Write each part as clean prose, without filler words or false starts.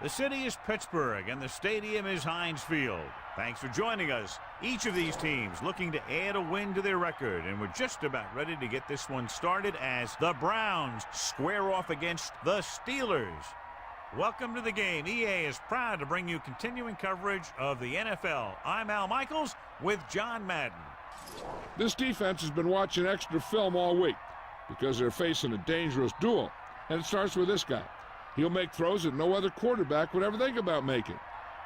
The city is Pittsburgh, and the stadium is Heinz Field. Thanks for joining us. Each of these teams looking to add a win to their record, and we're just about ready to get this one started as the Browns square off against the Steelers. Welcome to the game. EA is proud to bring you continuing coverage of the NFL. I'm Al Michaels with John Madden. This defense has been watching extra film all week because they're facing a dangerous duel, and it starts with this guy. He'll make throws that no other quarterback would ever think about making.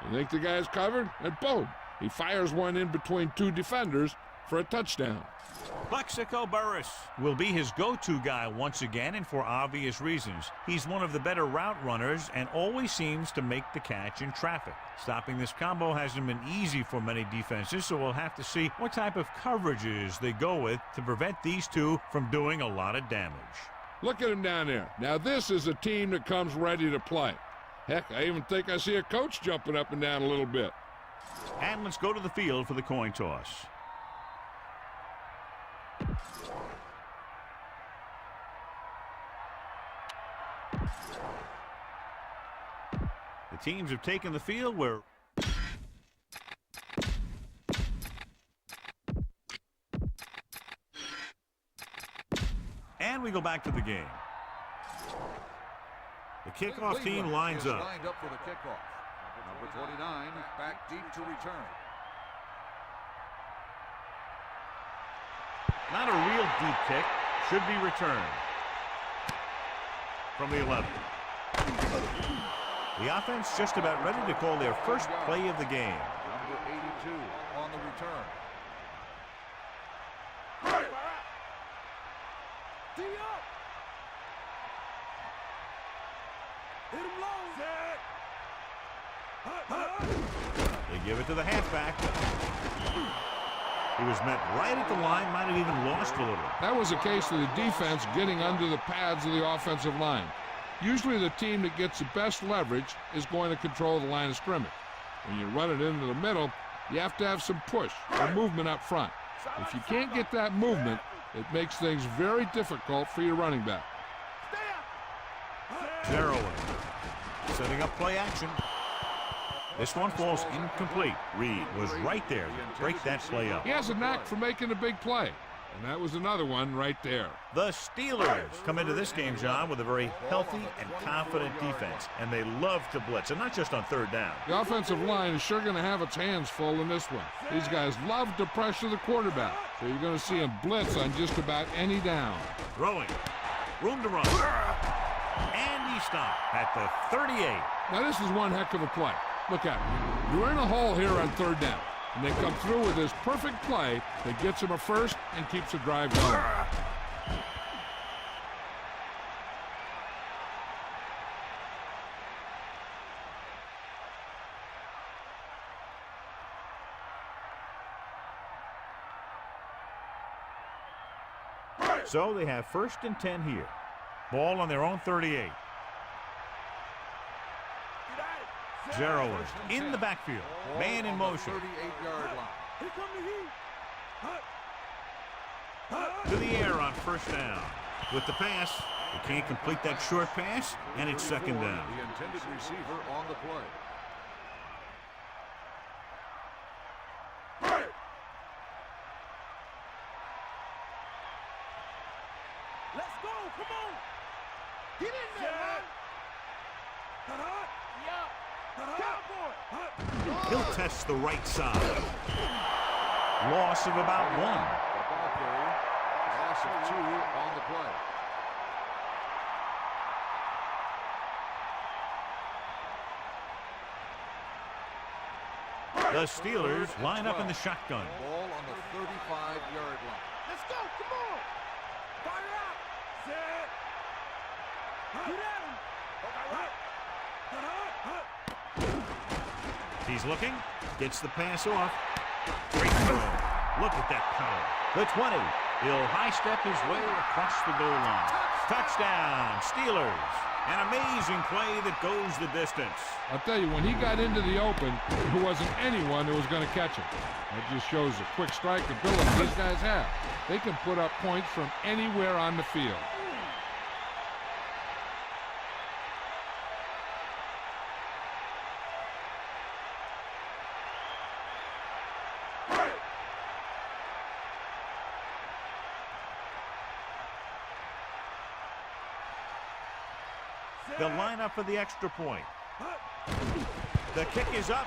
You think the guy's covered, and boom, he fires one in between two defenders for a touchdown. Plexico Burress will be his go-to guy once again, and for obvious reasons. He's one of the better route runners and always seems to make the catch in traffic. Stopping this combo hasn't been easy for many defenses, so we'll have to see what type of coverages they go with to prevent these two from doing a lot of damage. Look at him down there. Now this is a team that comes ready to play. Heck, I even think I see a coach jumping up and down a little bit. And let's go to the field for the coin toss. The teams have taken the field where and we go back to the game. The kickoff team lines up. Lined up for the kickoff. Number 29 back deep to return. Not a real deep kick. Should be returned from the 11. The offense just about ready to call their first play of the game. Number 82 on the return. They give it to the halfback. He was met right at the line, might have even lost a little. That was a case of the defense getting under the pads of the offensive line. Usually the team that gets the best leverage is going to control the line of scrimmage. When you run it into the middle, you have to have some push or movement up front. If you can't get that movement, it makes things very difficult for your running back. Arrowhead setting up play action. This one falls incomplete. Reed was right there to break that play up. He has a knack for making a big play, and that was another one right there. The Steelers come into this game, John, with a very healthy and confident defense, and they love to blitz, and not just on third down. The offensive line is sure going to have its hands full in this one. These guys love to pressure the quarterback, so you're going to see him blitz on just about any down. Throwing. Room to run. And he stopped at the 38. Now this is one heck of a play. Look at him. You're in a hole here on third down, and they come through with this perfect play that gets him a first and keeps the drive going. So they have 1st and 10 here. Ball on their own 38. Zero is in the backfield. Man in motion. 38-yard line. To the air on 1st down. With the pass, they can't complete that short pass, and it's 2nd down. The intended receiver on the play. Let's go, come on. Get in there, man. He'll test the right side. Loss of about 1. Ball carrier. Loss of 2 on the play. The Steelers line up in the shotgun. Ball on the 35-yard line. Let's go, come on. Fire out. Set. Get at him. He's looking, gets the pass off. Great throw. Look at that power. The 20. He'll high step his way across the goal line. Touchdown, Steelers. An amazing play that goes the distance. I'll tell you, when he got into the open, there wasn't anyone who was going to catch him. That just shows the quick strike ability these guys have. They can put up points from anywhere on the field. They'll line up for the extra point. The kick is up.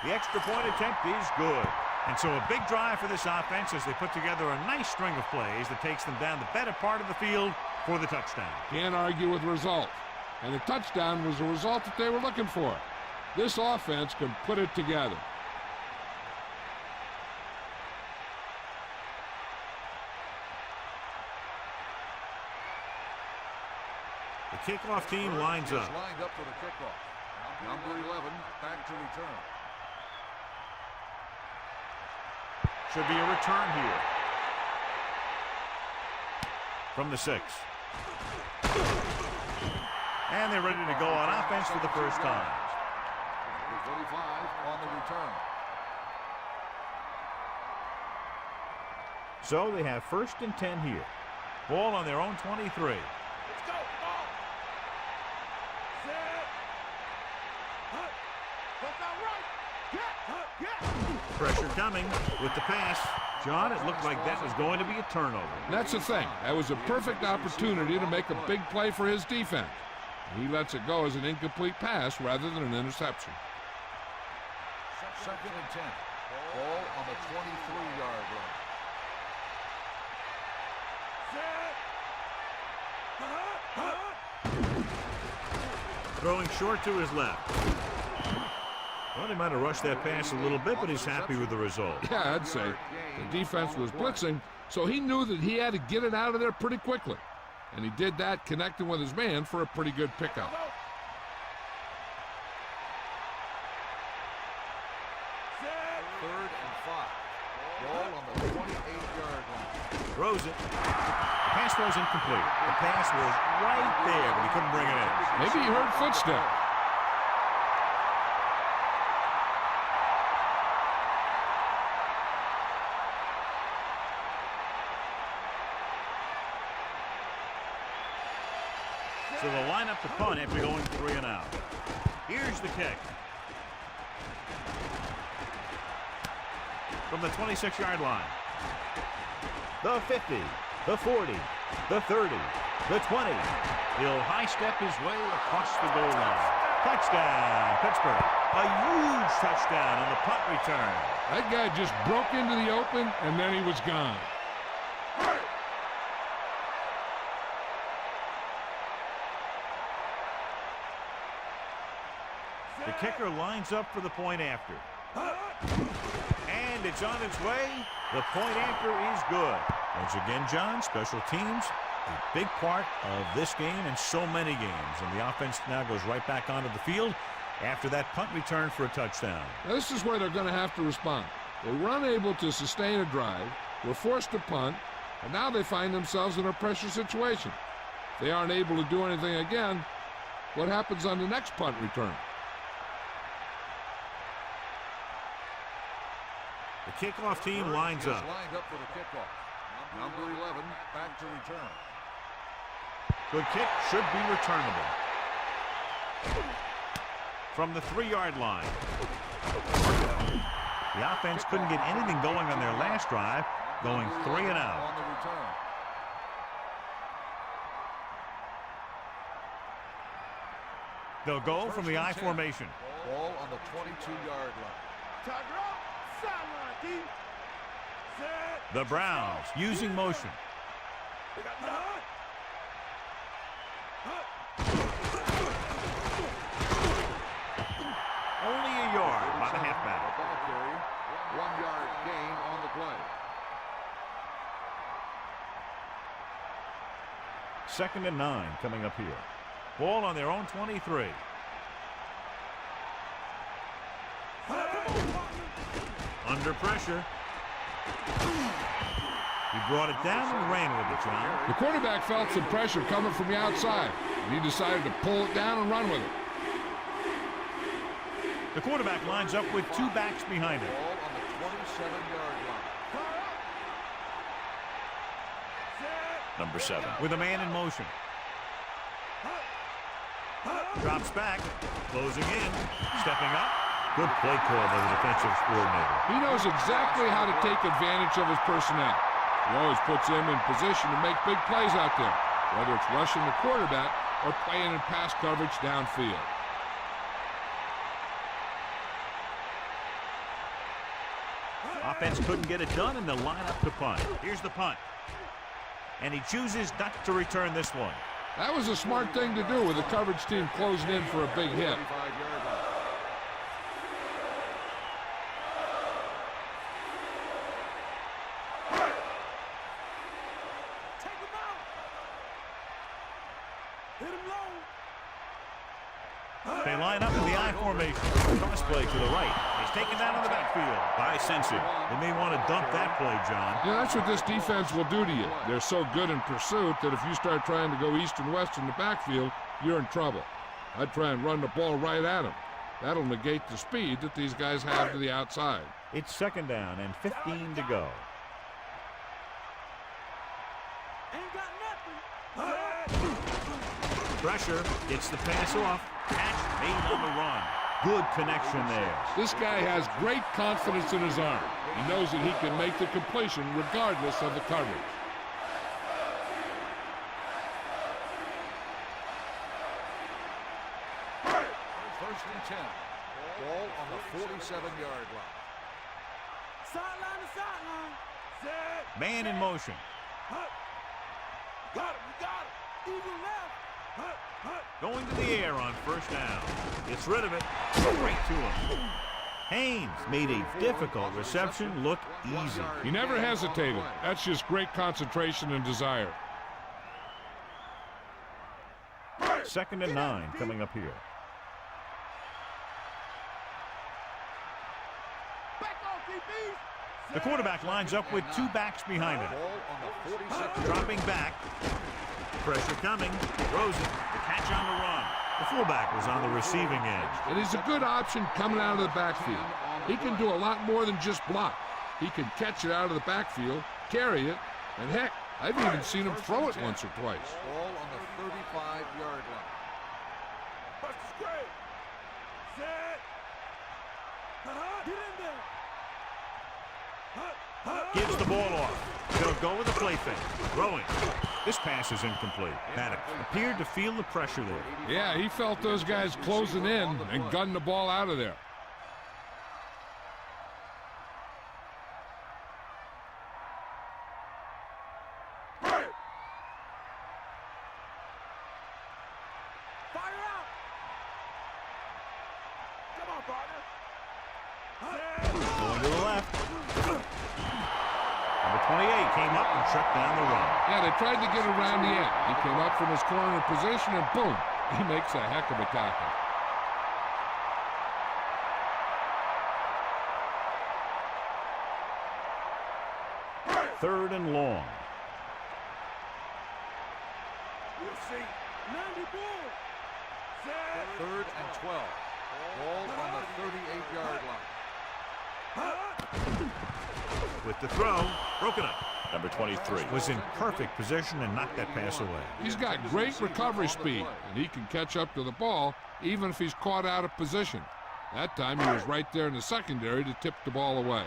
The extra point attempt is good. And so a big drive for this offense as they put together a nice string of plays that takes them down the better part of the field for the touchdown. Can't argue with the result. And the touchdown was the result that they were looking for. This offense can put it together. The kickoff team lines up. Lined up for the kickoff. Number 11 back to return. Should be a return here. From the 6. And they're ready to go on offense for the first time. 45 on the return. So they have 1st and 10 here. Ball on their own 23. Let's go. Ball. Set. Hut. Look out right. Get. Pressure coming with the pass. John, it looked like that was going to be a turnover. And that's the thing. That was a perfect opportunity to make a big play for his defense. He lets it go as an incomplete pass rather than an interception. 2nd and 10. Ball on the 23-yard line. Throwing short to his left. Well, he might have rushed that pass a little bit, but he's happy with the result. Yeah, I'd say. The defense was blitzing, so he knew that he had to get it out of there pretty quickly. And he did that, connecting with his man for a pretty good pickup. 3rd and 5. Ball on the 28-yard line. Throws it. The pass was incomplete. The pass was right there, but he couldn't bring it in. Maybe he heard footsteps. So they'll line up the punt after going 3 and out. Here's the kick. From the 26-yard line. The 50, the 40, the 30, the 20. He'll high-step his way across the goal line. Touchdown, Pittsburgh. A huge touchdown on the punt return. That guy just broke into the open, and then he was gone. The kicker lines up for the point after. And it's on its way. The point after is good. Once again, John, special teams, a big part of this game and so many games. And the offense now goes right back onto the field after that punt return for a touchdown. Now, this is where they're going to have to respond. They were unable to sustain a drive, were forced to punt, and now they find themselves in a pressure situation. If they aren't able to do anything again, what happens on the next punt return? The kickoff team lines up. Lined up for the kickoff. Number 11 back to return. Good kick, should be returnable. From the 3-yard line. The offense couldn't get anything going on their last drive, going 3 and out. On the return. They'll go from the I formation. Ball on the 22-yard line. Tiger up. Sideline, D. Set. The Browns using motion. We got the hut. Only a yard by the halfback. A ball carry. 1-yard gain on the play. 2nd and 9 coming up here. Ball on their own 23. Under pressure. He brought it down and ran with it, John. The quarterback felt some pressure coming from the outside, and he decided to pull it down and run with it. The quarterback lines up with 2 backs behind him. Ball on the 27-yard line. Number 7 with a man in motion. Drops back, closing in, stepping up. Good play call by the defensive coordinator. He knows exactly how to take advantage of his personnel. He always puts him in position to make big plays out there, whether it's rushing the quarterback or playing in pass coverage downfield. Offense couldn't get it done, and they'll line up to punt. Here's the punt. And he chooses not to return this one. That was a smart thing to do with the coverage team closing in for a big hit. Take him out. Hit him low. They line up in the I formation. Cross play to the right. He's taken down in the backfield by Sensi. They may want to dump that play, John. Yeah, that's what this defense will do to you. They're so good in pursuit that if you start trying to go east and west in the backfield, you're in trouble. I'd try and run the ball right at them. That'll negate the speed that these guys have to the outside. It's 2nd down and 15 to go. Ain't got nothing. Pressure gets the pass off. Catch made on the run. Good connection there. This guy has great confidence in his arm. He knows that he can make the completion regardless of the coverage. First and 10. Ball on the 47-yard line. Sideline to sideline. Set. Man in motion. Hut. Got him. We got him. Eagle left. Hut. Hut. Going to the air on 1st down. Gets rid of it. Right to him. Haynes made a difficult reception look easy. He never hesitated. That's just great concentration and desire. 2nd and 9 coming up here. Back off, DBs. The quarterback lines up with 2 backs behind him. Ball on the 46. Dropping back. Pressure coming. Throws it. The catch on the run. The fullback was on the receiving end. And he's a good option coming out of the backfield. He can do a lot more than just block. He can catch it out of the backfield, carry it, and heck, I've even seen him throw it once or twice. Ball on the 35-yard line. Bust the square. Set. Get in there. Gives the ball off. They'll go with the play fake. Throwing. This pass is incomplete. Maddox appeared to feel the pressure there. Yeah, he felt those guys closing in and gunned the ball out of there. Fire out. Come on, partner. Going to the left. Number 28 came up and shut down the run. Yeah, they tried to get around the end. He came up from his corner position and boom, he makes a heck of a tackle. Third and long. We'll see. 90 bull. Set. 3rd and 12. Ball on the 38-yard line. With the throw, broken up. Number 23 was in perfect position and knocked that pass away. He's got great recovery speed, and he can catch up to the ball even if he's caught out of position. That time he was right there in the secondary to tip the ball away.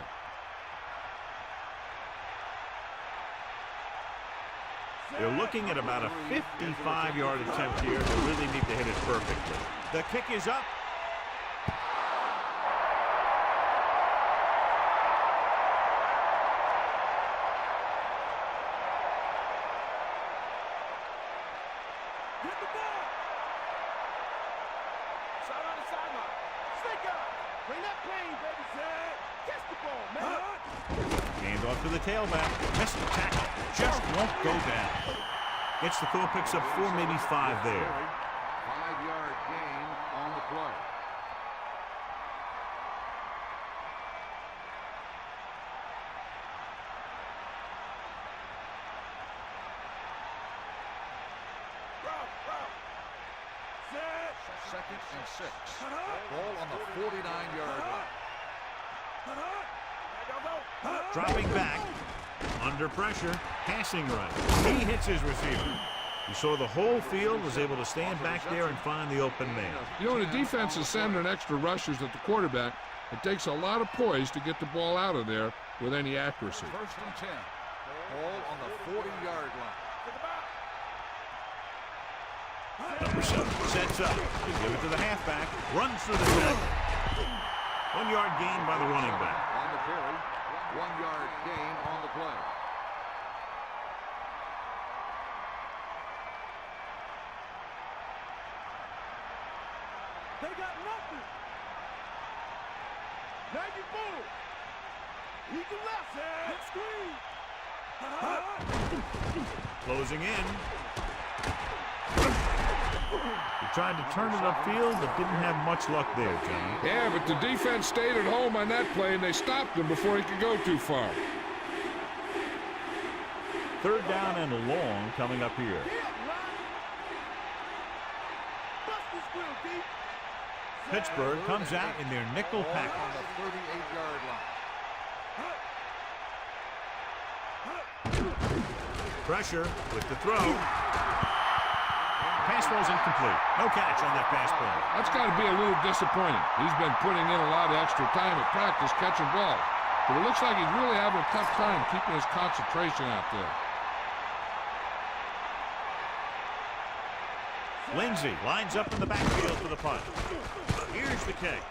They're looking at about a 55-yard attempt here. They really need to hit it perfectly. The kick is up. Get the ball. Sideline to sideline. Stick up. Bring that plane, baby. Set. Catch the ball, man. Hand off to the tailback. Missed the tackle. Just won't go down. Gets the call, picks up 4, maybe 5 there. 5-yard gain on the play. Set. 2nd and 6. Ball on the 49-yard line. Dropping back. Under pressure. Passing right. He hits his receiver. You saw the whole field, was able to stand back there and find the open man. You know, when the defense is sending extra rushers at the quarterback, it takes a lot of poise to get the ball out of there with any accuracy. 1st and 10. Ball on the 40-yard line. Number 7 sets up to give it to the halfback. Runs through the set. 1 yard gain by the running back. On the carry, 1 yard gain on the play. They got nothing. Now you move. Eagle left. Hit screen. Closing in. He tried to turn it upfield, but didn't have much luck there, John. Yeah, but the defense stayed at home on that play, and they stopped him before he could go too far. 3rd down and long coming up here. Pittsburgh comes out in their nickel package. On the 38-yard line. Pressure with the throw. Pass ball's incomplete. No catch on that pass play. That's got to be a little disappointing. He's been putting in a lot of extra time at practice catching balls. But it looks like he's really having a tough time keeping his concentration out there. Lindsey lines up in the backfield for the punt. Here's the kick.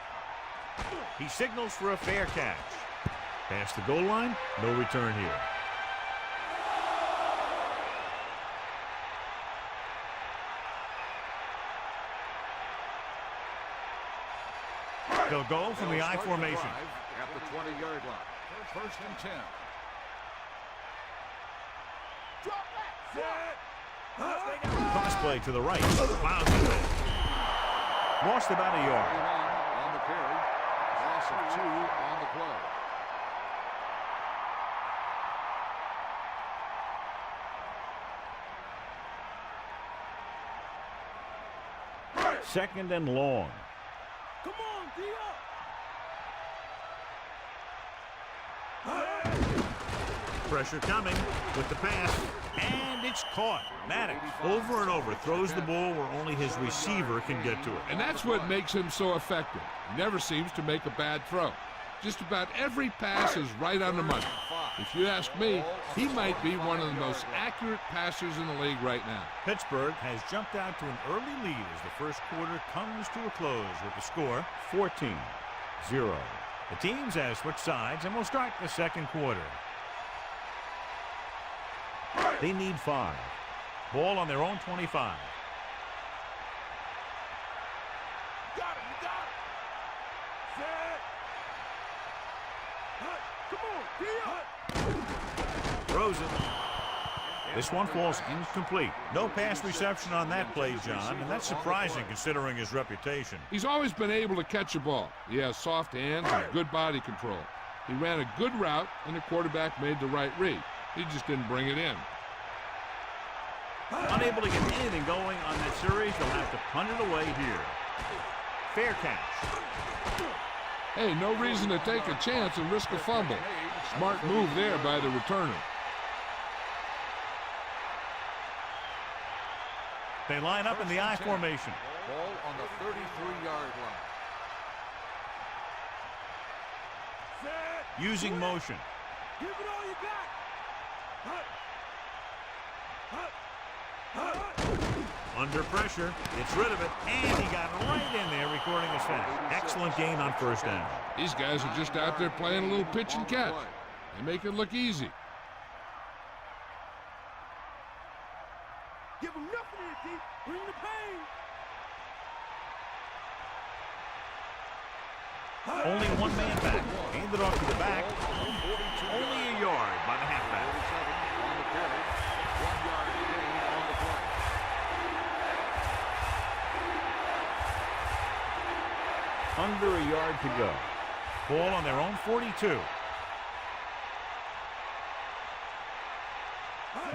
He signals for a fair catch. Past the goal line, no return here. They'll go from the I formation. At the 20-yard line. 1st and 10. Cross play to the right. Plows it in. Lost about a yard. On the carry. Loss of 2 on the play. 2nd and long. Come on, Dio. Pressure coming with the pass, and it's caught. Maddox over and over throws the ball where only his receiver can get to it. And that's what makes him so effective. He never seems to make a bad throw. Just about every pass is right on the money. If you ask me, he might be one of the most accurate passers in the league right now. Pittsburgh has jumped out to an early lead as the first quarter comes to a close with the score 14-0. The teams have switched sides and will start the second quarter. They need 5. Ball on their own 25. Got it, you got it. Set. Come on, Dio. Throws it. This one falls incomplete. No pass reception on that play, John, and that's surprising considering his reputation. He's always been able to catch a ball. He has soft hands and good body control. He ran a good route, and the quarterback made the right read. He just didn't bring it in. Unable to get anything going on that series, they'll have to punt it away here. Fair catch. Hey, no reason to take a chance and risk a fumble. Smart move there by the returner. They line up in the I formation. Ball on the 33-yard line. Set. Using motion. Give it all you got. Under pressure, gets rid of it, and he got right in there recording a sack. Excellent gain on 1st down. These guys are just out there playing a little pitch and catch. They make it look easy. Give him nothing here, D. Bring the pain. Only one man back. Handed off to the back. Only a yard by the halfback. On the carry. 1 yard gain on the play. Under a yard to go. Ball on their own 42.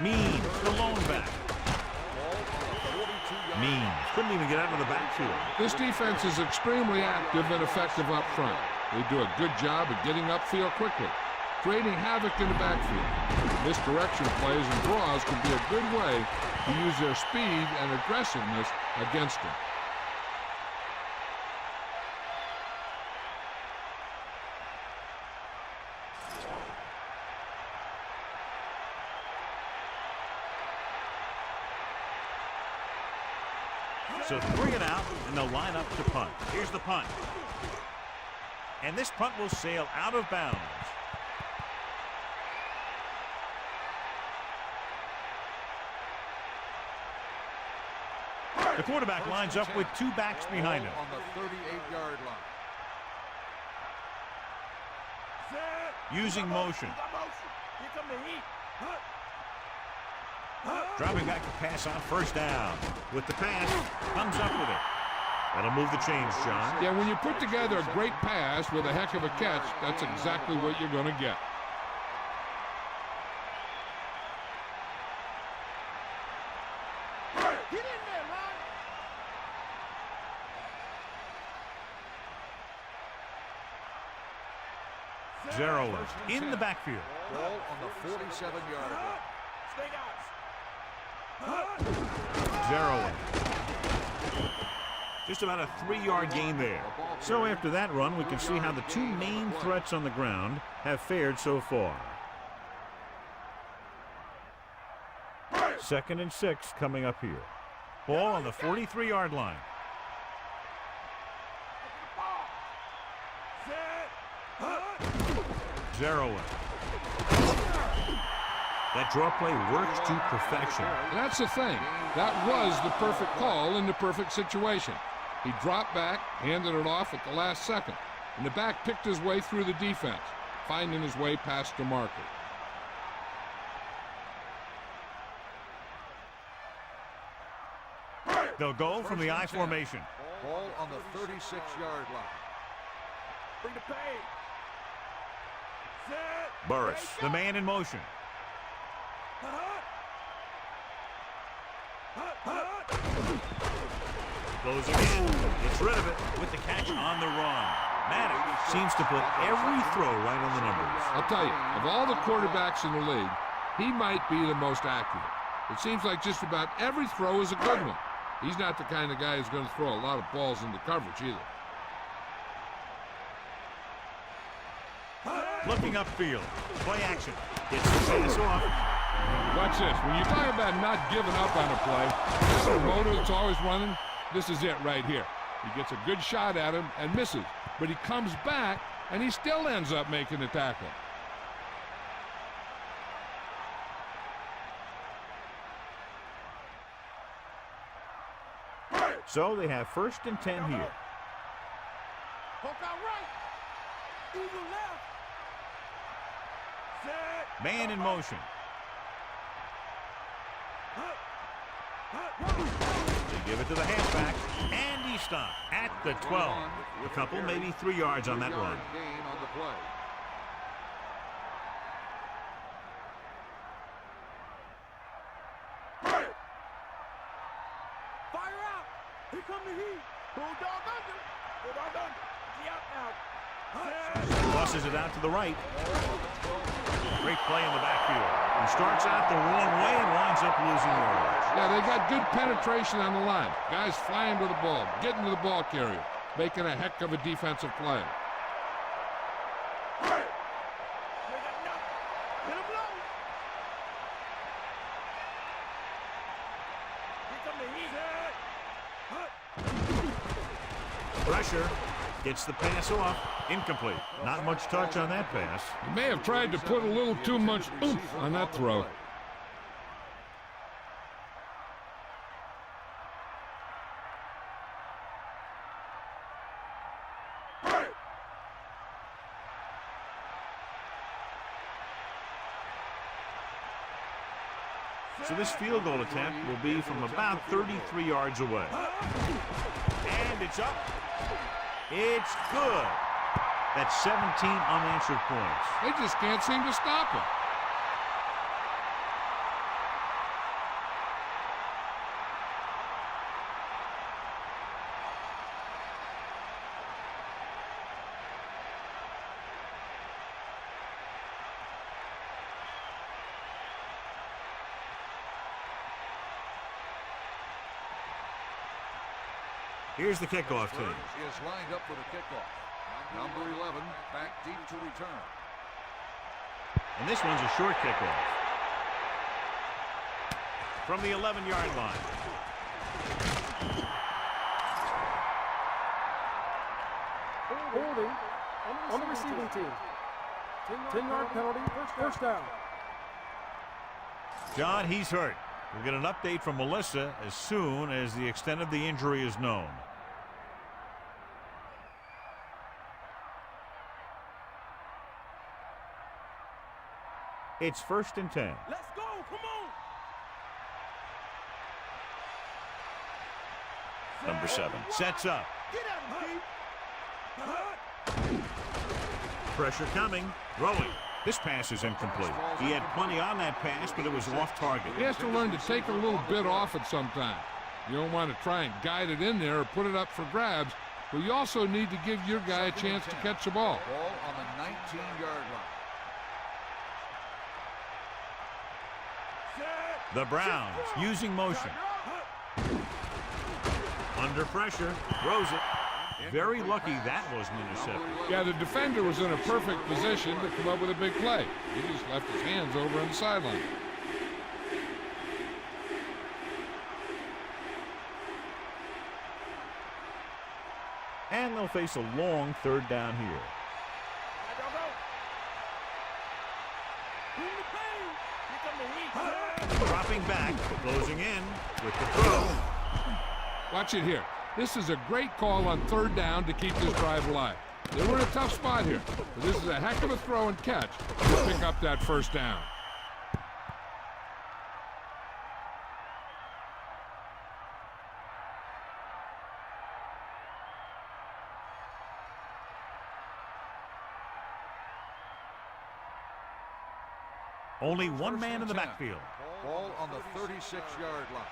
Means the lone back. Means couldn't even get out of the backfield. This defense is extremely active and effective up front. They do a good job of getting upfield quickly, creating havoc in the backfield. Misdirection plays and draws can be a good way to use their speed and aggressiveness against them. So 3 and out, and they'll line up to punt. Here's the punt. And this punt will sail out of bounds. The quarterback lines up with 2 backs behind him. On the 38-yard line. Using motion. Here come the heat. Dropping back to pass on first down. With the pass, comes up with it. That'll move the chains, John. Yeah, when you put together a great pass with a heck of a catch, that's exactly what you're going to get. Get in there, Ron. Zero in the backfield. Ball on the 47-yard line. Stay guys. Zero. Just about a 3-yard gain there. So after that run, we can see how the 2 main threats on the ground have fared so far. 2nd and 6 coming up here. Ball on the 43-yard line. Zero. That draw play works to perfection. That's the thing. That was the perfect call in the perfect situation. He dropped back, handed it off at the last second, and the back picked his way through the defense, finding his way past the marker. They'll go from the I formation. Ball on the 36-yard line. Bring the pain. Set. Burris, the man in motion. Goes again. Gets rid of it with the catch on the run. Maddox seems to put every throw right on the numbers. I'll tell you, of all the quarterbacks in the league, he might be the most accurate. It seems like just about every throw is a good one. He's not the kind of guy who's going to throw a lot of balls into coverage either. Looking upfield. Play action. Gets the pass off. Watch this. When you talk about not giving up on a play, that's a motor that's always running. This is it right here. He gets a good shot at him and misses. But he comes back, and he still ends up making the tackle. So they have 1st and 10 here. Hook out right. Eagle left. Set. Man in motion. They give it to the halfback, and he stopped at the 12. A couple, maybe 3 yards on that run. Gain on the play. Fire out. Here come the heat. Bulldog under. Bulldog under. He out now. Tosses it out to the right. Great play in the backfield. He starts out the wrong way and winds up losing yards. Yeah, they got good penetration on the line. Guys flying to the ball, getting to the ball carrier, making a heck of a defensive play. Pressure. Gets the pass off. Incomplete. Not much touch on that pass. He may have tried to put a little too much oomph on that throw. So this field goal attempt will be from about 33 yards away. And it's up. It's good. That's 17 unanswered points. They just can't seem to stop him. Here's the kickoff team. Is lined up for the kickoff. Number 11 back deep to return. And this one's a short kickoff. From the 11-yard line. Holding on the receiving team. 10-yard penalty, first down. John, he's hurt. We'll get an update from Melissa as soon as the extent of the injury is known. It's 1st and 10. Let's go, come on. Number 7 sets up. Get at him, Pressure coming. Throwing. This pass is incomplete. He had plenty on that pass, but it was off target. He has to learn to take a little bit off it sometime. You don't want to try and guide it in there or put it up for grabs, but you also need to give your guy a chance to catch the ball. Ball on the 19-yard line. The Browns using motion. Under pressure. Throws it. Very lucky that was an interception. Yeah, the defender was in a perfect position to come up with a big play. He just left his hands over on the sideline. And they'll face a long 3rd down here. Dropping back, closing in with the throw. Watch it here. This is a great call on 3rd down to keep this drive alive. They were in a tough spot here, but this is a heck of a throw and catch to pick up that 1st down. Only one man in the backfield. Ball on the 36-yard line.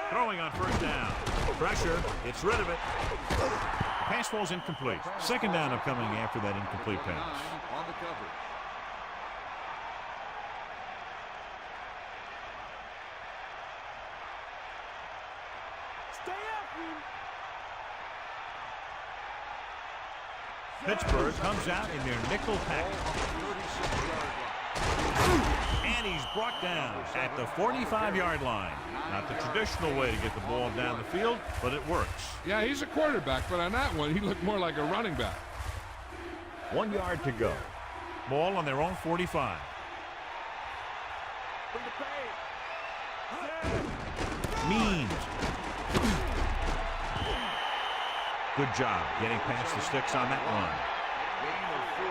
Throwing on 1st down. Pressure. Gets rid of it. The pass falls incomplete. 2nd down upcoming after that incomplete pass. On the coverage. Stay up, Pittsburgh comes out in their nickel package. And he's brought down at the 45-yard line. Not the traditional way to get the ball down the field, but it works. Yeah, he's a quarterback, but on that one, he looked more like a running back. 1 yard to go. Ball on their own 45. Means. Good job getting past the sticks on that one. Gain of 4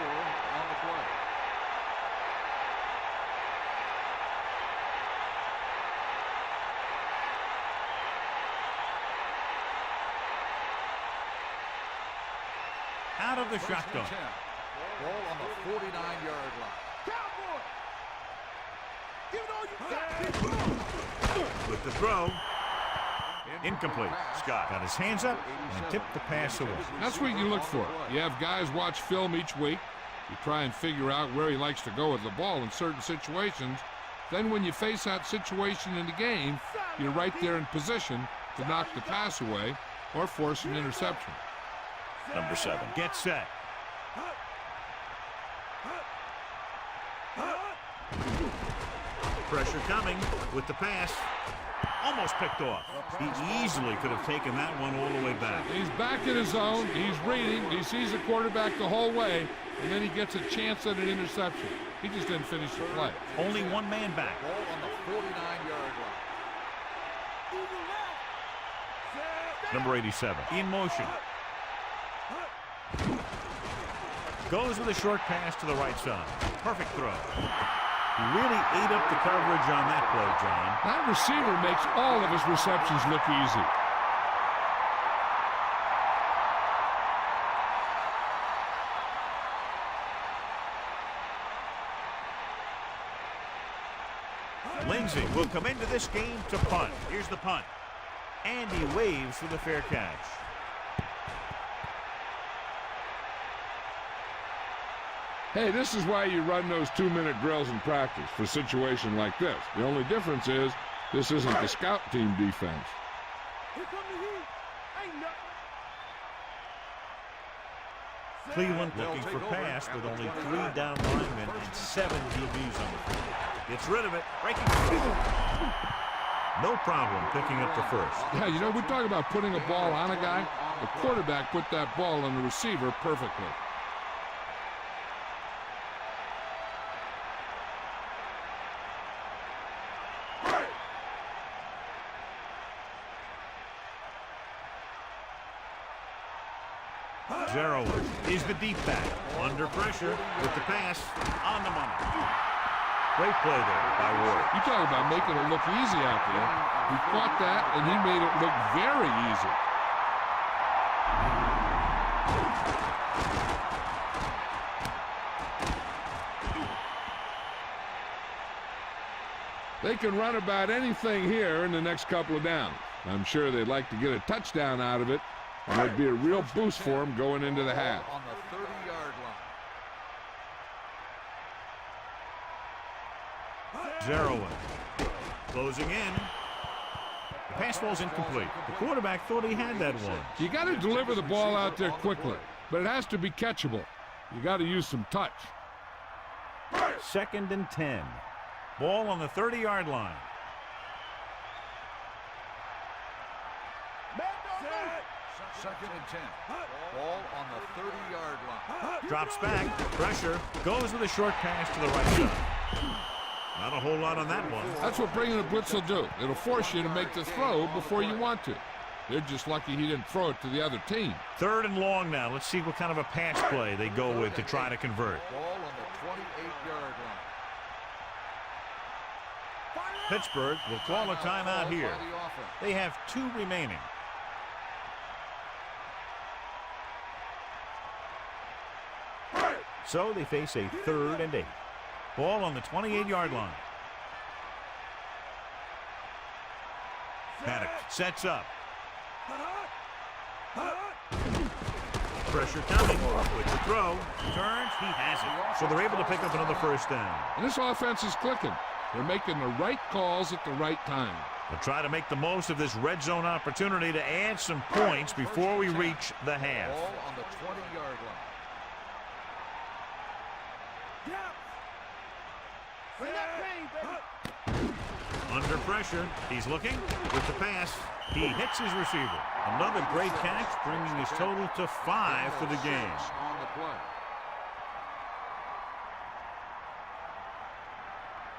on the play. Out of the shotgun. Ball on the 49-yard line. Cowboy! Give it all you got. With the throw. Incomplete. Scott got his hands up and tipped the pass away. That's what you look for. You have guys watch film each week. You try and figure out where he likes to go with the ball in certain situations. Then when you face that situation in the game, you're right there in position to knock the pass away or force an interception. Number 7 gets set. Pressure coming with the pass. Almost picked off. He easily could have taken that one all the way back. He's back in his zone. He's reading. He sees the quarterback the whole way, and then he gets a chance at an interception. He just didn't finish the play. Only one man back. Ball on the 49-yard line. Number 87 in motion. Goes with a short pass to the right side. Perfect throw. He really ate up the coverage on that play, John. That receiver makes all of his receptions look easy. Lindsay will come into this game to punt. Here's the punt. And he waves for the fair catch. Hey, this is why you run those 2-minute drills in practice for a situation like this. The only difference is this isn't the scout team defense. Here come the heat. Ain't nothing. Cleveland looking for pass with only 3 down linemen and 7 DBs on the field. Gets rid of it. Breaking through. No problem picking up the first. Yeah, you know, we talk about putting a ball on a guy. The quarterback put that ball on the receiver perfectly. Arrowhead is the deep back. Under pressure with the pass on the money. Great play there by Ward. You talk about making it look easy out there. He caught that, and he made it look very easy. They can run about anything here in the next couple of downs. I'm sure they'd like to get a touchdown out of it, and it'd be a real boost for them going into the half. On the 30-yard line. Arrowhead closing in. The pass ball's incomplete. The quarterback thought he had that one. You got to deliver the ball out there quickly, but it has to be catchable. You got to use some touch. 2nd and 10. Ball on the 30-yard line. Second and 10. Ball on the 30-yard line. Drops back. Pressure. Goes with a short pass to the right side. Not a whole lot on that one. That's what bringing the blitz will do. It'll force you to make the throw before you want to. They're just lucky he didn't throw it to the other team. 3rd and long now. Let's see what kind of a pass play they go with to try to convert. Ball on the 28-yard line. Pittsburgh will call a timeout here. They have 2 remaining. So they face a 3rd and 8. Ball on the 28-yard line. Paddock sets up. Pressure coming with the throw. Turns. He has it. So they're able to pick up another first down. And this offense is clicking. They're making the right calls at the right time. They'll try to make the most of this red zone opportunity to add some points before we reach the half. Ball on the 20-yard line. Under pressure. He's looking with the pass. He hits his receiver. Another great catch, bringing his total to 5 for the game. On the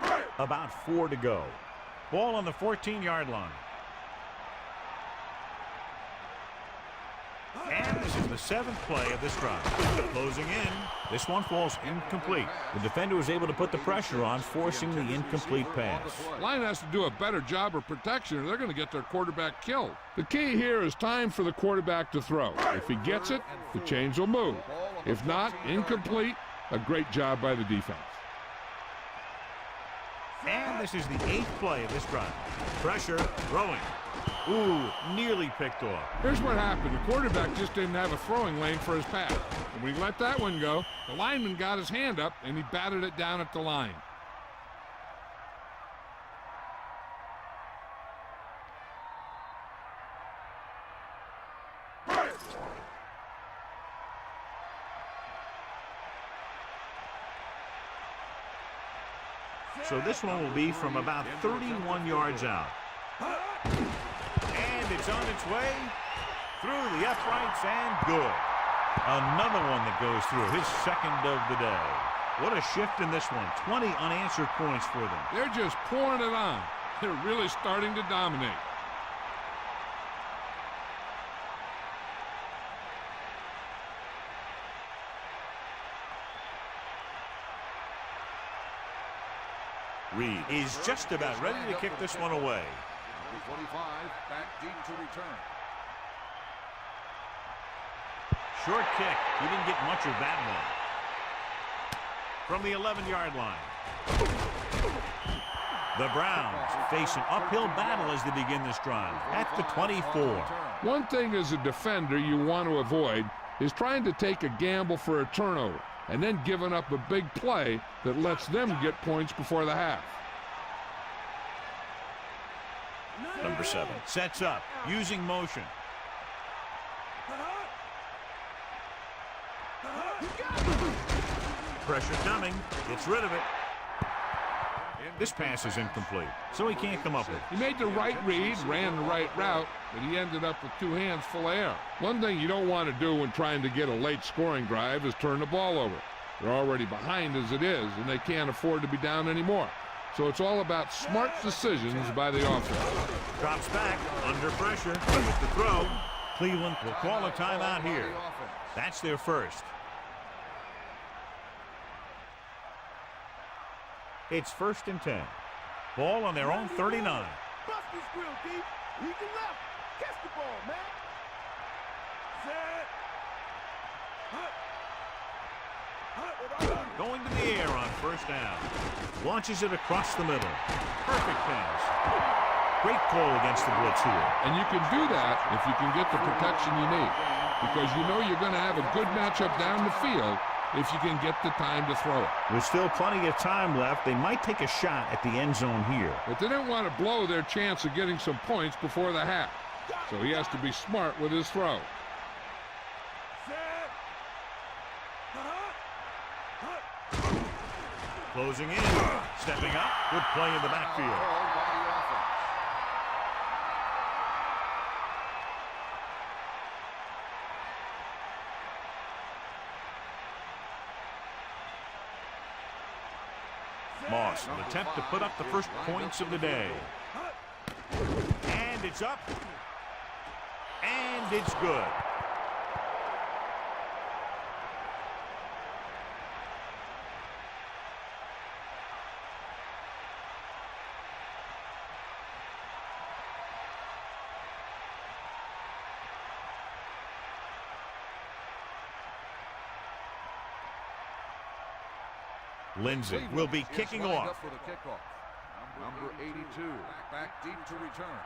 play. About 4 to go. Ball on the 14-yard line. And this is the 7th play of this drive. Closing in. This one falls incomplete. The defender was able to put the pressure on, forcing the incomplete pass. Line has to do a better job of protection or they're going to get their quarterback killed. The key here is time for the quarterback to throw. If he gets it, the chains will move. If not, incomplete, a great job by the defense. And this is the 8th play of this drive. Pressure, throwing. Ooh, nearly picked off. Here's what happened. The quarterback just didn't have a throwing lane for his pass. And when he let that one go, the lineman got his hand up and he batted it down at the line. So this one will be from about 31 yards out. And it's on its way through the uprights and good. Another one that goes through, his 2nd of the day. What a shift in this one. 20 unanswered points for them. They're just pouring it on. They're really starting to dominate. Reed is just about ready to kick this one away. 25, back deep to return. Short kick. He didn't get much of that one. From the 11-yard line. The Browns face an uphill battle as they begin this drive at the 24. One thing as a defender you want to avoid is trying to take a gamble for a turnover and then giving up a big play that lets them get points before the half. Number 7 sets up using motion. Pressure coming. Gets rid of it. This pass is incomplete, so he can't come up with it. He made the right read, ran the right route, but he ended up with 2 hands full of air. One thing you don't want to do when trying to get a late scoring drive is turn the ball over. They're already behind as it is, and they can't afford to be down anymore. So it's all about smart decisions by the offense. Drops back, under pressure, with the throw. Cleveland will call a timeout here. That's their first. It's 1st and 10. Ball on their own 39. Bust his grill, D. Lead to left. Catch the ball, man. Set. Going to the air on 1st down. Launches it across the middle. Perfect pass. Great call against the blitz here. And you can do that if you can get the protection you need, because you know you're going to have a good matchup down the field if you can get the time to throw it. With still plenty of time left, they might take a shot at the end zone here. But they didn't want to blow their chance of getting some points before the half. So he has to be smart with his throw. Closing in. Stepping up. Good play in the backfield. Moss will attempt to put up the first points of the day. And it's up. And it's good. Lindsay will be kicking off. For the kickoff. Number 82, back deep to return.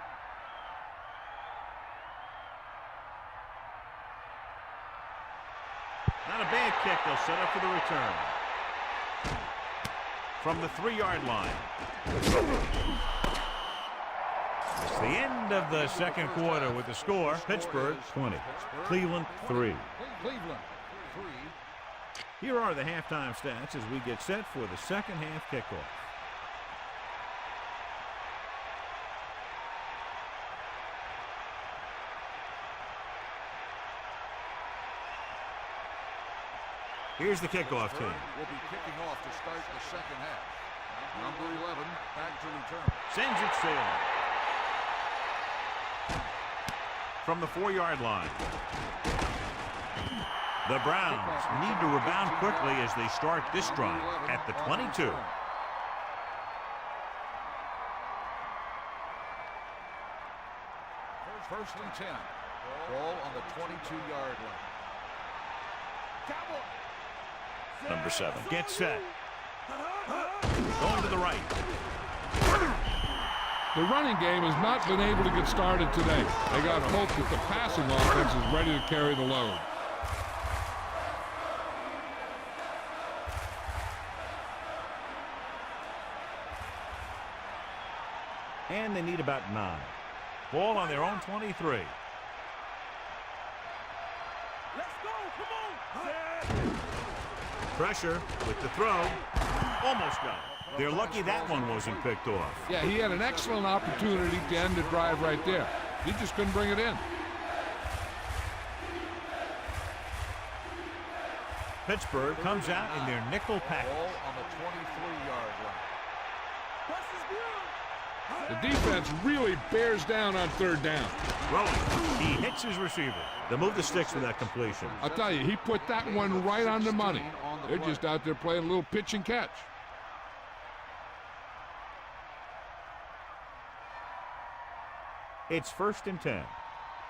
Not a bad kick. They'll set up for the return. From the 3-yard line. It's the end of the second quarter with the score. Pittsburgh 20. Cleveland 3. Cleveland 3. Here are the halftime stats as we get set for the second half kickoff. Here's the kickoff team. Will be kicking off to start the second half. Number 11, back to return. Sends it sailing. From the 4-yard line. The Browns need to rebound quickly as they start this drive at the 22. First and 10. Ball on the 22-yard line. Number 7 gets set. Going to the right. The running game has not been able to get started today. They got hope that the passing offense is ready to carry the load. And they need about 9. Ball on their own 23. Let's go. Come on. Pressure with the throw. Almost got it. They're lucky that one wasn't picked off. Yeah, he had an excellent opportunity to end the drive right there. He just couldn't bring it in. Pittsburgh comes out in their nickel package. Ball on the 23-yard line. The defense really bears down on 3rd down. Throwing. He hits his receiver. They'll move the sticks with that completion. I'll tell you, he put that one right on the money. They're just out there playing a little pitch and catch. It's 1st and 10.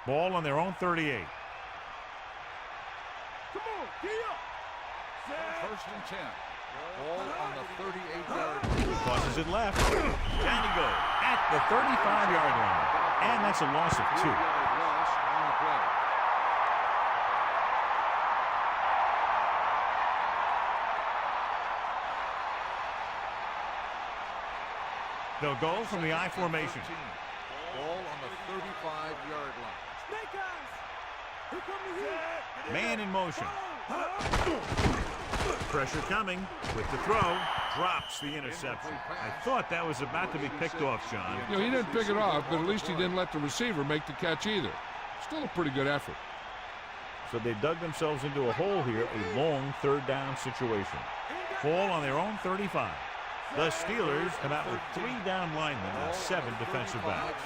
Ball on their own 38. Come on. Gee up. First and 10. Ball on the 38-yard line. Tosses it left. Down he goes at the 35-yard line. And that's a loss of 2. Loss on the play. They'll go from the I formation. Ball on the 35-yard line. Snake eyes. Here come the heat. Man in motion. Pressure coming with the throw. Drops the interception. I thought that was about to be picked off, John. You know, he didn't pick it off, but at least he didn't let the receiver make the catch either. Still a pretty good effort. So they dug themselves into a hole here, a long third down situation. Ball on their own 35. The Steelers come out with 3 down linemen and 7 defensive backs.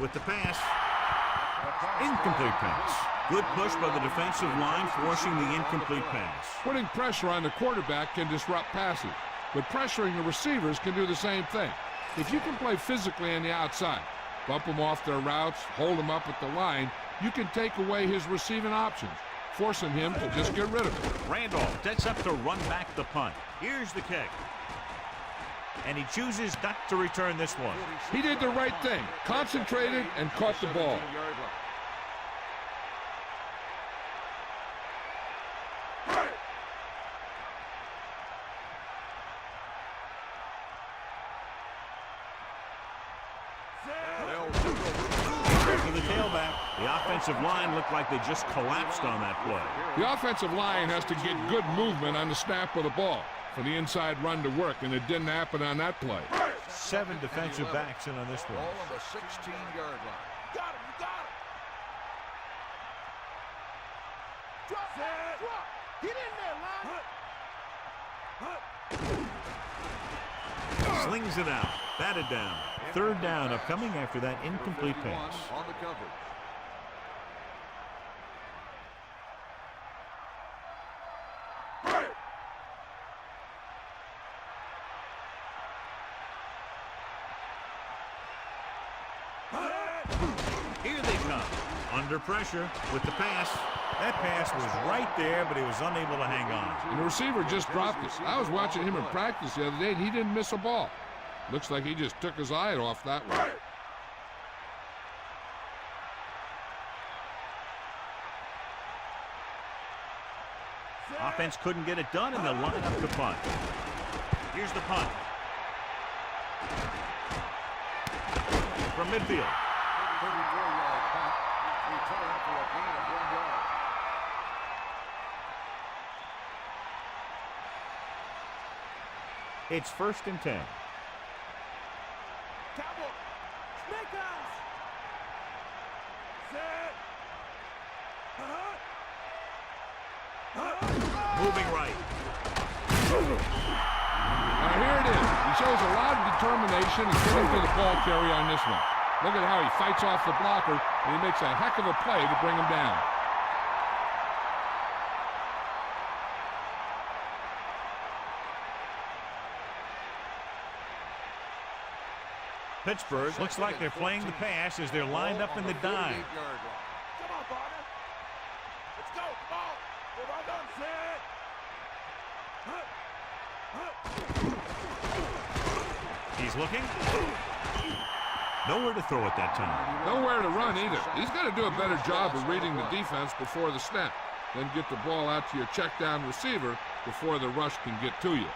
With the pass. Incomplete pass. Good push by the defensive line, forcing the incomplete pass. Putting pressure on the quarterback can disrupt passes, but pressuring the receivers can do the same thing. If you can play physically on the outside, bump them off their routes, hold them up at the line, you can take away his receiving options, forcing him to just get rid of it. Randolph sets up to run back the punt. Here's the kick. And he chooses not to return this one. He did the right thing, concentrated and caught the ball. The tailback. The offensive line looked like they just collapsed on that play. The offensive line has to get good movement on the snap of the ball for the inside run to work, and it didn't happen on that play. 7 defensive backs in on this one. Ball on the 16-yard line. Got him, you got him. Drop, drop. Get in there, line. Slings it out. Batted down. 3rd down upcoming after that incomplete pass. On the coverage. Here they come. Under pressure with the pass. That pass was right there, but he was unable to hang on. And the receiver just dropped it. I was watching him in practice the other day, and he didn't miss a ball. Looks like he just took his eye off that one. Offense couldn't get it done, and they'll line up to punt. Here's the punt. From midfield. 34-yard punt. Return for a gain of 1 yard. It's 1st and 10. Cowboy. Snake eyes. Set. Moving right. Now here it is. He shows a lot of determination and getting to the ball carrier on this one. Look at how he fights off the blocker, and he makes a heck of a play to bring him down. Pittsburgh looks like they're playing the pass as they're lined up in the dime. Come on, partner. Let's go. Come on. We're all done. Set. He's looking. Nowhere to throw at that time. Nowhere to run either. He's got to do a better job of reading the defense before the snap. Then get the ball out to your check down receiver before the rush can get to you.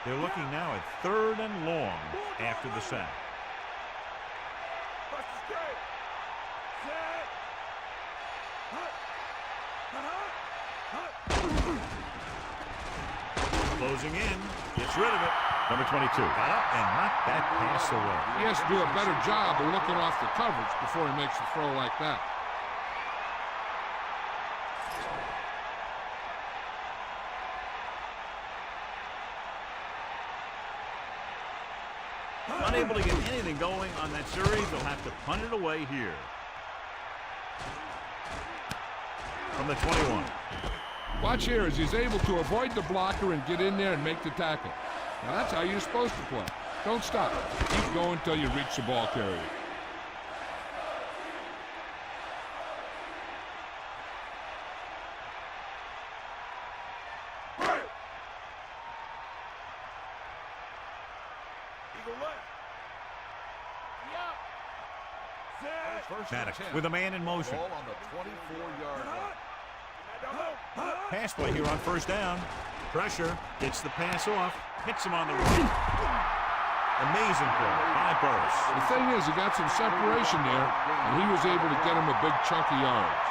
They're looking now at 3rd and long after the sack. Rush is great. Set. Closing in. Gets rid of it. Number 22. Got up and knocked that pass away. He has to do a better job of looking off the coverage before he makes a throw like that. Unable to get anything going on that series, they'll have to punt it away here. From the 21. Watch here as he's able to avoid the blocker and get in there and make the tackle. Now that's how you're supposed to play. Don't stop. Keep going until you reach the ball carrier. Eagle left. Yeah. Set. Maddox with a man in motion. Ball on the 24-yard line. Pass play here on 1st down. Pressure. Gets the pass off. Hits him on the right. Amazing play by Burris. The thing is, he got some separation there, and he was able to get him a big chunk of yards.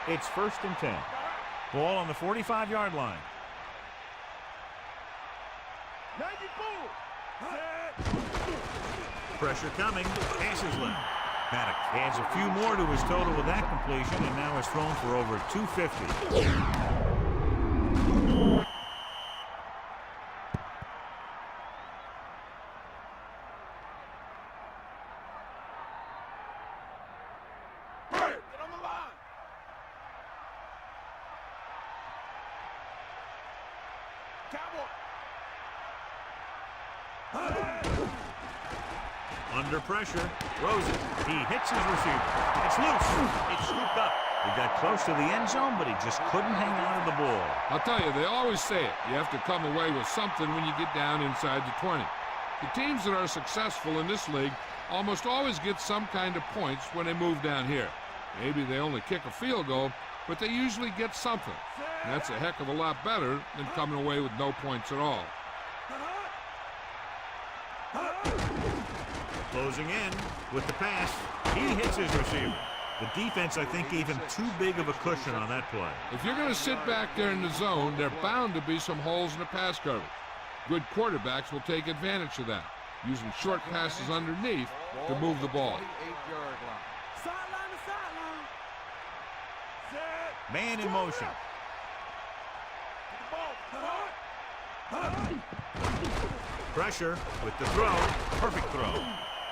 It's 1st and 10. Ball on the 45-yard line. 94. Pressure coming. Passes left. Maddox adds a few more to his total with that completion, and now has thrown for over 250. Under pressure, throws it. He hits his receiver. It's loose. It's scooped up. He got close to the end zone, but he just couldn't hang on to the ball. I'll tell you, they always say it. You have to come away with something when you get down inside the 20. The teams that are successful in this league almost always get some kind of points when they move down here. Maybe they only kick a field goal, but they usually get something. And that's a heck of a lot better than coming away with no points at all. Closing in with the pass. He hits his receiver. The defense, I think, gave him too big of a cushion on that play. If you're going to sit back there in the zone, there are bound to be some holes in the pass coverage. Good quarterbacks will take advantage of that, using short passes underneath to move the ball. Sideline to sideline. Set. Man in motion. Pressure with the throw. Perfect throw.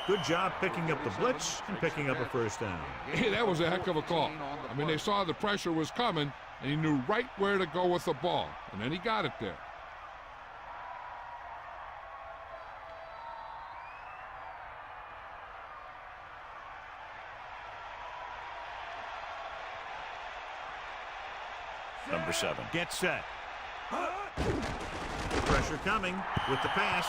Good job picking up the blitz and picking up a first down. Hey, that was a heck of a call. I mean, they saw the pressure was coming, and he knew right where to go with the ball, and then he got it there. Number 7 gets set. Pressure coming with the pass.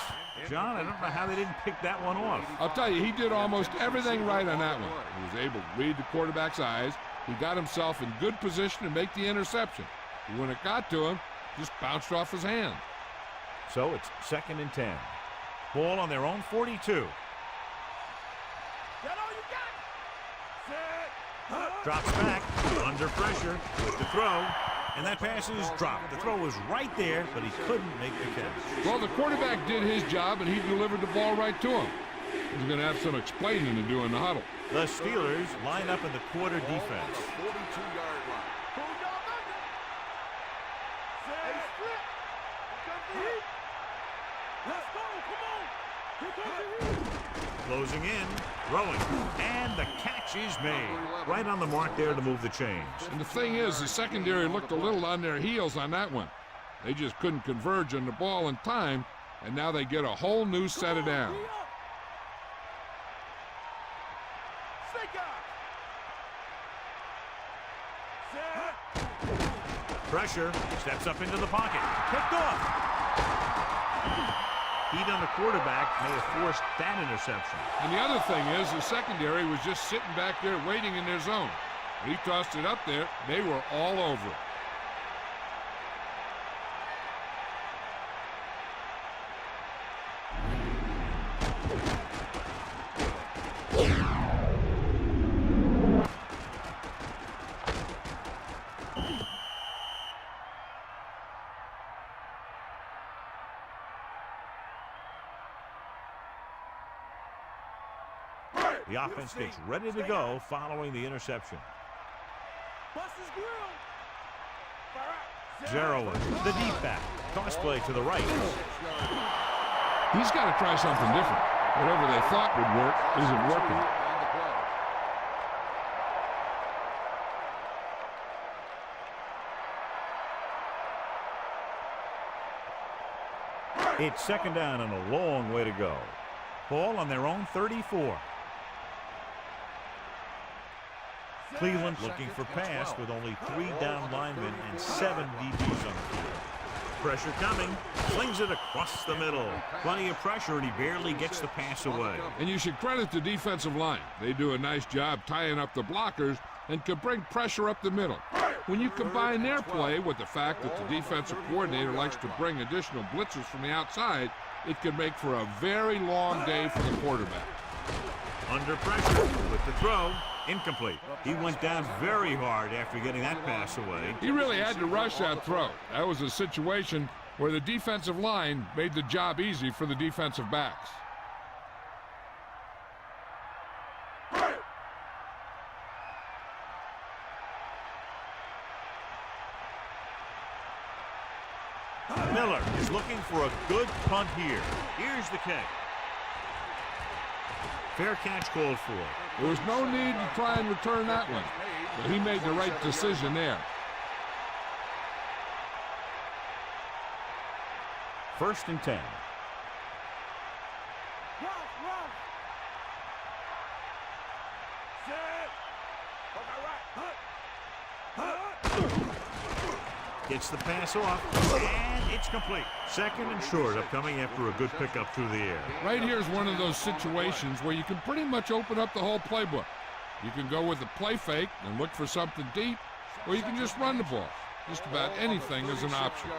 John, I don't know how they didn't pick that one off. I'll tell you, he did almost everything right on that one. He was able to read the quarterback's eyes. He got himself in good position to make the interception. And when it got to him, just bounced off his hand. So it's 2nd and 10. Ball on their own 42. That all you got? Set. Drops back under pressure with the throw. And that pass is dropped. The throw was right there, but he couldn't make the catch. Well, the quarterback did his job, and he delivered the ball right to him. He's going to have some explaining to do in the huddle. The Steelers line up in the quarter defense. 42-yard line. Bulldog under. Set. Split. Here comes the heat. Let's go. Come on. Here comes the heat. Closing in, throwing, and the catch is made. Right on the mark there to move the chains. And the thing is, the secondary looked a little on their heels on that one. They just couldn't converge on the ball in time, and now they get a whole new set of downs. Pressure, steps up into the pocket, picked off. Heat on the quarterback may have forced that interception. And the other thing is, the secondary was just sitting back there waiting in their zone. He tossed it up there. They were all over it. The offense gets ready to go following the interception. Arrowhead, the deep back. Toss play to the right. He's got to try something different. Whatever they thought would work isn't working. It's 2nd down and a long way to go. Ball on their own 34. Cleveland looking for pass with only 3 down linemen and 7 DBs on the field. Pressure coming, slings it across the middle. Plenty of pressure, and he barely gets the pass away. And you should credit the defensive line. They do a nice job tying up the blockers and could bring pressure up the middle. When you combine their play with the fact that the defensive coordinator likes to bring additional blitzers from the outside, it could make for a very long day for the quarterback. Under pressure with the throw. Incomplete. He went down very hard after getting that pass away. He really had to rush that throw. That was a situation where the defensive line made the job easy for the defensive backs. Miller is looking for a good punt here. Here's the kick. Fair catch called for. There was no need to try and return that one, but he made the right decision there. First and 10. Gets the pass off, and it's complete. Second and short, upcoming after a good pickup through the air. Right here is one of those situations where you can pretty much open up the whole playbook. You can go with the play fake and look for something deep, or you can just run the ball. Just about anything is an option.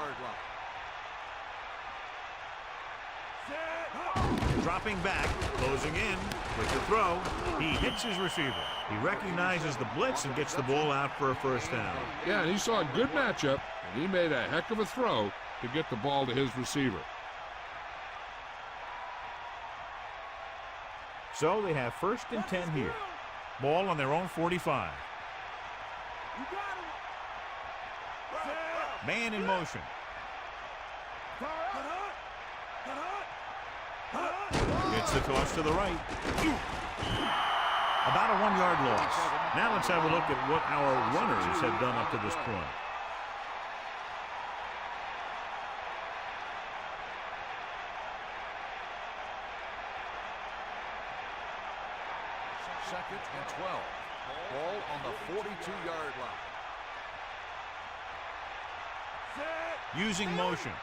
Dropping back, closing in with the throw. He hits his receiver. He recognizes the blitz and gets the ball out for a first down. Yeah, and he saw a good matchup, and he made a heck of a throw to get the ball to his receiver. So they have first and 10 here. Ball on their own 45. Man in motion. Gets the toss to the right. About a 1-yard loss. Now let's have a look at what our runners have done up to this point. Second and 12. Ball on the 42-yard line. Using motion.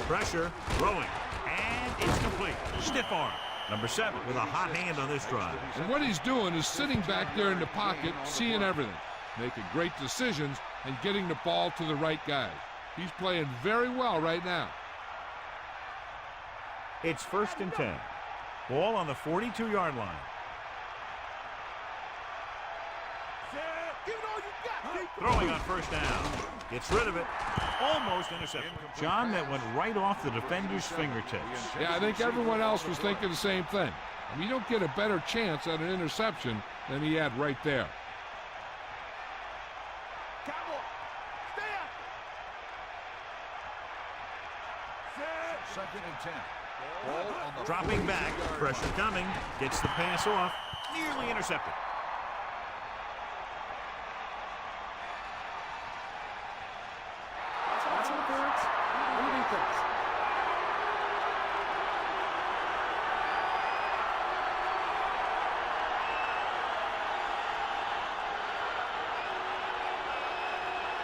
Pressure, throwing, and it's complete. Stiff arm. Number 7 with a hot hand on this drive. And what he's doing is sitting back there in the pocket, seeing everything, making great decisions, and getting the ball to the right guy. He's playing very well right now. It's first and 10. Ball on the 42-yard line. Throwing on first down. Gets rid of it. Almost intercepted. John, that went right off the defender's fingertips. Yeah, I think everyone else was thinking the same thing. I mean, you don't get a better chance at an interception than he had right there. Second and 10. Ball on the Dropping back. Pressure coming. Gets the pass off. Nearly intercepted.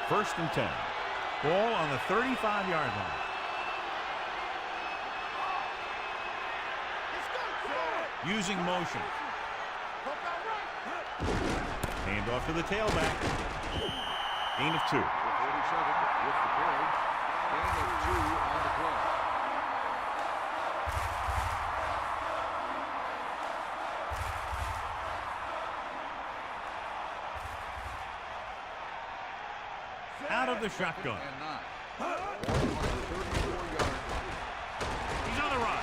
First and 10. Ball on the 35-yard line. Using motion. Hand off to the tailback. Gain of 2. 47 with the carry. Gain of 2 on the play. Out of the shotgun. He's on the run.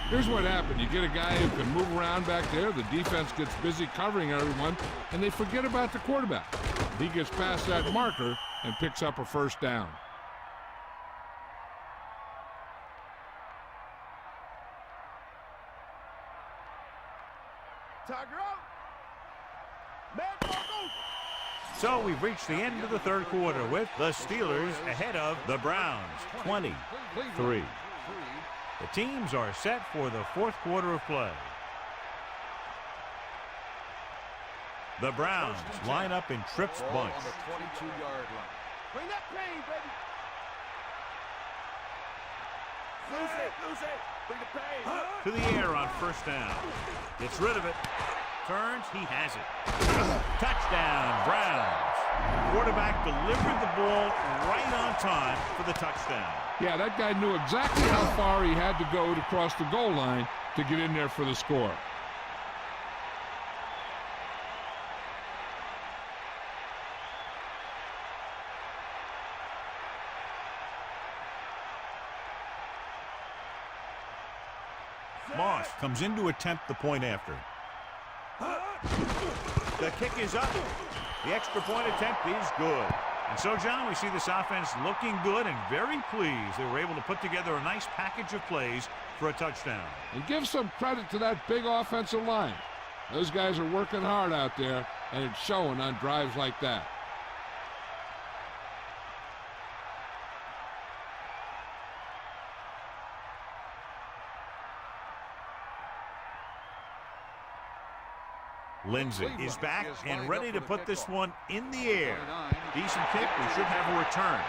Here's what happened. You get a guy who can move around back there. The defense gets busy covering everyone, and they forget about the quarterback. He gets past that marker and picks up a first down. So we've reached the end of the third quarter with the Steelers ahead of the Browns, 23. The teams are set for the fourth quarter of play. The Browns line up in trips bunch. On the 22-yard line. Bring that pain, baby. Loose it. Bring the pain. To the air on first down. Gets rid of it. Turns. He has it. Touchdown, Browns. Quarterback delivered the ball right on time for the touchdown. Yeah, that guy knew exactly how far he had to go to cross the goal line to get in there for the score. Moss comes in to attempt the point after. The kick is up. The extra point attempt is good. And so, John, we see this offense looking good and very pleased they were able to put together a nice package of plays for a touchdown. And give some credit to that big offensive line. Those guys are working hard out there, and it's showing on drives like that. Lindsey is back and ready to put this one in the air. Decent kick. We should have a return.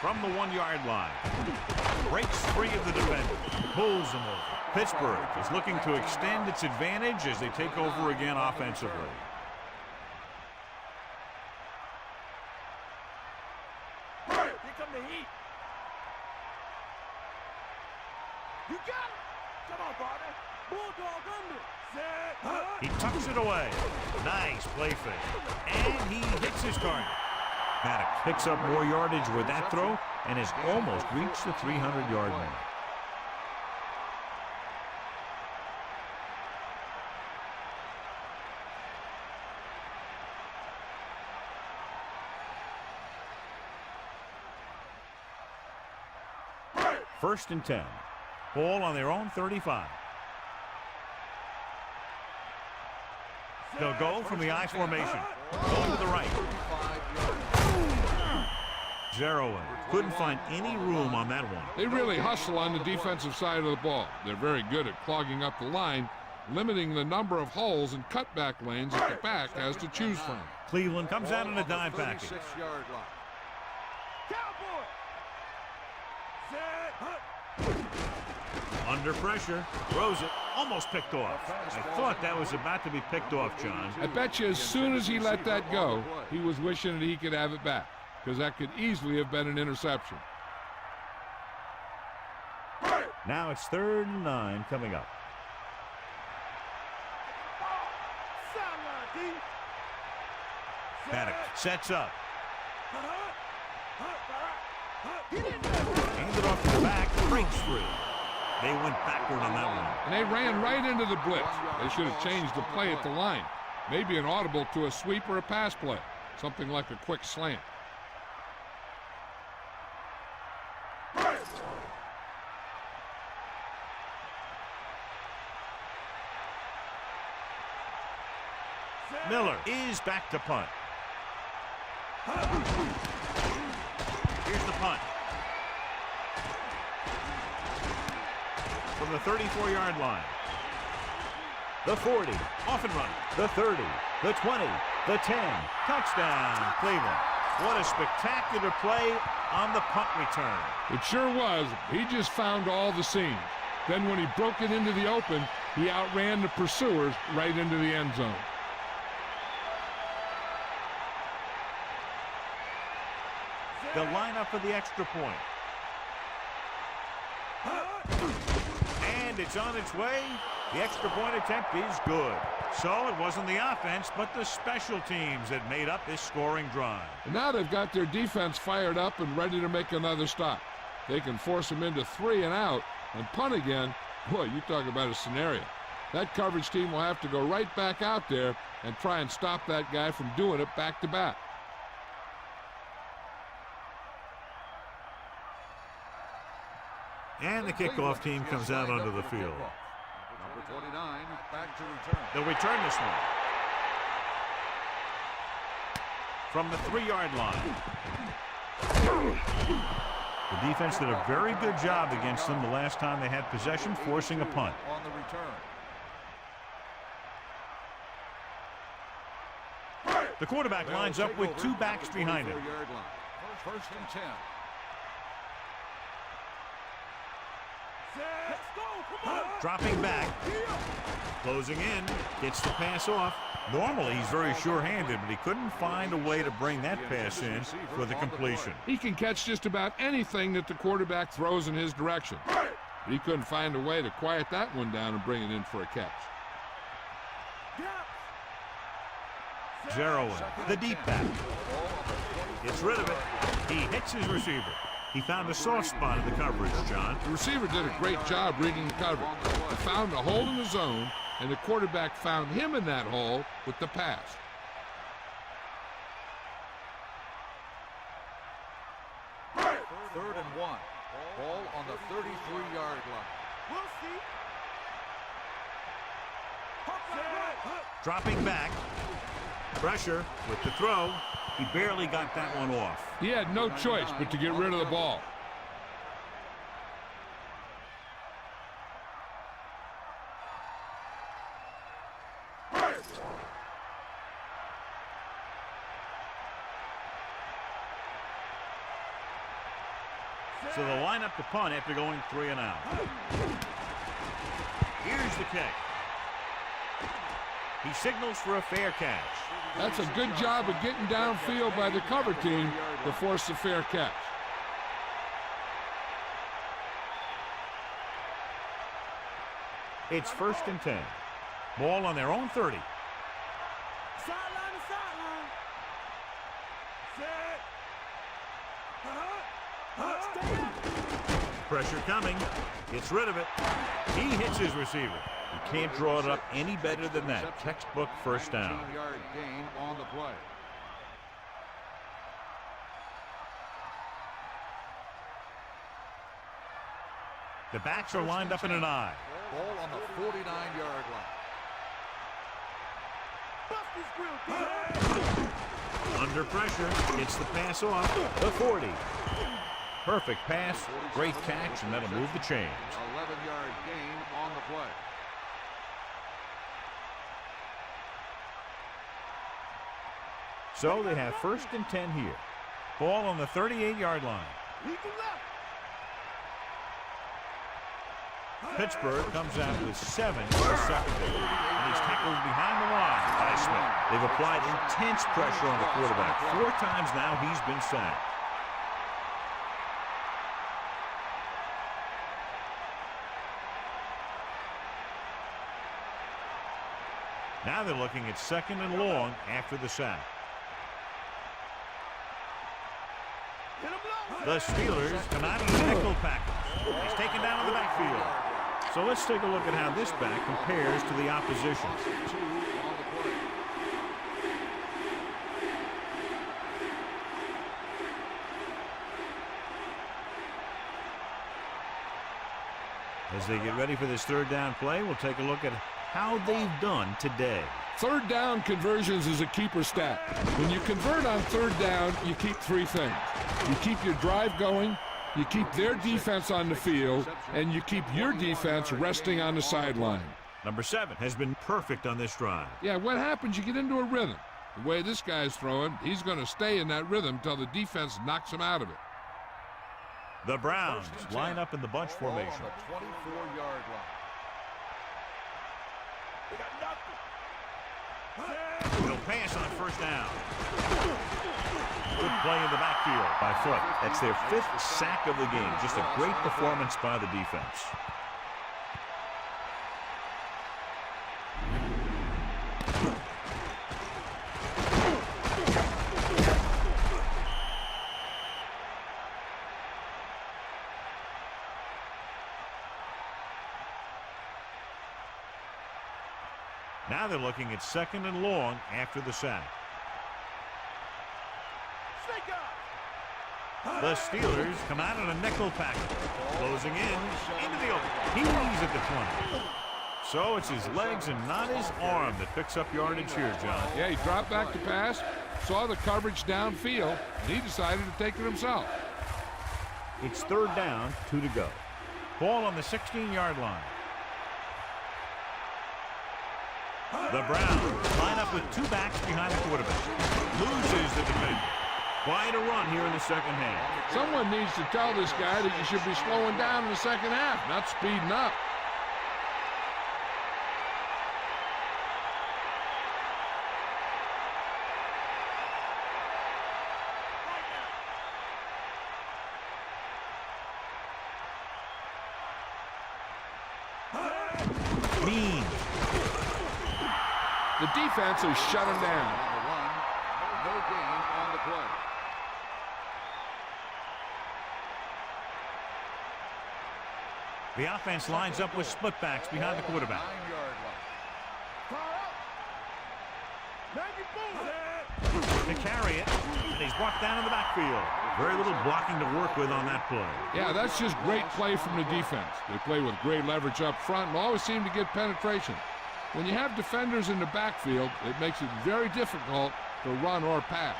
From the 1-yard line. Breaks free of the defender. Pulls him over. Pittsburgh is looking to extend its advantage as they take over again offensively. Here come the heat. You got it. Come on, partner. Bulldog under. Set. He tucks it away. Nice play fake. And he hits his target. Maddox picks up more yardage with that throw and has almost reached the 300-yard mark. First and 10. Ball on their own 35. They'll go from the I formation. Going to the right. Zeroing. Couldn't find any room on that one. They really hustle on the defensive side of the ball. They're very good at clogging up the line, limiting the number of holes and cutback lanes that the back has to choose from. Cleveland comes out in a dime package. Cowboy. Set. Under pressure, throws it, almost picked off. I thought that was about to be picked off, John. I bet you as soon as he let that go, he was wishing that he could have it back, because that could easily have been an interception. Now it's 3rd and 9 coming up. Maddox sets up. Handed off to the back, breaks free. They went backward on that one. And they ran right into the blitz. They should have changed the play at the line. Maybe an audible to a sweep or a pass play. Something like a quick slant. Miller is back to punt. Here's the punt. From the 34-yard line. The 40, off and running. The 30, the 20, the 10. Touchdown, Cleveland. What a spectacular play on the punt return. It sure was. He just found all the seams. Then when he broke it into the open, he outran the pursuers right into the end zone. They'll line up for the extra point. And it's on its way. The extra point attempt is good. So it wasn't the offense, but the special teams that made up this scoring drive. And now they've got their defense fired up and ready to make another stop. They can force them into 3 and out and punt again. Boy, you talk about a scenario. That coverage team will have to go right back out there and try and stop that guy from doing it back to back. And the kickoff team comes out onto the field. Number 29, back to return. They'll return this one. From the 3-yard line. The defense did a very good job against them the last time they had possession, forcing a punt. On the return. The quarterback lines up with 2 backs behind him. First and 10. Let's go. Come on. Dropping back. Closing in. Gets the pass off. Normally, he's very sure-handed, but he couldn't find a way to bring that pass in for the completion. He can catch just about anything that the quarterback throws in his direction. But he couldn't find a way to quiet that one down and bring it in for a catch. Arrowhead, the deep back. Gets rid of it. He hits his receiver. He found a soft spot in the coverage, John. The receiver did a great job reading the coverage. He found a hole in the zone, and the quarterback found him in that hole with the pass. Third and 1. Ball on the 33-yard line. We'll see. Dropping back. Pressure with the throw. He barely got that one off. He had no choice but to get rid of the ball. So they'll line up to punt after going 3 and out. Here's the kick. He signals for a fair catch. That's a good job of getting downfield by the cover team to force a fair catch. It's 1st and 10. Ball on their own 30. Sideline to sideline. Stay up. Pressure coming. Gets rid of it. He hits his receiver. You can't draw it up any better than that. Textbook first down. 19-yard gain on the play. The backs are lined up in an I. Ball on the 49-yard line. Bust his grill. Under pressure. Gets the pass off. The 40. Perfect pass. Great catch, and that'll move the chains. 11-yard gain on the play. So they have 1st and 10 here. Ball on the 38-yard line. Lead to left. Pittsburgh comes out with 7 for a secondary, and he's tackled behind the line by Smith. They've applied intense pressure on the quarterback. 4 times now he's been sacked. Now they're looking at 2nd and long after the sack. The Steelers come out of the nickel package. He's taken down in the backfield. So let's take a look at how this back compares to the opposition. As they get ready for this 3rd down play, we'll take a look at how they've done today. 3rd down conversions is a keeper stat. When you convert on 3rd down, you keep 3 things. You keep your drive going, you keep their defense on the field, and you keep your defense resting on the sideline. Number 7 has been perfect on this drive. Yeah, what happens? You get into a rhythm. The way this guy's throwing, he's going to stay in that rhythm until the defense knocks him out of it. The Browns line up in the bunch formation. Ball on the 24-yard line. He'll pass on 1st down. Good play in the backfield by Foot. That's their 5th sack of the game. Just a great performance by the defense. Now they're looking at 2nd and long after the sack. The Steelers come out in a nickel package. Closing in, into the open. He's at the 20. So it's his legs and not his arm that picks up yardage here, John. Yeah, he dropped back to pass, saw the coverage downfield, and he decided to take it himself. It's 3rd down, 2 to go. Ball on the 16-yard line. The Browns line up with 2 backs behind the quarterback. Loses the defender. Quite a run here in the second half. Someone needs to tell this guy that you should be slowing down in the second half, not speeding up. Mean. The defense is shut him down. On the run, no gain on the play. The offense lines up with split backs behind the quarterback. 9-yard line. To carry it, and he's brought down in the backfield. Very little blocking to work with on that play. Yeah, that's just great play from the defense. They play with great leverage up front and always seem to get penetration. When you have defenders in the backfield, it makes it very difficult to run or pass.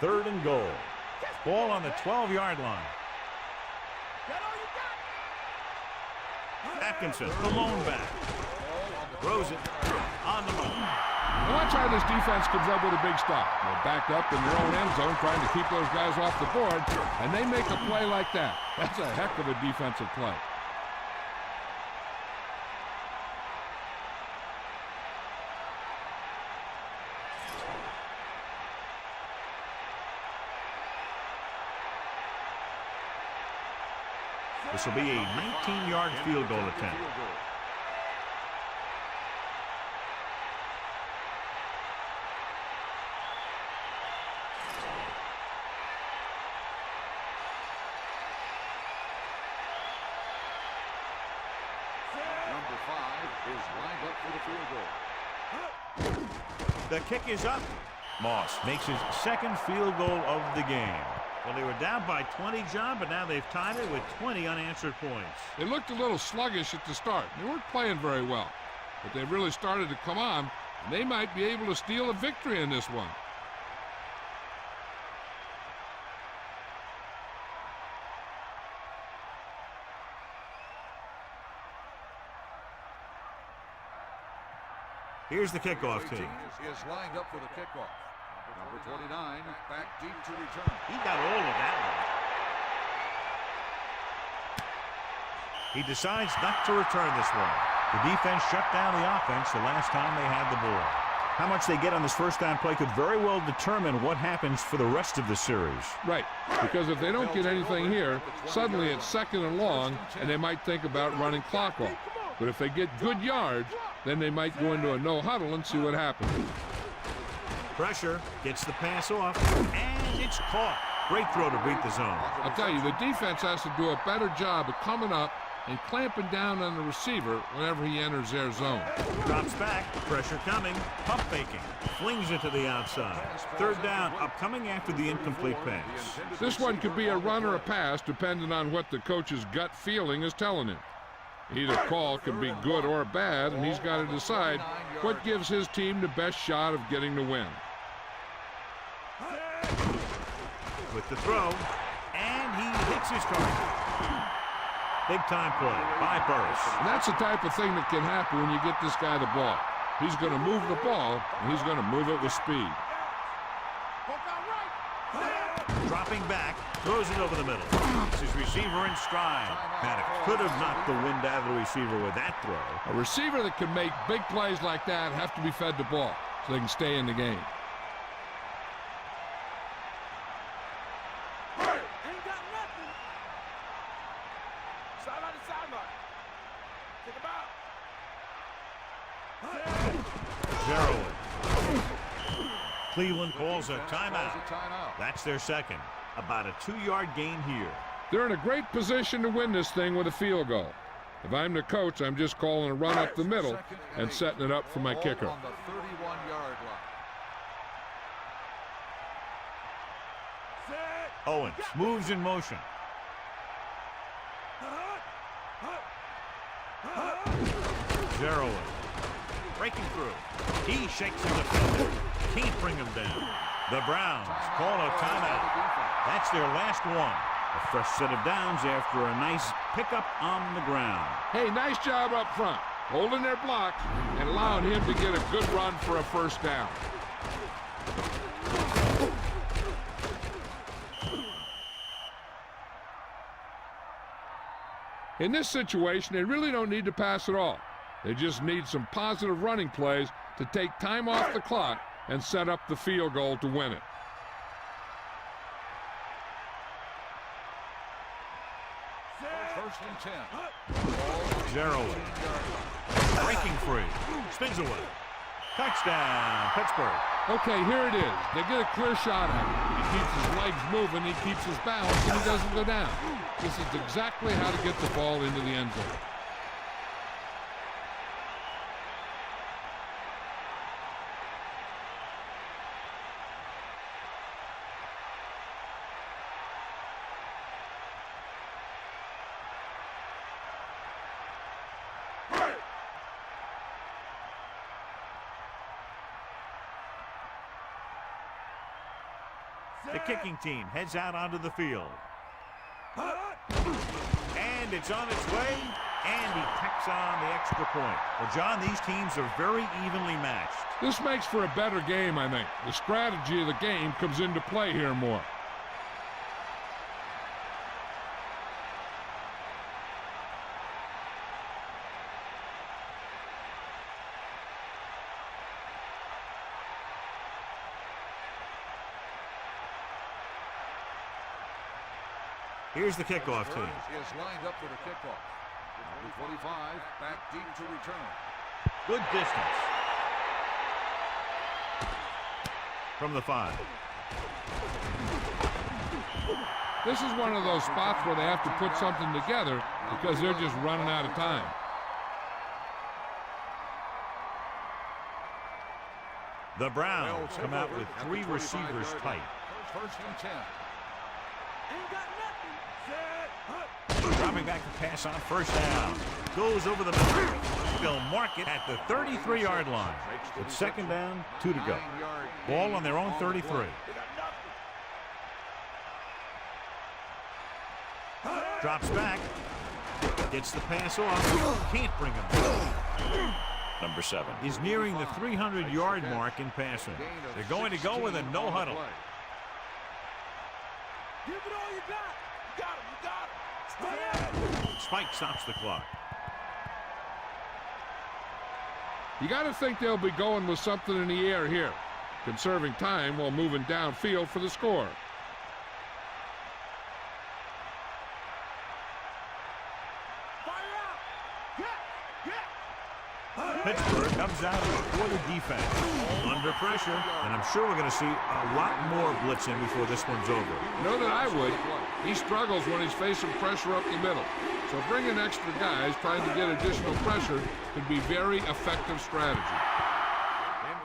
3rd and goal. Ball on the 12-yard line. Atkinson, the lone back. Throws it on the move. Now watch how this defense comes up with a big stop. They're backed up in their own end zone trying to keep those guys off the board, and they make a play like that. That's a heck of a defensive play. This will be a 19-yard field goal attempt. Number 5 is lined up for the field goal. The kick is up. Moss makes his 2nd field goal of the game. Well, they were down by 20, John, but now they've tied it with 20 unanswered points. They looked a little sluggish at the start. They weren't playing very well, but they really started to come on, and they might be able to steal a victory in this one. Here's the kickoff team. Is lined up for the kickoff. Number 29 back deep to return. He got all of that one. He decides not to return this one. The defense shut down the offense the last time they had the ball. How much they get on this first down play could very well determine what happens for the rest of the series. Right, because if they don't get anything here, suddenly it's 2nd and long, and they might think about running clock off. But if they get good yards, then they might go into a no-huddle and see what happens. Pressure, gets the pass off, and it's caught. Great throw to beat the zone. I'll tell you, the defense has to do a better job of coming up and clamping down on the receiver whenever he enters their zone. Drops back, pressure coming, pump faking, flings it to the outside. 3rd down, upcoming after the incomplete pass. This one could be a run or a pass, depending on what the coach's gut feeling is telling him. Either call can be good or bad, and he's got to decide what gives his team the best shot of getting the win. With the throw, and he hits his target. Big time play by Burris. And that's the type of thing that can happen when you get this guy the ball. He's going to move the ball, and he's going to move it with speed. Dropping back, throws it over the middle. It's his receiver in stride. Paddock could have knocked the wind out of the receiver with that throw. A receiver that can make big plays like that have to be fed the ball so they can stay in the game. Ain't got nothing. Sideline to sideline. Take a bow. Gerald. Cleveland calls a timeout. That's their 2nd. About a 2-yard gain here. They're in a great position to win this thing with a field goal. If I'm the coach, I'm just calling a run up the middle and setting it up for my kicker. On the 31-yard line. Owens moves in motion. Gerald breaking through. He shakes the defender. Can't bring him down. The Browns call a timeout. That's their last one. A fresh set of downs after a nice pickup on the ground. Hey, nice job up front, holding their blocks and allowing him to get a good run for a 1st down. In this situation, they really don't need to pass at all. They just need some positive running plays to take time off the clock and set up the field goal to win it. First and 10. Arrowhead. Breaking free. Spins away. Touchdown, Pittsburgh. Okay, here it is. They get a clear shot at him. He keeps his legs moving, he keeps his balance, and he doesn't go down. This is exactly how to get the ball into the end zone. The kicking team heads out onto the field. And it's on its way, and he tacks on the extra point. Well, John, these teams are very evenly matched. This makes for a better game, I think. The strategy of the game comes into play here more. Here's the kickoff team. Is lined up for the kickoff. Number 25 back deep to return. Good distance. From the 5. This is one of those spots where they have to put something together because they're just running out of time. The Browns come out with 3 receivers tight. First and 10. Ain't got nothing. Set. Dropping back to pass on first down. Goes over the middle. They'll mark it at the 33-yard line. It's second down, 2 to go. Ball on their own 33. Drops back. Gets the pass off. Can't bring him down. Number 7 is nearing the 300-yard mark in passing. They're going to go with a no huddle. Give it all you got. You got him. You got him. Spike stops the clock. You got to think they'll be going with something in the air here, conserving time while moving downfield for the score. Pittsburgh comes out for the defense. Under pressure, and I'm sure we're going to see a lot more blitzing before this one's over. You know that I would. He struggles when he's facing pressure up the middle. So bringing extra guys trying to get additional pressure could be very effective strategy.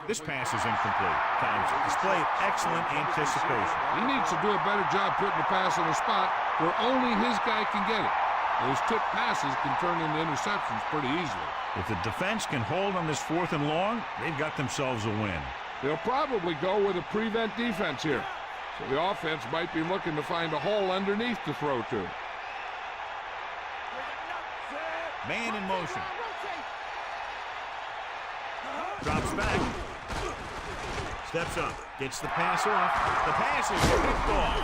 This pass is incomplete. Times displayed excellent anticipation. He needs to do a better job putting the pass in a spot where only his guy can get it. Those tip passes can turn into interceptions pretty easily. If the defense can hold on this 4th and long, they've got themselves a win. They'll probably go with a prevent defense here. So the offense might be looking to find a hole underneath to throw to. Man in motion. Drops back. Steps up. Gets the pass off. The pass is picked off.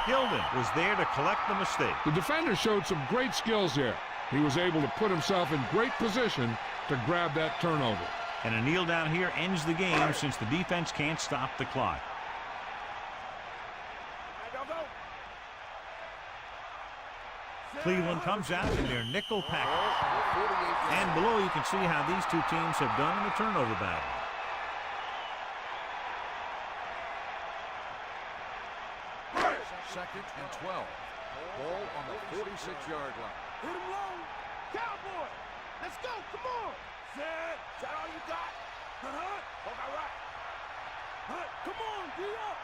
Gilden was there to collect the mistake. The defender showed some great skills here. He was able to put himself in great position to grab that turnover. And a kneel down here ends the game since the defense can't stop the clock. Cleveland comes out in their nickel package. And below you can see how these two teams have done in the turnover battle. Second and 12. Ball on the 46-yard line. Hit him low. Cowboy. Let's go. Come on. Set. Is that all you got? All right. Come on. Be up.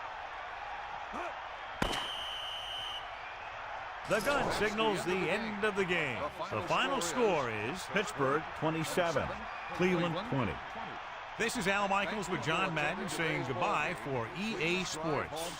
The gun signals the end of the game. The final score is Pittsburgh 27, Cleveland 20. This is Al Michaels with John Madden saying goodbye for EA Sports.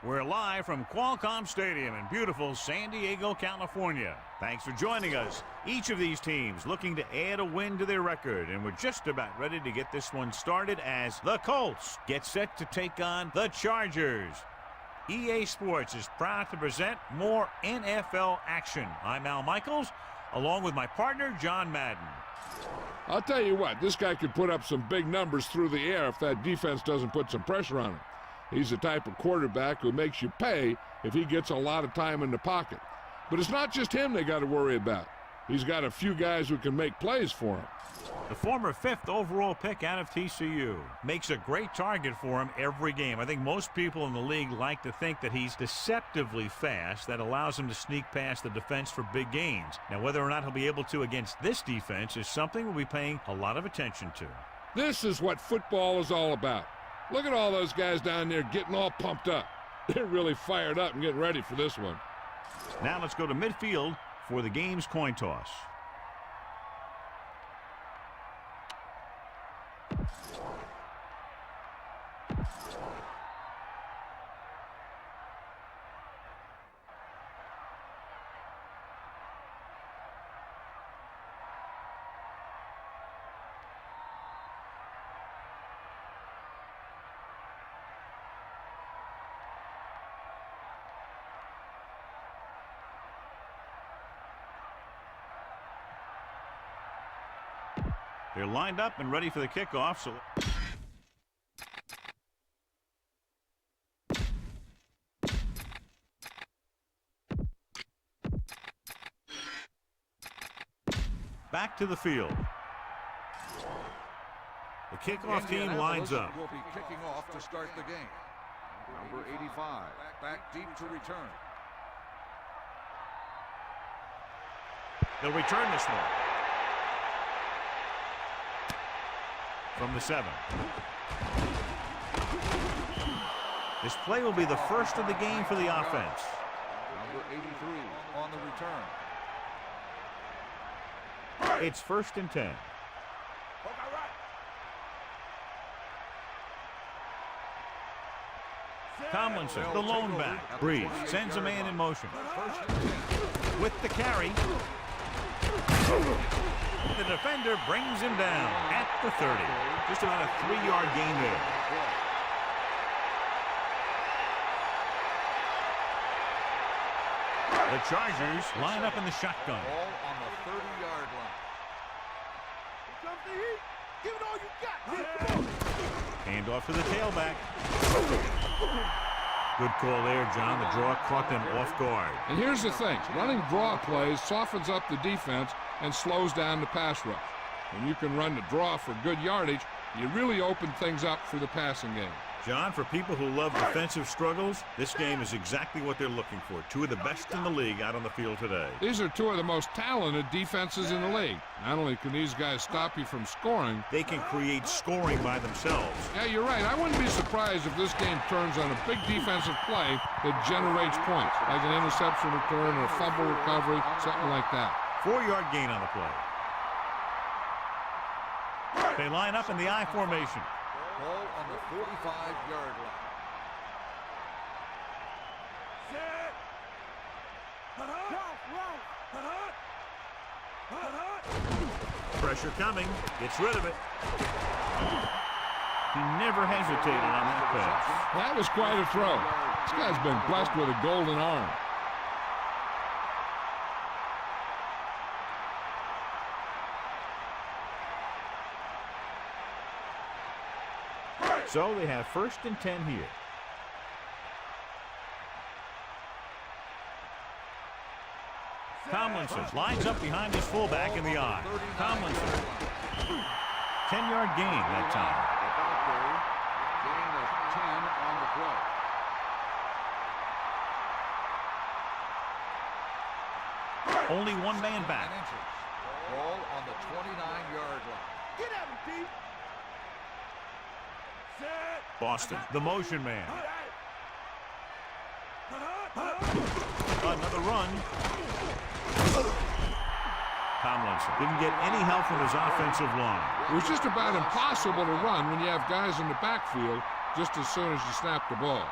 We're live from Qualcomm Stadium in beautiful San Diego, California. Thanks for joining us. Each of these teams looking to add a win to their record, and we're just about ready to get this one started as the Colts get set to take on the Chargers. EA Sports is proud to present more NFL action. I'm Al Michaels, along with my partner, John Madden. I'll tell you what, this guy could put up some big numbers through the air if that defense doesn't put some pressure on him. He's the type of quarterback who makes you pay if he gets a lot of time in the pocket. But it's not just him they got to worry about. He's got a few guys who can make plays for him. The former 5th overall pick out of TCU makes a great target for him every game. I think most people in the league like to think that he's deceptively fast. That allows him to sneak past the defense for big gains. Now, whether or not he'll be able to against this defense is something we'll be paying a lot of attention to. This is what football is all about. Look at all those guys down there getting all pumped up. They're really fired up and getting ready for this one. Now let's go to midfield for the game's coin toss. They're lined up and ready for the kickoff. So back to the field. The kickoff team lines up. Will be kicking off to start the game. Number 85, back deep to return. They'll return this one. From the 7. This play will be the first of the game for the offense. Number 83 on the return. It's 1st and 10. Tomlinson, the lone back. Breeze sends a man in motion. With the carry. The defender brings him down at the 30. Just about a 3-yard gain there. The Chargers line up in the shotgun. Ball on the 30-yard line. Here comes the heat. Give it all you got. Come on. Hand off to the tailback. Good call there, John. The draw caught them off guard. And here's the thing. Running draw plays softens up the defense and slows down the pass rush. When you can run the draw for good yardage, you really open things up for the passing game. John, for people who love defensive struggles, this game is exactly what they're looking for. Two of the best in the league out on the field today. These are two of the most talented defenses in the league. Not only can these guys stop you from scoring, they can create scoring by themselves. Yeah, you're right. I wouldn't be surprised if this game turns on a big defensive play that generates points, like an interception return or a fumble recovery, something like that. 4-yard gain on the play. They line up in the I formation. Ball on the 45-yard line. Set. Pressure coming. Gets rid of it. He never hesitated on that pass. That was quite a throw. This guy's been blessed with a golden arm. So they have 1st and 10 here. Tomlinson lines up behind his fullback in the I. Tomlinson. 10-yard gain that time. Gain of 10 on the play. Only one man back. Ball on the 29-yard line. Get at him, D. Set. Boston, the motion man. Another run. Tomlinson didn't get any help from his offensive line. It was just about impossible to run when you have guys in the backfield just as soon as you snap the ball.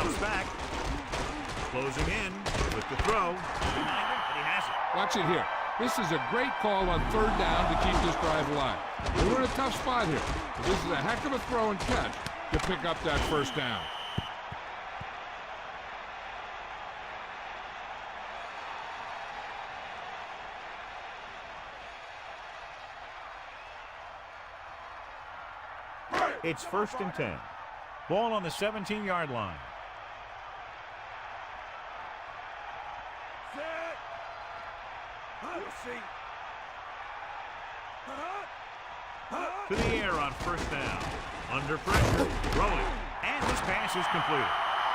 Drops back. Closing in with the throw. Behind him, and he has it. Watch it here. This is a great call on third down to keep this drive alive. We're in a tough spot here. But this is a heck of a throw and catch to pick up that first down. It's 1st and 10. Ball on the 17-yard line. Set. We'll see. To the air on 1st down. Under pressure, throwing. And this pass is complete.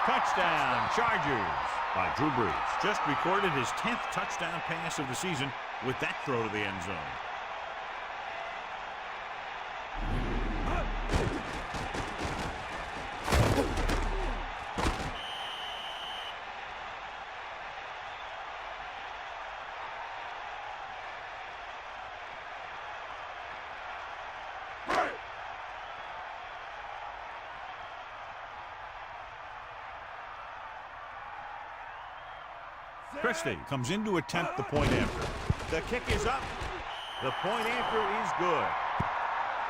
Touchdown, Chargers by Drew Brees. Just recorded his 10th touchdown pass of the season with that throw to the end zone. Christie comes in to attempt the point after. The kick is up. The point after is good.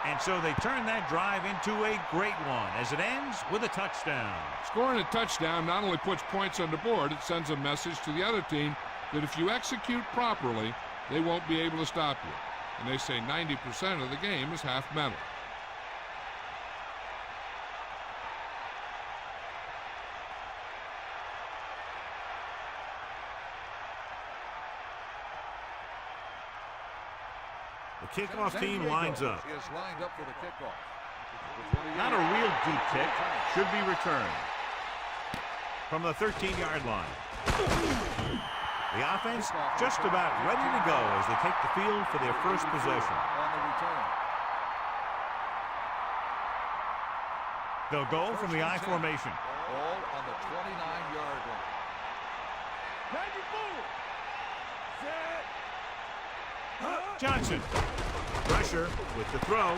And so they turn that drive into a great one as it ends with a touchdown. Scoring a touchdown not only puts points on the board, it sends a message to the other team that if you execute properly, they won't be able to stop you. And they say 90% of the game is half mental. The kickoff team lines up. Is lined up for the kickoff. Not a real deep kick. Should be returned. From the 13-yard line. The offense just about ready to go as they take the field for their first possession. On the return. They'll go from the I formation. All on the 29-yard line. 94. Set. Johnson. Pressure with the throw.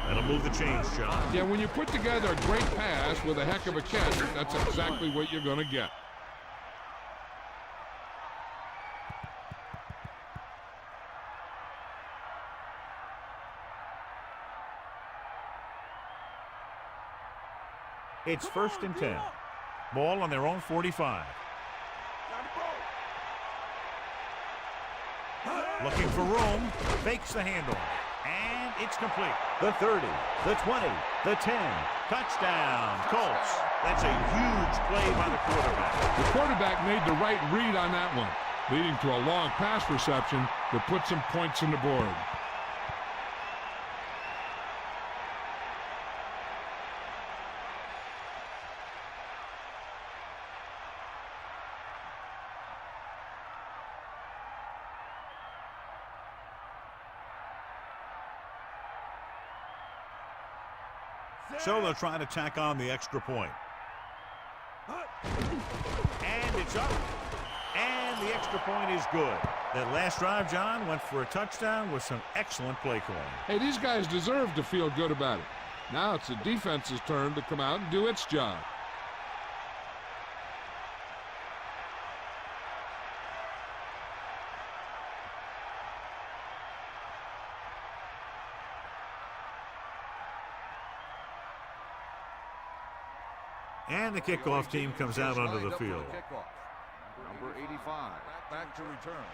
That'll move the chains, John. Yeah, when you put together a great pass with a heck of a catch, that's exactly what you're going to get. It's 1st and 10. Ball on their own 45. Looking for room, fakes the handoff, and it's complete. The 30, the 20, the 10, touchdown, Colts. That's a huge play by the quarterback. The quarterback made the right read on that one, leading to a long pass reception that put some points on the board. So they'll try to tack on the extra point. And it's up. And the extra point is good. That last drive, John, went for a touchdown with some excellent play calling. Hey, these guys deserve to feel good about it. Now it's the defense's turn to come out and do its job. And the kickoff team comes out onto the field. Number 85, back to return.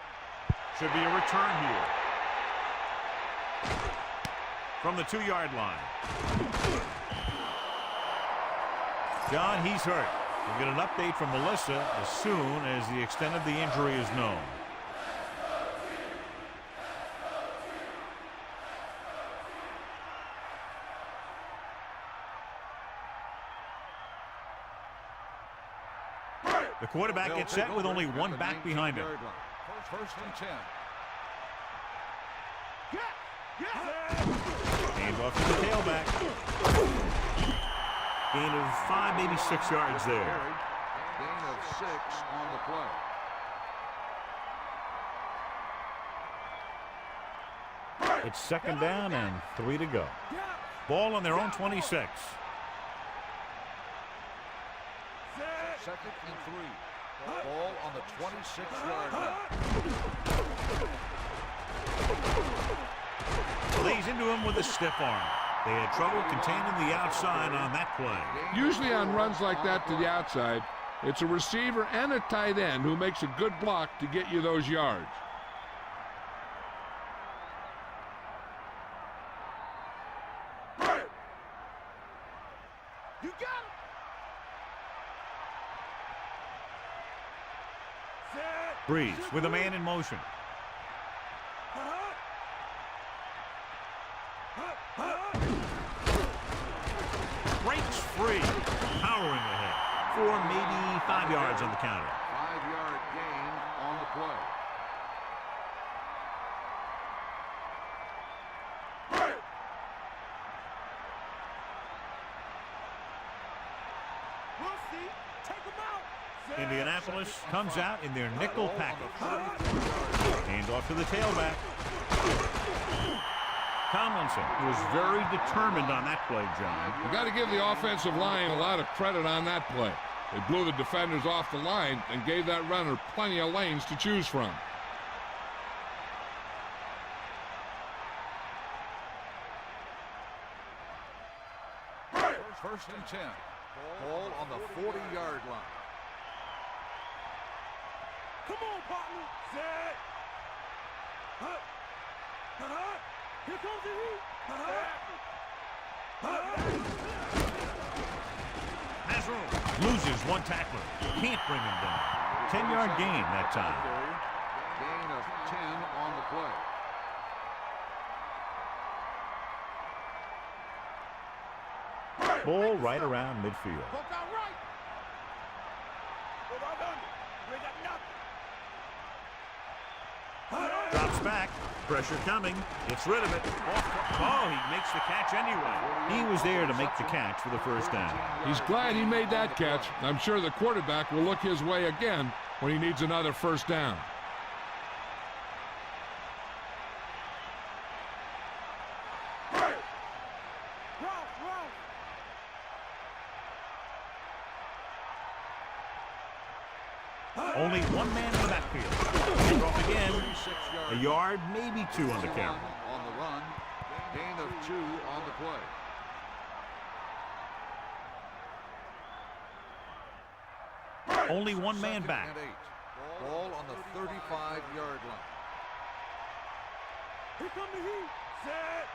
Should be a return here. From the 2-yard line. John, he's hurt. We'll get an update from Melissa as soon as the extent of the injury is known. The quarterback gets set with only one back behind him. First and 10. Hand off to the tailback. Gain of 5, maybe 6 yards there. Gain of 6 on the play. It's 2nd down and 3 to go. Ball on their own 26. Second and 3. Ball on the 26-yard line. Lays into him with a stiff arm. They had trouble containing the outside on that play. Usually on runs like that to the outside, it's a receiver and a tight end who makes a good block to get you those yards. You got him. Set. Breeze with a man in motion. Breaks free. Powering ahead. 4, maybe 5 yards on the counter. 5-yard gain on the play. We'll see. Take him out. Set. Indianapolis comes out in their nickel package. Hand off to the tailback. Tomlinson was very determined on that play, John. You got to give the offensive line a lot of credit on that play. They blew the defenders off the line and gave that runner plenty of lanes to choose from. First and 10. Ball on the 40-yard line. Come on, partner. Set. Here comes the heat. Has room. Loses one tackler. Can't bring him down. 10-yard gain that time. Gain of 10 on the play. Ball right around midfield. Poke out right. Well done. We got nothing. Drops back. Pressure coming. Gets rid of it. Oh, he makes the catch anyway. He was there to make the catch for the first down. He's glad he made that catch. I'm sure the quarterback will look his way again when he needs another first down. Only one man in the backfield. Take off again. A yard, maybe 2 on the carry. On the run. Gain of 2 on the play. Only one man Second back. and 8. Ball on the 35-yard line. Here come the heat. Set.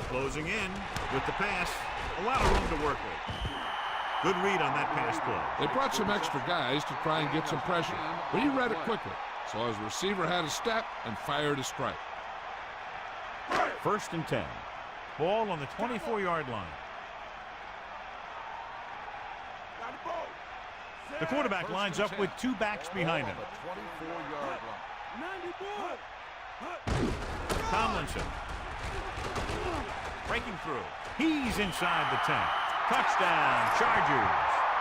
Closing in with the pass. A lot of room to work with. Good read on that pass play. They brought some extra guys to try and get some pressure, but he read it quickly. So his receiver had a step and fired a strike. First and 10. Ball on the 24-yard line. Got the ball. Set. The quarterback lines up with 2 backs behind him. On the 24-yard line. 90 boy. Tomlinson. Breaking through. He's inside the 10. Touchdown, Chargers.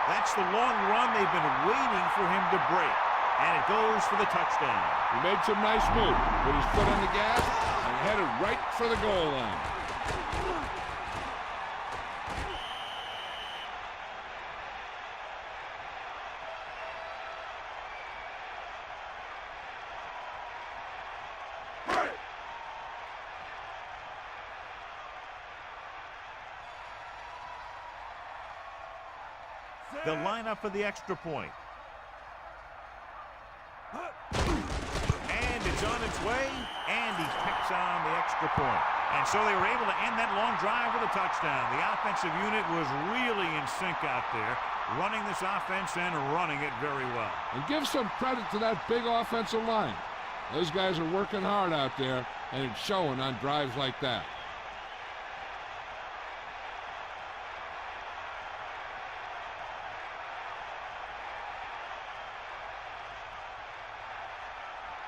That's the long run they've been waiting for him to break. And it goes for the touchdown. He made some nice moves, put his foot on the gas, and headed right for the goal line. They'll line up for the extra point. And it's on its way, and he picks on the extra point. And so they were able to end that long drive with a touchdown. The offensive unit was really in sync out there, running this offense and running it very well. And give some credit to that big offensive line. Those guys are working hard out there, and it's showing on drives like that.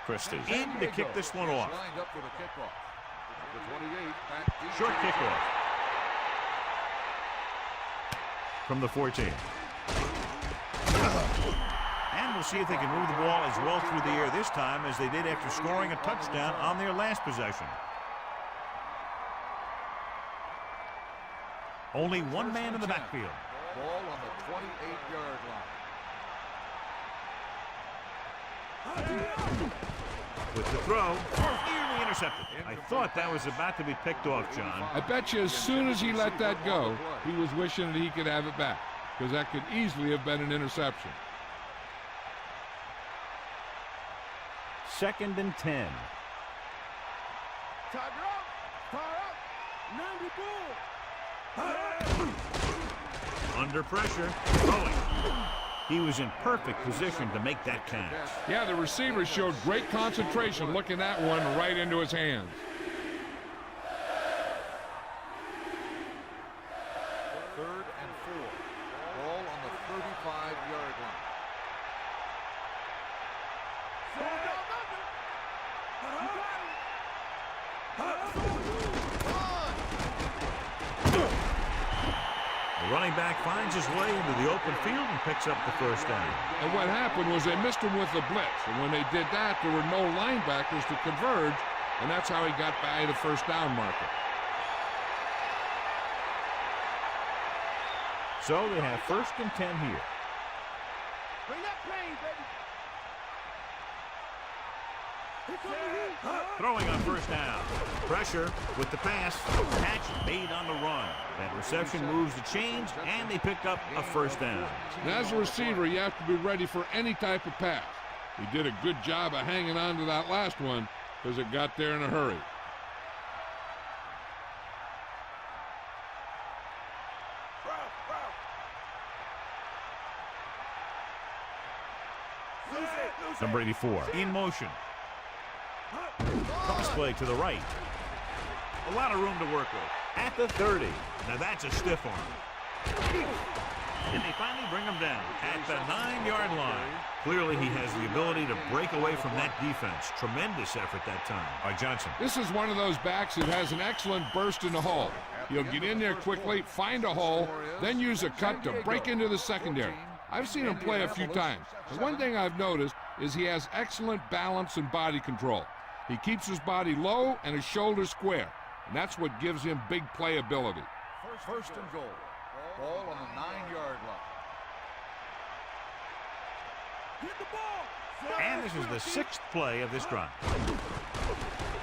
Christie in to kick this one off. Lined up for the kickoff. The 28 back deep. Short kickoff from the 14. And we'll see if they can move the ball as well through the air this time as they did after scoring a touchdown on their last possession. Only one man in the backfield. Ball on the 28-yard line. With the throw, nearly intercepted. I thought that was about to be picked off, John. I bet you as soon as he let that go, he was wishing that he could have it back, because that could easily have been an interception. 2nd and 10. Tiger up. Fire up. 90 ball. Under pressure, throwing. He was in perfect position to make that catch. Yeah, the receiver showed great concentration looking that one right into his hands. Third and 4. Ball on the 35-yard line. The running back finds his way into the open field and picks up the first down. And what happened was they missed him with the blitz. And when they did that, there were no linebackers to converge, and that's how he got by the first down marker. So they have 1st and 10 here. Bring that plane, baby. Here comes the heat. Throwing on first down. Pressure with the pass. Catch made on the run. That reception moves the chains, and they pick up a first down. And as a receiver, you have to be ready for any type of pass. He did a good job of hanging on to that last one because it got there in a hurry. Number 84 in motion. Cross play to the right. A lot of room to work with. At the 30. Now that's a stiff arm. And they finally bring him down at the 9-yard line. Clearly he has the ability to break away from that defense. Tremendous effort that time by Johnson. This is one of those backs that has an excellent burst in the hole. He'll get in there quickly, find a hole, then use a cut to break into the secondary. I've seen him play a few times. And one thing I've noticed is he has excellent balance and body control. He keeps his body low and his shoulders square, and that's what gives him big playability. First and goal. Ball on the 9-yard line. Get the ball. And this is the 6th play of this drive.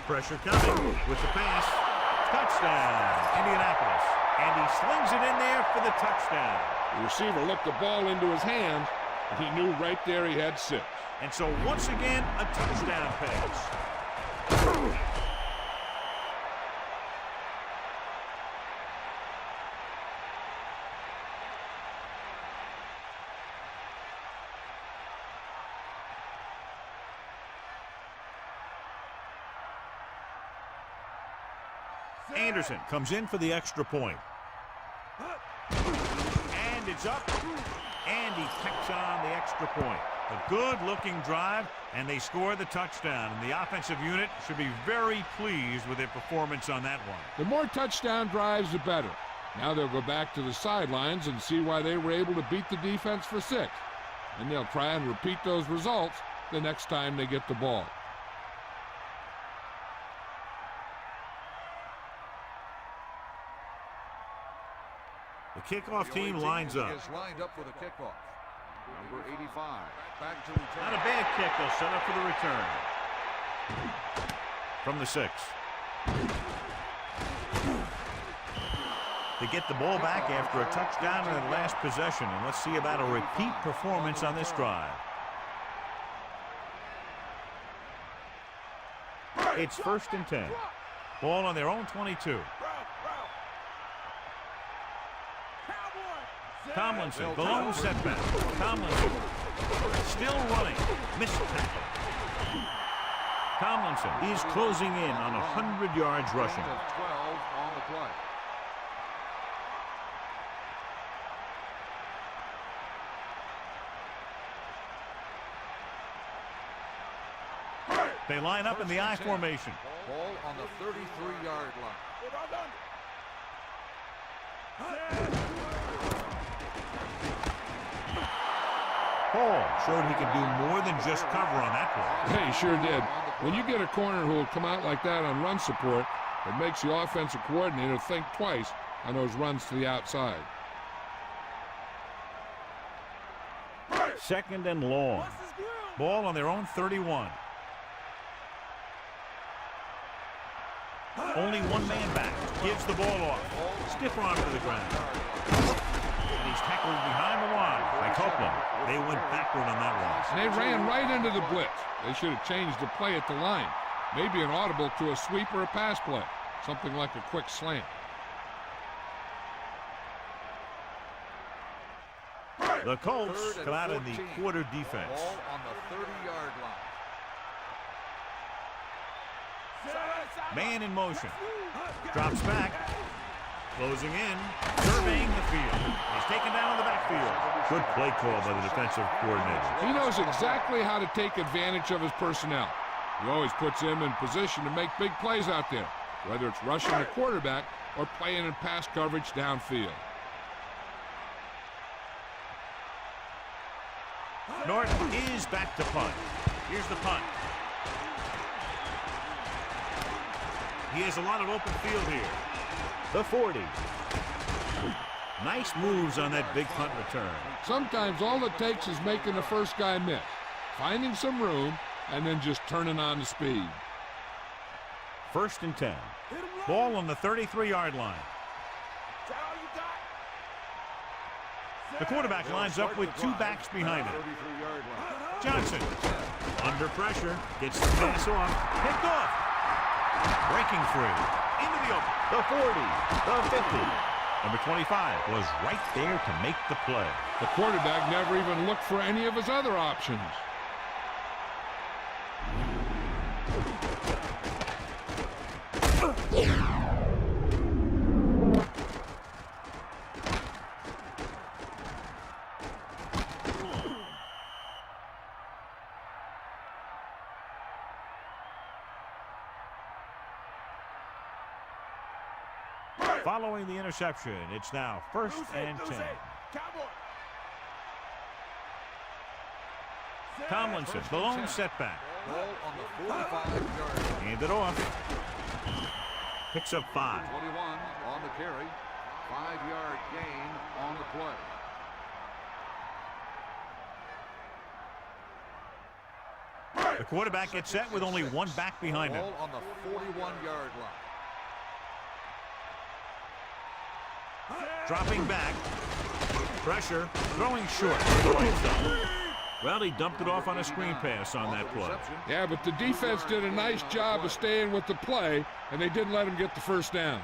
Pressure coming with the pass. Touchdown, Indianapolis. And he slings it in there for the touchdown. The receiver looked the ball into his hands, and he knew right there he had 6. And so once again, a touchdown pass. Anderson comes in for the extra point. And it's up. And he picks on the extra point. A good-looking drive, and they score the touchdown. And the offensive unit should be very pleased with their performance on that one. The more touchdown drives, the better. Now they'll go back to the sidelines and see why they were able to beat the defense for 6. And they'll try and repeat those results the next time they get the ball. The kickoff team lines up. Is lined up for the kickoff. Number 85. Back to return. Not a bad kick. They'll set up for the return. From the 6. They get the ball back after a touchdown in the last possession. And let's see about a repeat performance on this drive. It's 1st and 10. Ball on their own 22. Tomlinson, the lone setback. Tomlinson still running. Missed tackle. Tomlinson is closing in on 100 yards rushing. 12 on the play. They line up in the I formation. Ball on the 33-yard line. Hall showed he could do more than just cover on that play. Yeah, he sure did. When you get a corner who will come out like that on run support, it makes the offensive coordinator think twice on those runs to the outside. Second and long. Ball on their own 31. Only one man back. Gives the ball off. Stiff arm to the ground. And he's tackled behind the line by Copeland. They went backward on that one. And they ran right into the blitz. They should have changed the play at the line. Maybe an audible to a sweep or a pass play. Something like a quick slant. The Colts come out in the quarter defense. Ball on the 30-yard line. Man in motion. Drops back. Closing in. Surveying the field. He's taken down in the backfield. Good play call by the defensive coordinator. He knows exactly how to take advantage of his personnel. He always puts him in position to make big plays out there, whether it's rushing the quarterback or playing in pass coverage downfield. Norton is back to punt. Here's the punt. He has a lot of open field here. The 40. Nice moves on that big punt return. Sometimes all it takes is making the first guy miss, finding some room, and then just turning on the speed. First and 10. Ball on the 33-yard line. The quarterback lines up with two backs behind him. Johnson, under pressure, gets the pass off, picked off. Breaking free, into the open, the 40, the 50. Number 25 was right there to make the play. The quarterback never even looked for any of his other options. Following the interception, it's now first and 10. Tomlinson, the lone setback. Ball on the 45-yard line. Hand it off. Picks up 5. 21 on the carry. 5-yard gain on the play. The quarterback gets set with only one back behind him. Ball on the 41-yard line. Dropping back. Pressure. Throwing short. Well, he dumped it off on a screen pass on that play. Yeah, but the defense did a nice job of staying with the play, and they didn't let him get the first down.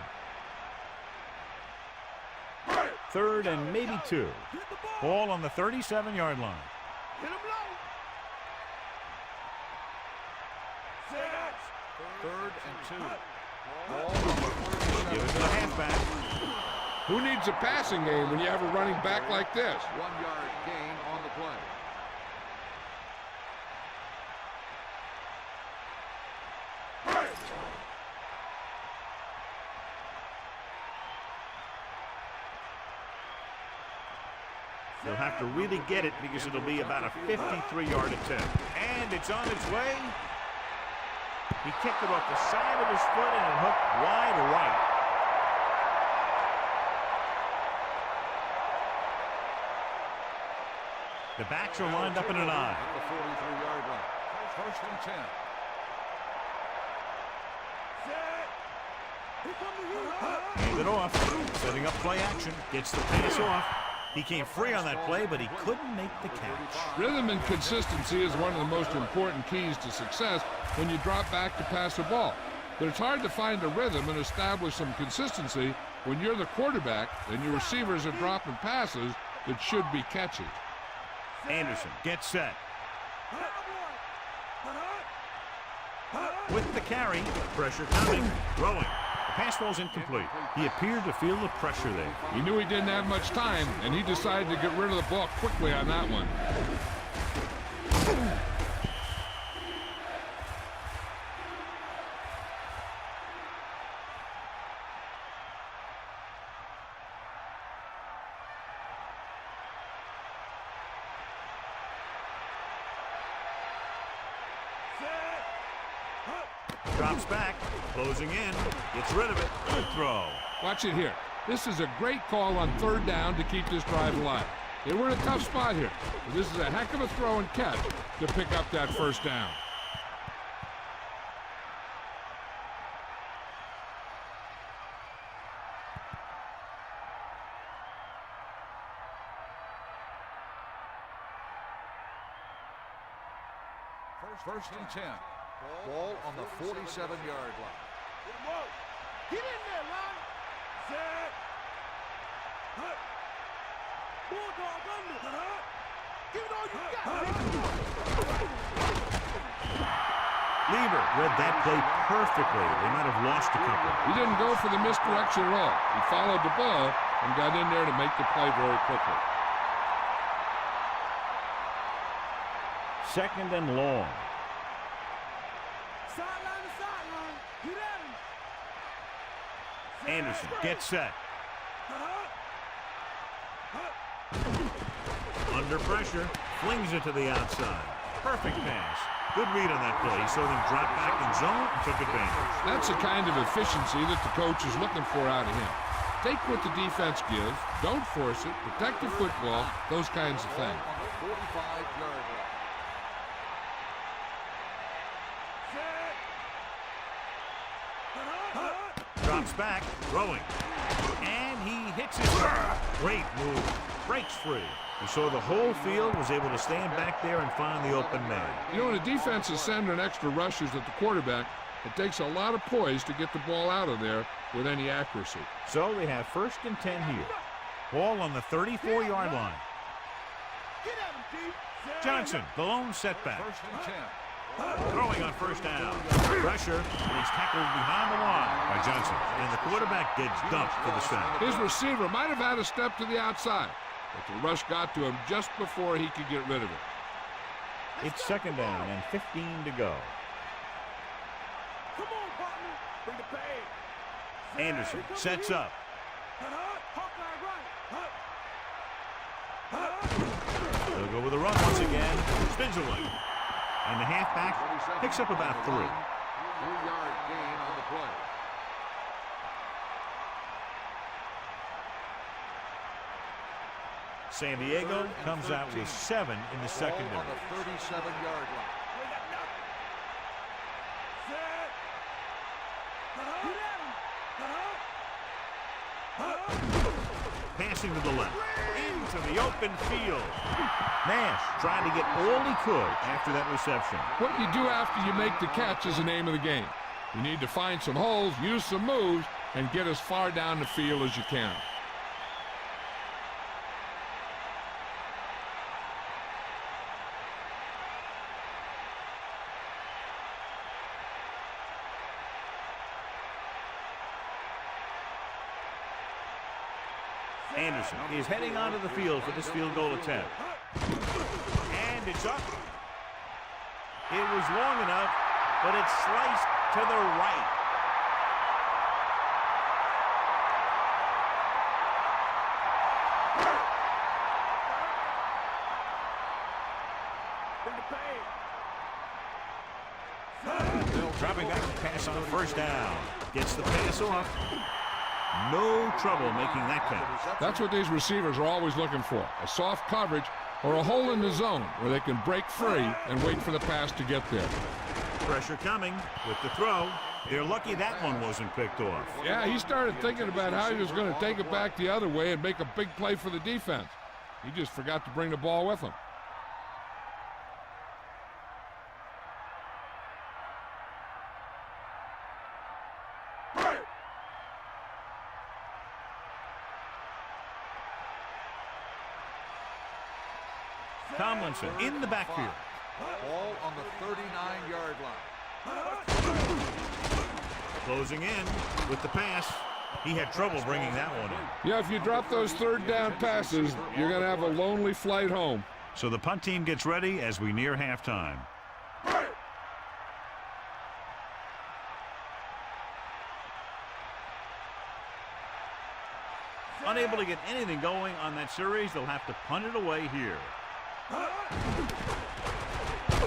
Third and maybe 2. Ball on the 37-yard line. Third and 2. Ball on the 37. Give it to the halfback. Who needs a passing game when you have a running back like this? 1-yard gain on the play. They'll have to really get it because it'll be about a 53-yard attempt. And it's on its way. He kicked it off the side of his foot and it hooked wide right. The backs are lined up in an eye. At the 43-yard line. First and 10. Hand it off. Setting up play action. Gets the pass off. He came free on that play, but he couldn't make the catch. Rhythm and consistency is one of the most important keys to success when you drop back to pass the ball. But it's hard to find a rhythm and establish some consistency when you're the quarterback and your receivers are dropping passes that should be catches. Anderson gets set. With the carry, pressure coming, throwing. The pass ball's incomplete. He appeared to feel the pressure there. He knew he didn't have much time, and he decided to get rid of the ball quickly on that one. Drops back, closing in, gets rid of it. Good throw. Watch it here. This is a great call on third down to keep this drive alive. They were in a tough spot here. But this is a heck of a throw and catch to pick up that first down. First and 10. Ball on the 47-yard line. Get in there, Ron. Set. Bulldog under. Give it all you got. Lever read that play perfectly. They might have lost a couple. He didn't go for the misdirection at all. He followed the ball and got in there to make the play very quickly. Second and long. Sideline to sideline. Get at him. Anderson gets set. Under pressure, flings it to the outside. Perfect pass. Good read on that play. He saw them drop back in zone and took advantage. That's the kind of efficiency that the coach is looking for out of him. Take what the defense gives, don't force it, protect the football, those kinds of things. On the 45-yard line. Drops back, throwing. And he hits his mark. Great move. Breaks free. He saw the whole field, was able to stand back there and find the open man. You know, when a defense is sending extra rushers at the quarterback, it takes a lot of poise to get the ball out of there with any accuracy. So they have first and 10 here. Ball on the 34-yard line. Get at him, D. Johnson, the lone setback. First and 10. Throwing on first down. Pressure, and he's tackled behind the line by Johnson. And the quarterback gets dumped for the sack. His receiver might have had a step to the outside, but the rush got to him just before he could get rid of it. It's second down and 15 to go. Come on, partner. Bring the pay. Anderson sets up. They'll go with a run once again. Spins away. And the halfback picks up about 3. 3-yard gain on the play. San Diego comes out with 7 in the secondary. On the 37-yard line. Passing to the left. Into the open field. Nash trying to get all he could after that reception. What you do after you make the catch is the name of the game. You need to find some holes, use some moves, and get as far down the field as you can. Anderson is heading onto the field for this field goal attempt. And it's up. It was long enough, but it's sliced to the right. Dropping back to pass on first down. Gets the pass off. No trouble making that catch. That's what these receivers are always looking for, a soft coverage or a hole in the zone where they can break free and wait for the pass to get there. Pressure coming with the throw. They're lucky that one wasn't picked off. Yeah, he started thinking about how he was going to take it back the other way and make a big play for the defense. He just forgot to bring the ball with him. Tomlinson in the backfield. Ball on the 39-yard line. Closing in with the pass. He had trouble bringing that one in. Yeah, if you drop those third down passes, you're going to have a lonely flight home. So the punt team gets ready as we near halftime. Unable to get anything going on that series, they'll have to punt it away here.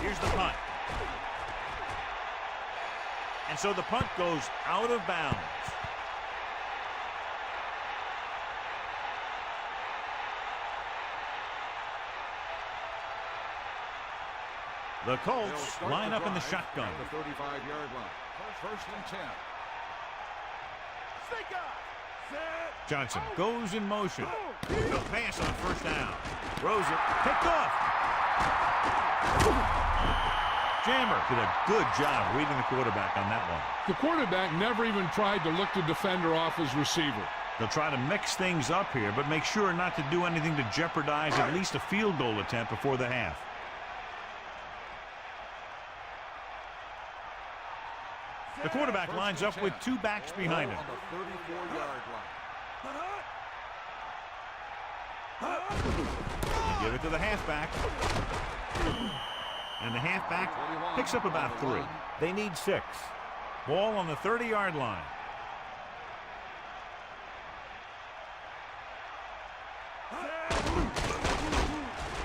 Here's the punt. And so the punt goes out of bounds. The Colts line up in the shotgun. At the 35-yard line. First and 10. Johnson goes in motion. The pass on first down. Throws it. Picked off. Jammer did a good job reading the quarterback on that one. The quarterback never even tried to look the defender off his receiver. They'll try to mix things up here, but make sure not to do anything to jeopardize at least a field goal attempt before the half. The quarterback lines up with two backs behind him. On the 34-yard line. Give it to the halfback. And the halfback picks up about 3. They need 6. Ball on the 30-yard line.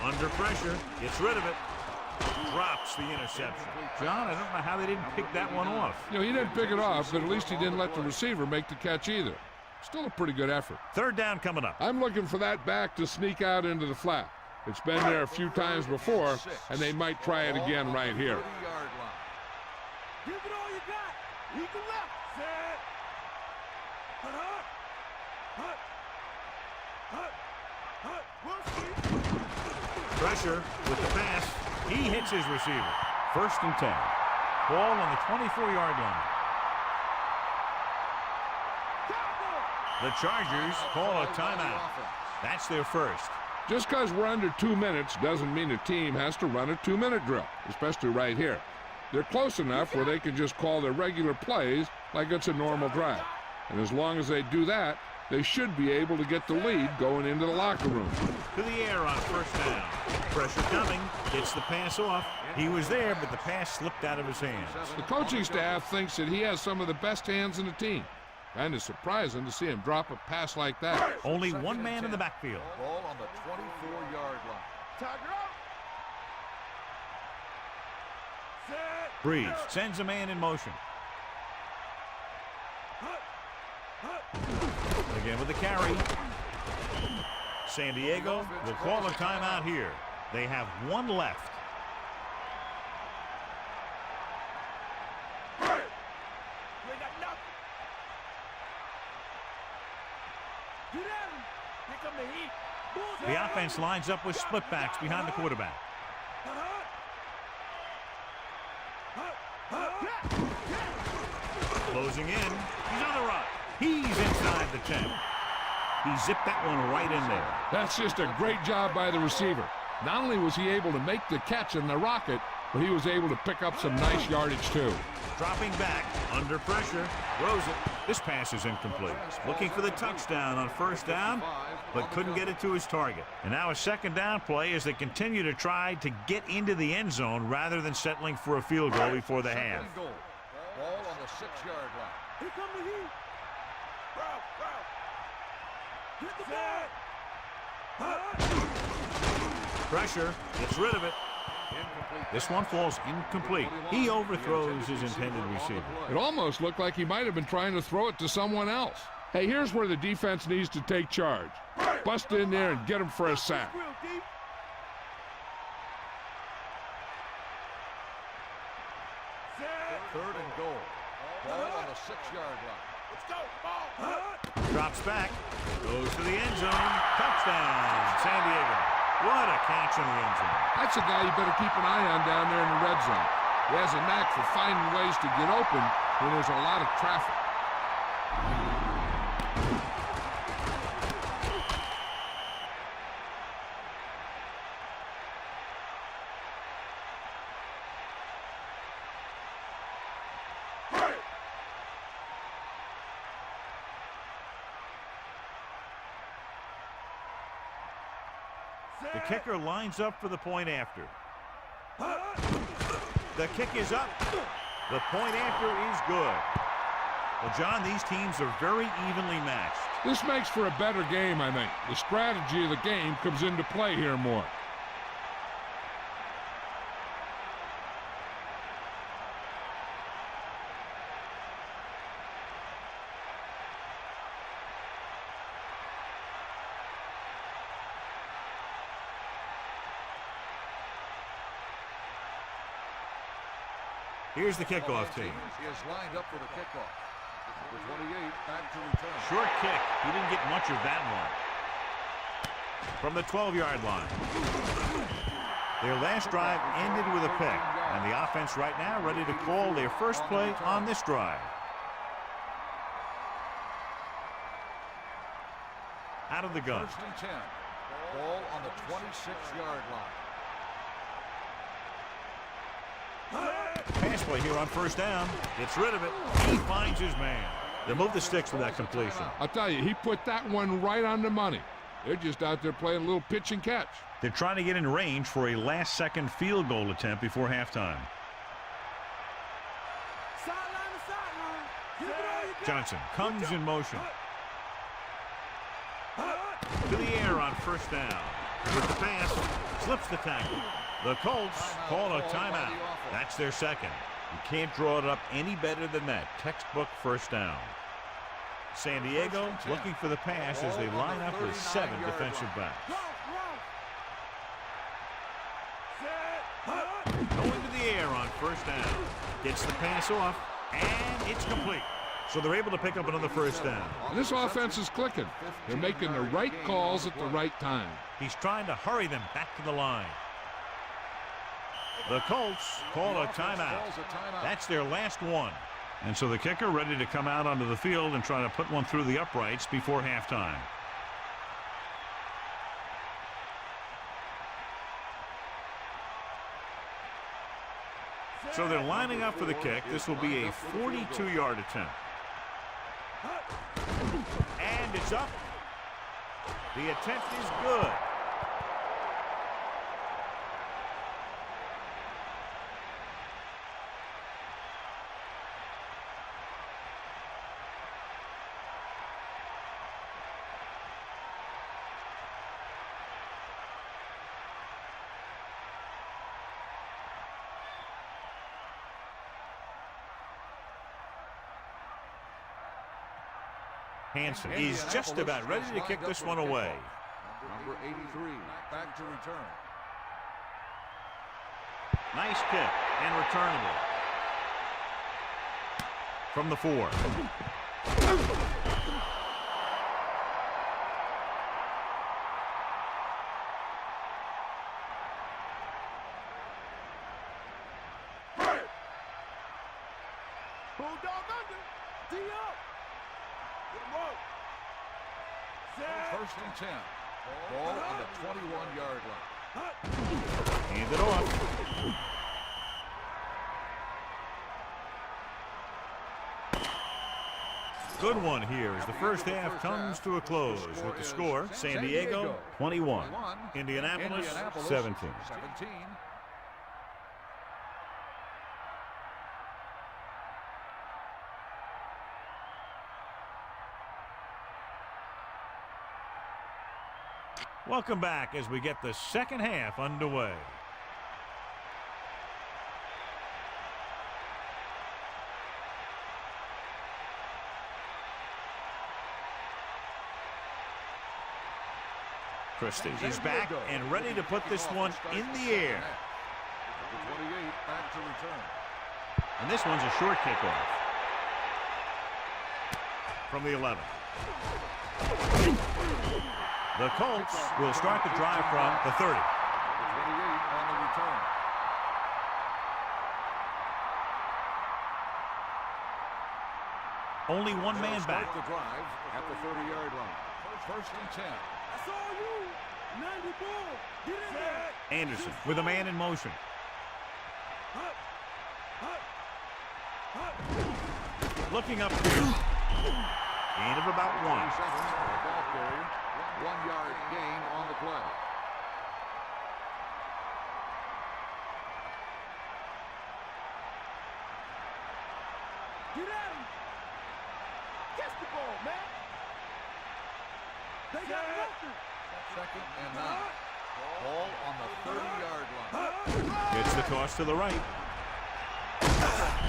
Under pressure, gets rid of it. Drops the interception. John, I don't know how they didn't pick that one off. You know, he didn't pick it off, but at least he didn't let the receiver make the catch either. Still a pretty good effort. Third down coming up. I'm looking for that back to sneak out into the flat. It's been there a few times before, and they might try it again right here. Give it all you got. Lead the left. Set. Pressure with the pass. He hits his receiver. First and 10. Ball on the 24-yard line. The Chargers call a timeout. That's their first. Just because we're under 2 minutes doesn't mean a team has to run a 2-minute drill, especially right here. They're close enough where they can just call their regular plays like it's a normal drive. And as long as they do that, they should be able to get the lead going into the locker room. To the air on first down. Pressure coming. Gets the pass off. He was there, but the pass slipped out of his hands. The coaching staff thinks that he has some of the best hands in the team. Kind of surprising to see him drop a pass like that. Only one man in the backfield. Ball on the 24-yard line. Tiger up. Set. Breeze sends a man in motion. Again with the carry. San Diego will call a timeout here. They have 1 left. We got nothing. Get at him. Here come the heat. The offense lines up with split backs behind the quarterback. Closing in. He's on the run. He's inside the 10. He zipped that one right in there. That's just a great job by the receiver. Not only was he able to make the catch in the rocket, but he was able to pick up some nice yardage too. Dropping back, under pressure, throws it. This pass is incomplete. Looking for the touchdown on first down, but couldn't get it to his target. And now a second down play as they continue to try to get into the end zone rather than settling for a field goal before the half. Ball on the 6-yard line. Here come the heat. Hit the ball. Pressure, gets rid of it. This one falls incomplete. He overthrows his intended receiver. It almost looked like he might have been trying to throw it to someone else. Hey, here's where the defense needs to take charge. Bust in there and get him for a sack. Real deep. Third and goal. Ball on the 6-yard line. Let's go. Ball. Drops back, goes to the end zone. Touchdown, San Diego. What a catch in the end zone. That's a guy you better keep an eye on down there in the red zone. He has a knack for finding ways to get open when there's a lot of traffic. The kicker lines up for the point after. The kick is up. The point after is good. Well, John, these teams are very evenly matched. This makes for a better game, I think. The strategy of the game comes into play here more. Here's the kickoff team. Is lined up for the kickoff. The 28 back to return. Short kick. He didn't get much of that one. From the 12-yard line. Their last drive ended with a pick, and the offense right now ready to call their first play on this drive. Out of the gun. 1st and 10. Ball on the 26-yard line. Pass play here on 1st down. Gets rid of it. He finds his man. They move the sticks with that completion. I'll tell you, he put that one right on the money. They're just out there playing a little pitch and catch. They're trying to get in range for a last-second field goal attempt before halftime. Sideline to sideline. Give it all you got. Johnson comes in motion. To the air on 1st down. With the pass, slips the tackle. The Colts call a timeout. That's their second. You can't draw it up any better than that. Textbook 1st down. San Diego looking for the pass as they line up with 7 defensive backs. Going to the air on 1st down. Gets the pass off, and it's complete. So they're able to pick up another 1st down. This offense is clicking. They're making the right calls at the right time. He's trying to hurry them back to the line. The Colts call a timeout. That's their last one. And so the kicker ready to come out onto the field and try to put one through the uprights before halftime. So they're lining up for the kick. This will be a 42-yard attempt. And it's up. The attempt is good. Hansen is just about ready to kick this one away. Number 83 back to return. Nice kick and returnable. From the 4. Bulldog under. D up. 1st and 10. Ball on the 21-yard line. Hand it off. Good one here as the first half comes to a close with the score San Diego 21, Indianapolis 17. Welcome back as we get the second half underway. Christie is back and ready to put this one in the air. The 28 back to return. And this one's a short kickoff. From the 11. The Colts will start the drive from the 30. The 28 on the return. Only one man back. The drive at the 30-yard line. 1st and 10. That's all you. 90 ball. Get in there. Anderson with a man in motion. Looking up here. Gain of about 1. Ball carrier. 1-yard gain on the play. Get at him. Catch the ball, man. They got nothing. 2nd and 9. Ball on the 30-yard line. Gets the toss to the right.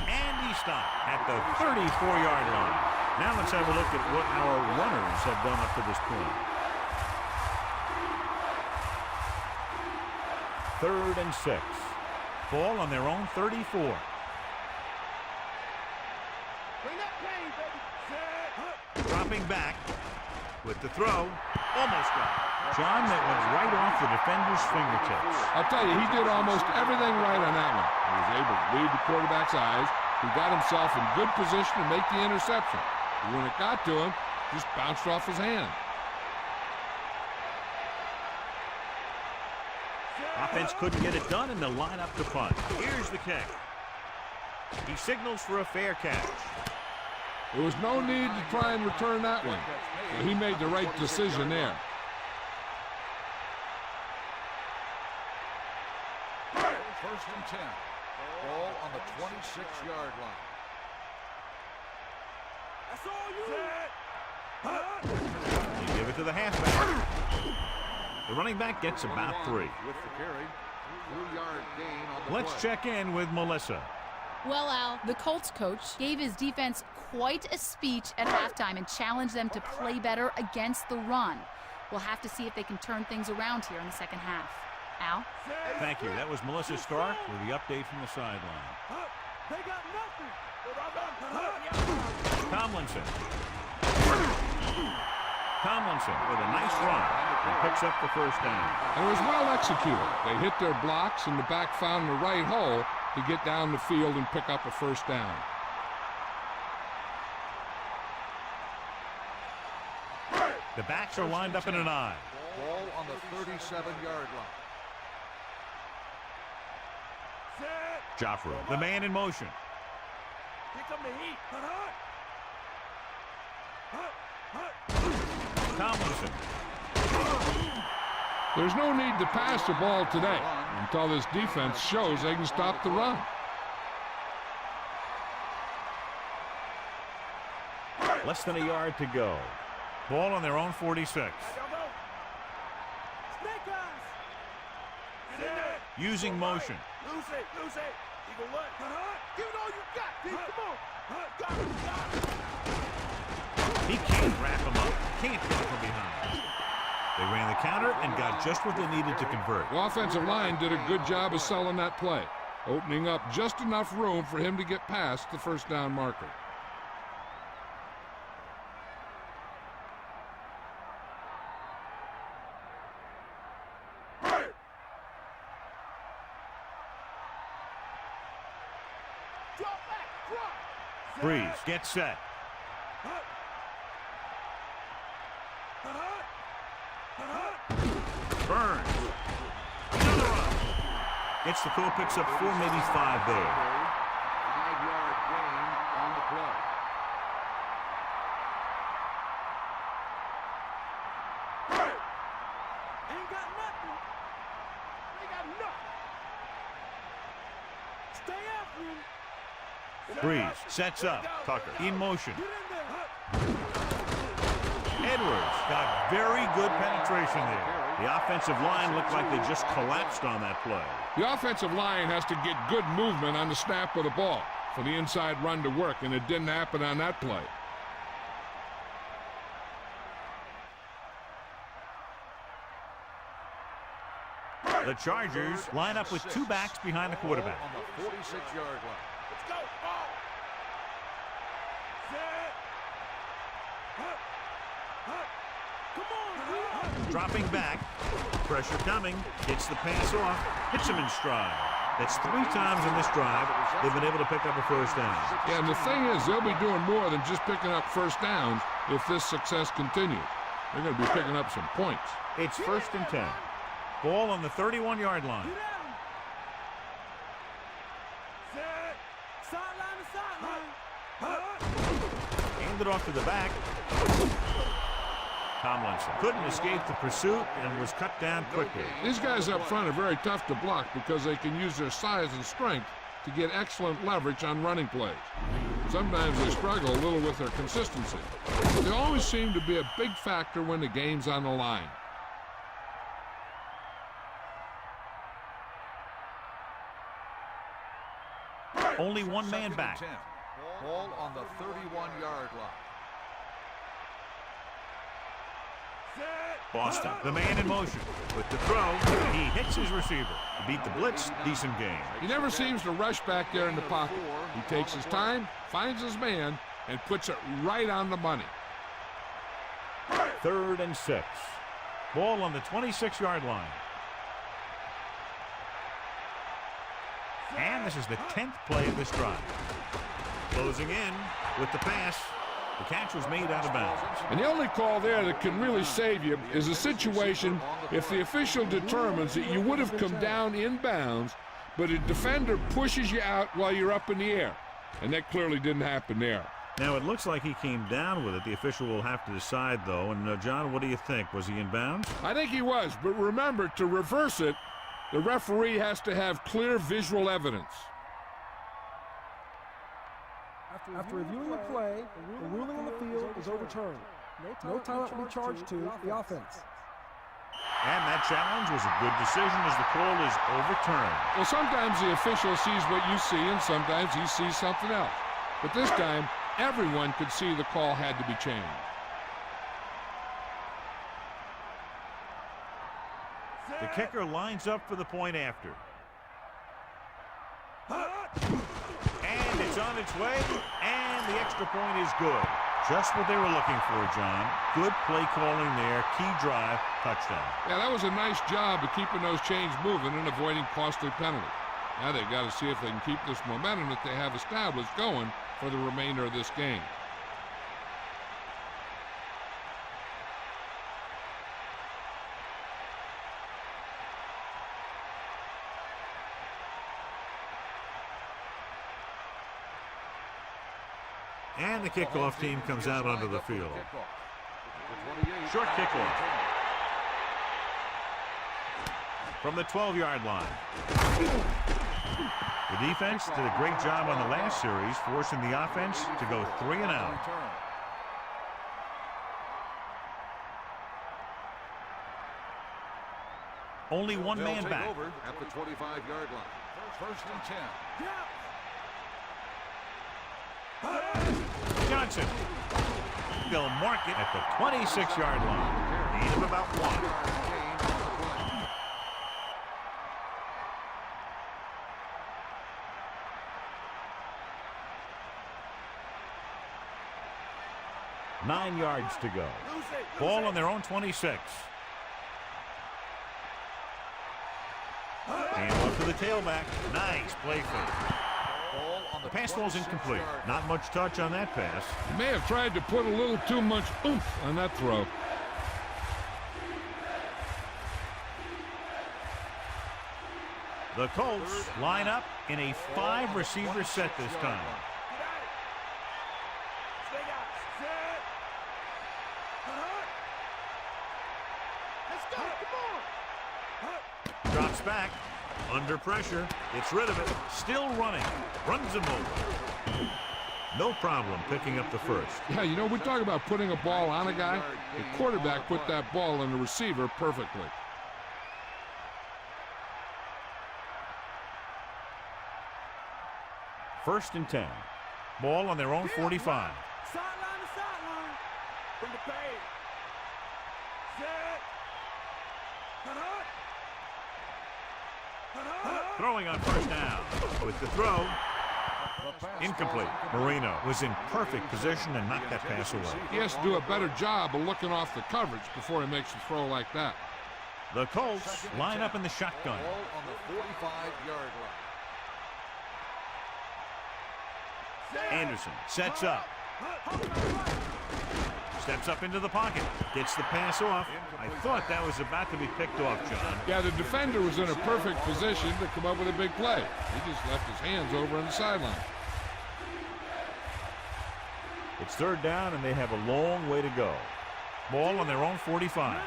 And he stopped at the 34-yard line. Now let's have a look at what our runners have done up to this point. 3rd and 6. Ball on their own 34. Dropping back with the throw. Almost got it. John, that went right off the defender's fingertips. I'll tell you, he did almost everything right on that one. He was able to read the quarterback's eyes. He got himself in good position to make the interception. But when it got to him, just bounced off his hand. Offense couldn't get it done, and they'll line up to punt. Here's the kick. He signals for a fair catch. There was no need to try and return that one. So he made the right decision there. First and 10. Ball on the 26-yard line. That's all you. You give it to the halfback. The running back gets about 3. With the carry. 3-yard gain on the Let's play. check in with Melissa. Well, Al, the Colts coach gave his defense quite a speech at halftime and challenged them to play better against the run. We'll have to see if they can turn things around here in the second half. Al? Thank you. That was Melissa Stark with the update from the sideline. They got nothing. Tomlinson with a nice run and picks up the first down. And it was well executed. They hit their blocks, and the back found the right hole to get down the field and pick up a first down. The backs are lined up in an I. Ball on the 37-yard line. Joffre, the man in motion. Here come the heat. Tomlinson. There's no need to pass the ball today until this defense shows they can stop the run. Less than a yard to go. Ball on their own 46. Snake eyes. Get in there. Using motion. Lose it. You go what? Give it all you got, D. Come on. Got it. He can't wrap him up. Can't get from behind. They ran the counter and got just what they needed to convert. The offensive line did a good job of selling that play, opening up just enough room for him to get past the first down marker. Breeze gets set. Burns. Another run. Gets the call, picks up 4, maybe 5 there. 5-yard gain on the play. Ain't got nothing. They got nothing. Stay after him. Breeze sets up. Tucker in motion. Get in there. Edwards got very good penetration there. The offensive line looked like they just collapsed on that play. The offensive line has to get good movement on the snap of the ball for the inside run to work, and it didn't happen on that play. The Chargers line up with 2 backs behind the quarterback. On the 46-yard line. Let's go. Ball. Set. Come on. Dropping back. Pressure coming. Gets the pass off. Hits him in stride. That's 3 times in this drive they've been able to pick up a first down. Yeah, and the thing is, they'll be doing more than just picking up first downs if this success continues. They're going to be picking up some points. It's 1st and 10. Ball on the 31-yard line. Get at him. Set. Sideline to sideline. Handed off to the back. Tomlinson couldn't escape the pursuit and was cut down quickly. These guys up front are very tough to block because they can use their size and strength to get excellent leverage on running plays. Sometimes they struggle a little with their consistency, but they always seem to be a big factor when the game's on the line. Only one man back. 10. Ball on the 31-yard line. Boston, the man in motion. With the throw, he hits his receiver. Beat the blitz, decent game. He never seems to rush back there in the pocket. He takes his time, finds his man, and puts it right on the money. 3rd and 6. Ball on the 26-yard line. And this is the 10th play of this drive. Closing in with the pass. The catch was made out of bounds. And the only call there that can really save you is a situation if the official determines that you would have come down in bounds, but a defender pushes you out while you're up in the air. And that clearly didn't happen there. Now, it looks like he came down with it. The official will have to decide, though. And, John, what do you think? Was he in bounds? I think he was, but remember, to reverse it, the referee has to have clear visual evidence. After reviewing the play, the ruling on the field is overturned. No timeout will be charged to the offense. And that challenge was a good decision as the call is overturned. Well, sometimes the official sees what you see, and sometimes he sees something else. But this time, everyone could see the call had to be changed. The kicker lines up for the point after. And it's on its way, and the extra point is good. Just what they were looking for, John. Good play calling there, key drive, touchdown. Yeah, that was a nice job of keeping those chains moving and avoiding costly penalties. Now they've got to see if they can keep this momentum that they have established going for the remainder of this game. And the kickoff team comes out onto the field. Short kickoff. From the 12-yard line. The defense did a great job on the last series, forcing the offense to go 3 and out. Only one man back. At the 25-yard line. 1st and 10. Johnson. They'll mark it at the 26-yard line. Gain of about 1. 9 yards to go. Ball on their own 26. And up to the tailback. Nice play fake. The pass ball's incomplete. Not much touch on that pass. He may have tried to put a little too much oomph on that throw. The Colts line up in a 5-receiver set this time. Drops back. Under pressure. Gets rid of it. Still running. Runs him over. No problem picking up the first. Yeah, you know, we talk about putting a ball on a guy. The quarterback put that ball on the receiver perfectly. First and 10. Ball on their own 45. Sideline to sideline. From the page. Set. Throwing on first down. With the throw. Incomplete. Marino was in perfect position and knocked that pass away. He has to do a better job of looking off the coverage before he makes a throw like that. The Colts line up in the shotgun. Ball on the 45-yard line. Anderson sets up. Steps up into the pocket. Gets the pass off. I thought that was about to be picked off, John. Yeah, the defender was in a perfect position to come up with a big play. He just left his hands over on the sideline. It's third down, and they have a long way to go. Ball on their own 45.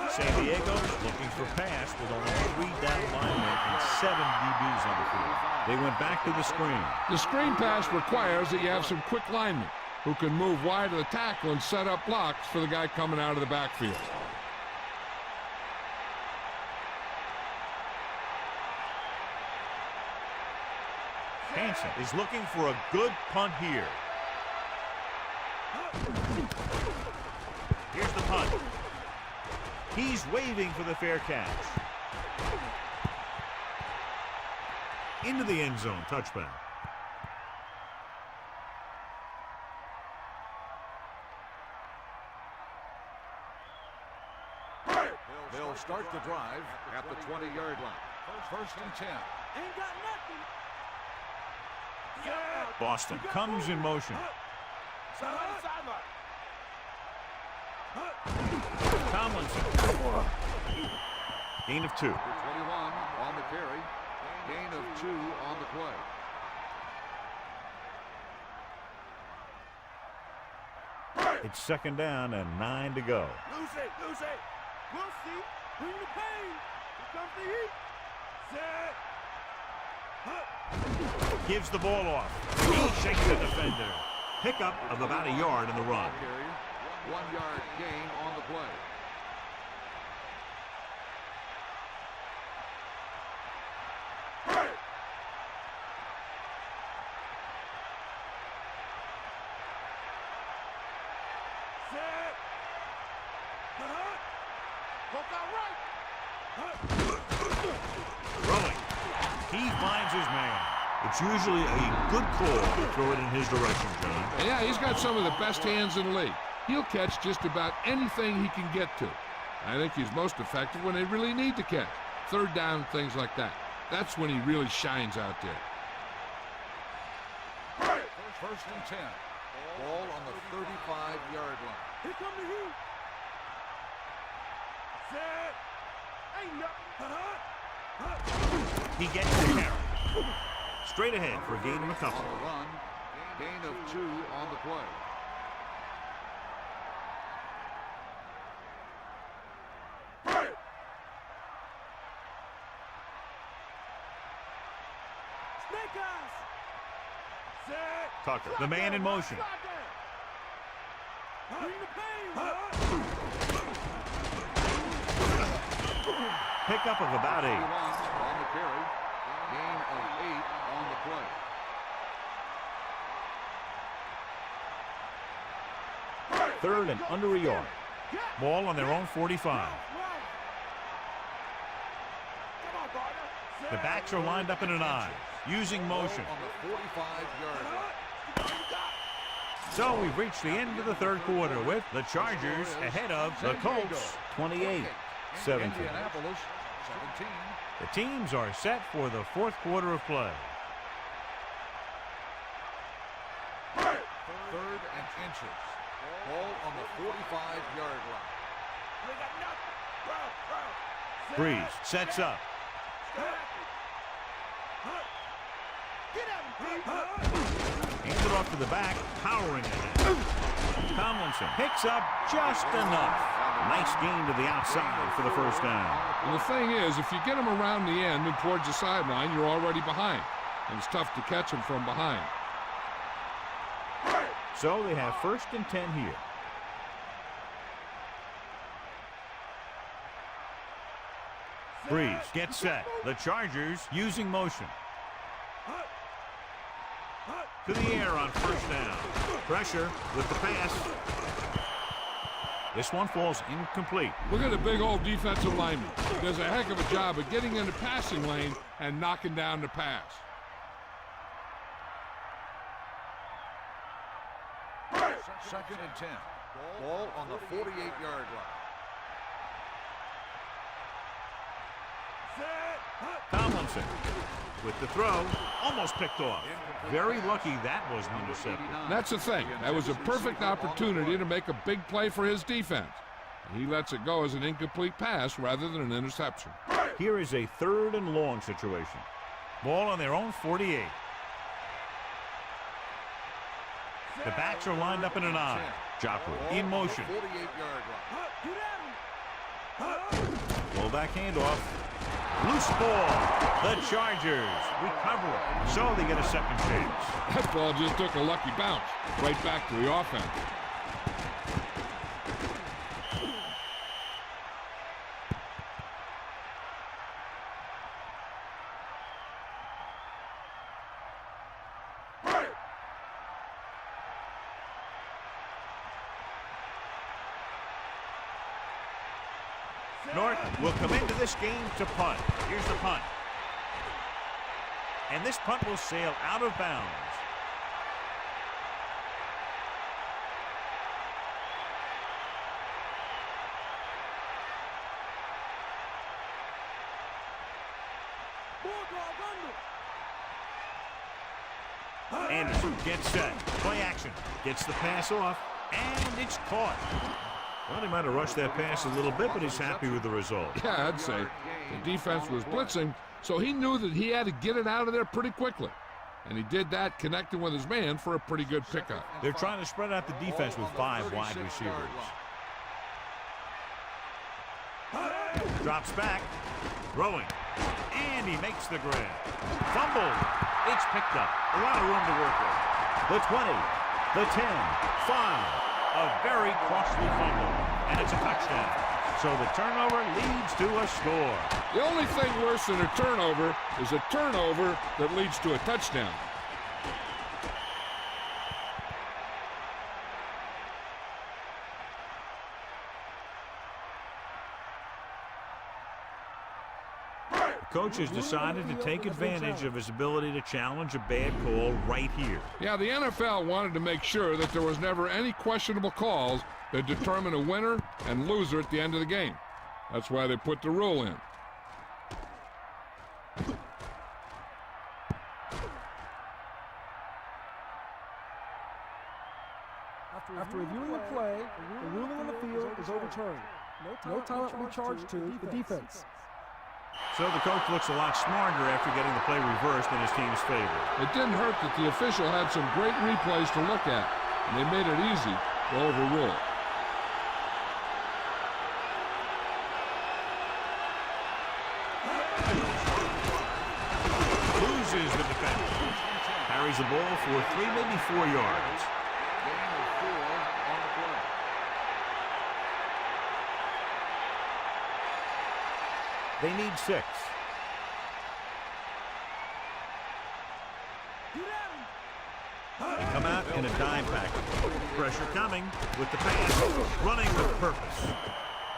San Diego looking for pass with only 3 down linemen and 7 DBs on the field. They went back to the screen. The screen pass requires that you have some quick linemen who can move wide of the tackle and set up blocks for the guy coming out of the backfield. Hansen is looking for a good punt here. Here's the punt. He's waving for the fair catch. Into the end zone, touchback. start the drive at the 20-yard line. First and 10. Ain't got nothing. Boston comes in motion. Tomlinson. Gain of 2. 21 on the carry. Gain of 2 on the play. It's second down and 9 to go. Lose it. We'll see. Bring the pain. Here comes the heat. Set. Gives the ball off. He shakes the defender. Pickup of about a yard in the run. 1-yard gain on the play. Set. Look out right. Throwing. He finds his man. It's usually a good call to throw it in his direction, John. Yeah, he's got some of the best hands in the league. He'll catch just about anything he can get to. I think he's most effective when they really need to catch. Third down, things like that. That's when he really shines out there. First and 10. Ball on the 35-yard line. Here come the heat. Set. Ain't nothing. He gets the carry. Straight ahead for a gain of a couple. On the run. Gain of 2 on the play. Snake eyes. Set. Tucker, the man in motion. Bring the pain. Pickup of about 8. 21 on the carry. Gain of 8 on the play. Third and under a yard. Ball on their own 45. The backs are lined up in an I, using motion. On the 45-yard line. So we've reached the end of the third quarter with the Chargers ahead of the Colts 28-17. Indianapolis 17. The teams are set for the fourth quarter of play. Third and inches. Ball on the 45-yard line. Breeze sets up. Hands it off to the back, powering ahead. Tomlinson picks up just enough. Nice gain to the outside for the first down. And the thing is, if you get him around the end and towards the sideline, you're already behind. And it's tough to catch him from behind. So they have first and 10 here. Breeze gets set. The Chargers using motion. To the air on first down. Pressure with the pass. This one falls incomplete. Look at the big old defensive lineman. Does a heck of a job of getting in the passing lane and knocking down the pass. Second and 10. Ball on the 48-yard line. Tomlinson with the throw, almost picked off. Very lucky that wasn't intercepted. That's the thing. That was a perfect opportunity to make a big play for his defense. He lets it go as an incomplete pass rather than an interception. Here is a third and long situation. Ball on their own 48. The backs are lined up in an I. Joplin in motion. 48-yard line. Fullback handoff. Loose ball. The Chargers recover it. So they get a second chance. That ball just took a lucky bounce right back to the offense. Norton will come into this game to punt. Here's the punt. And this punt will sail out of bounds. Anderson gets set. Play action. Gets the pass off. And it's caught. Well, he might have rushed that pass a little bit, but he's happy with the result. Yeah, I'd say. The defense was blitzing, so he knew that he had to get it out of there pretty quickly. And he did that, connecting with his man for a pretty good pickup. They're trying to spread out the defense with 5 wide receivers. Drops back. Throwing. And he makes the grab. Fumble. It's picked up. A lot of room to work with. The 20. The 10. 5. A very costly fumble. And it's a touchdown. So the turnover leads to a score. The only thing worse than a turnover is a turnover that leads to a touchdown. The coach has decided to take advantage of his ability to challenge a bad call right here. Yeah, the NFL wanted to make sure that there was never any questionable calls that determine a winner and loser at the end of the game. That's why they put the rule in. After reviewing the play, the ruling on the field is overturned. No time to be charged to the defense. So the coach looks a lot smarter after getting the play reversed in his team's favor. It didn't hurt that the official had some great replays to look at, and they made it easy to overrule. Loses the defender. Carries the ball for 3, maybe 4 yards. They need 6. They come out in a dime package. Pressure coming with the pass. Running with purpose.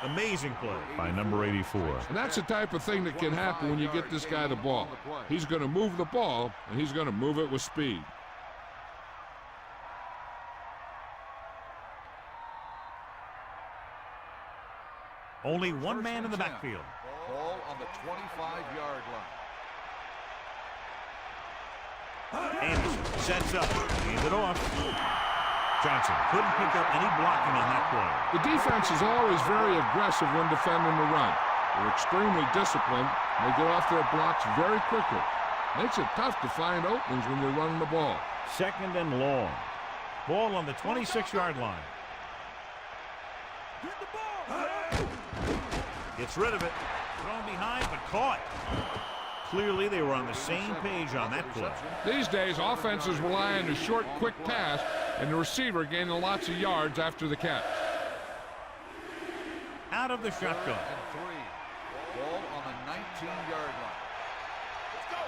Amazing play by number 84. And that's the type of thing that can happen when you get this guy the ball. He's going to move the ball, and he's going to move it with speed. Only one man in the backfield. Ball on the 25-yard line. Anderson sets up. Hands it off. Johnson couldn't pick up any blocking on that play. The defense is always very aggressive when defending the run. They're extremely disciplined, and they get off their blocks very quickly. Makes it tough to find openings when you're running the ball. 2nd and long. Ball on the 26-yard line. Get the ball. Gets rid of it. Thrown behind, but caught. Clearly, they were on the same page on that play. These days, offenses rely on a short, quick pass, and the receiver gaining lots of yards after the catch. Out of the shotgun. And 3. Ball on the 19-yard line. Let's go.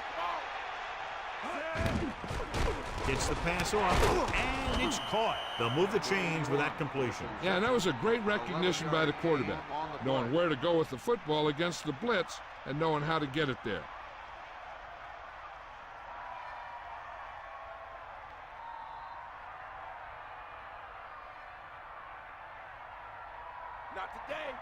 Gets the pass off, and it's caught. They'll move the chains with that completion. Yeah, and that was a great recognition by the quarterback, knowing where to go with the football against the blitz and knowing how to get it there. Not today.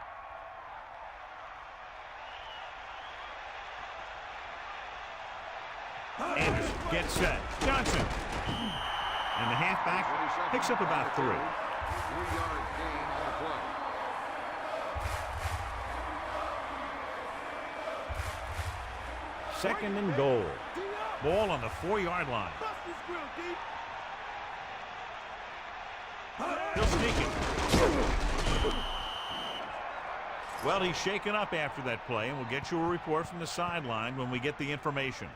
Anderson gets set. Johnson. And the halfback picks up about 3. 3-yard gain on the play. Second and goal. Ball on the 4-yard line. Bust this grill, D. He'll sneak it. Well, he's shaken up after that play, and we'll get you a report from the sideline when we get the information.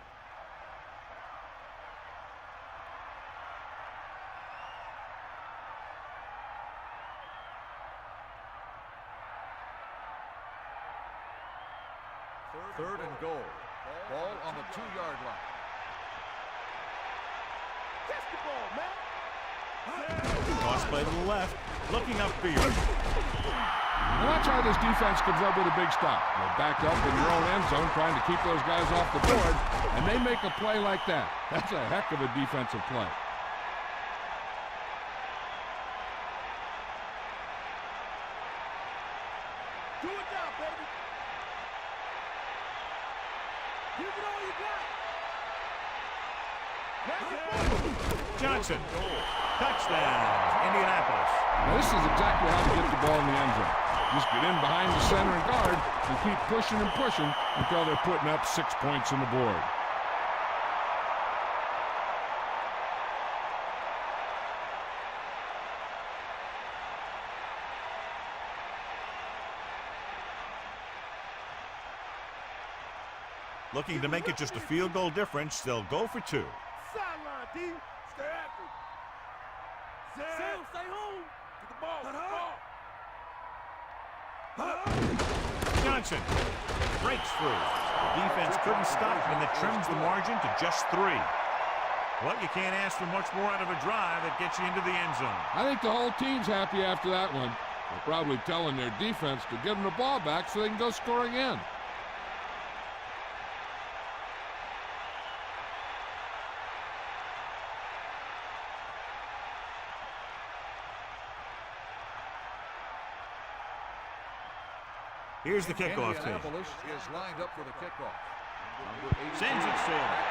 Third and goal. Ball on the 2-yard line. Catch the ball, man. Toss play to the left. Looking upfield. Now watch how this defense comes up with a big stop. They're backed up in their own end zone trying to keep those guys off the board, and they make a play like that. That's a heck of a defensive play. Do it now, baby. Give it all you got. Johnson. Touchdown, Indianapolis. Now, this is exactly how to get the ball in the end zone. Just get in behind the center and guard and keep pushing and pushing until they're putting up 6 points on the board. Looking to make it just a field goal difference. They'll go for 2. Sideline, D. Stay after it. Sam, stay home. Get the ball. Johnson breaks through. The defense couldn't stop, and that trims the margin to just 3. Well, you can't ask for much more out of a drive that gets you into the end zone. I think the whole team's happy after that one. They're probably telling their defense to give them the ball back so they can go scoring in. Here's the kickoff team. Indianapolis is lined up for the kickoff. Sends it sailing.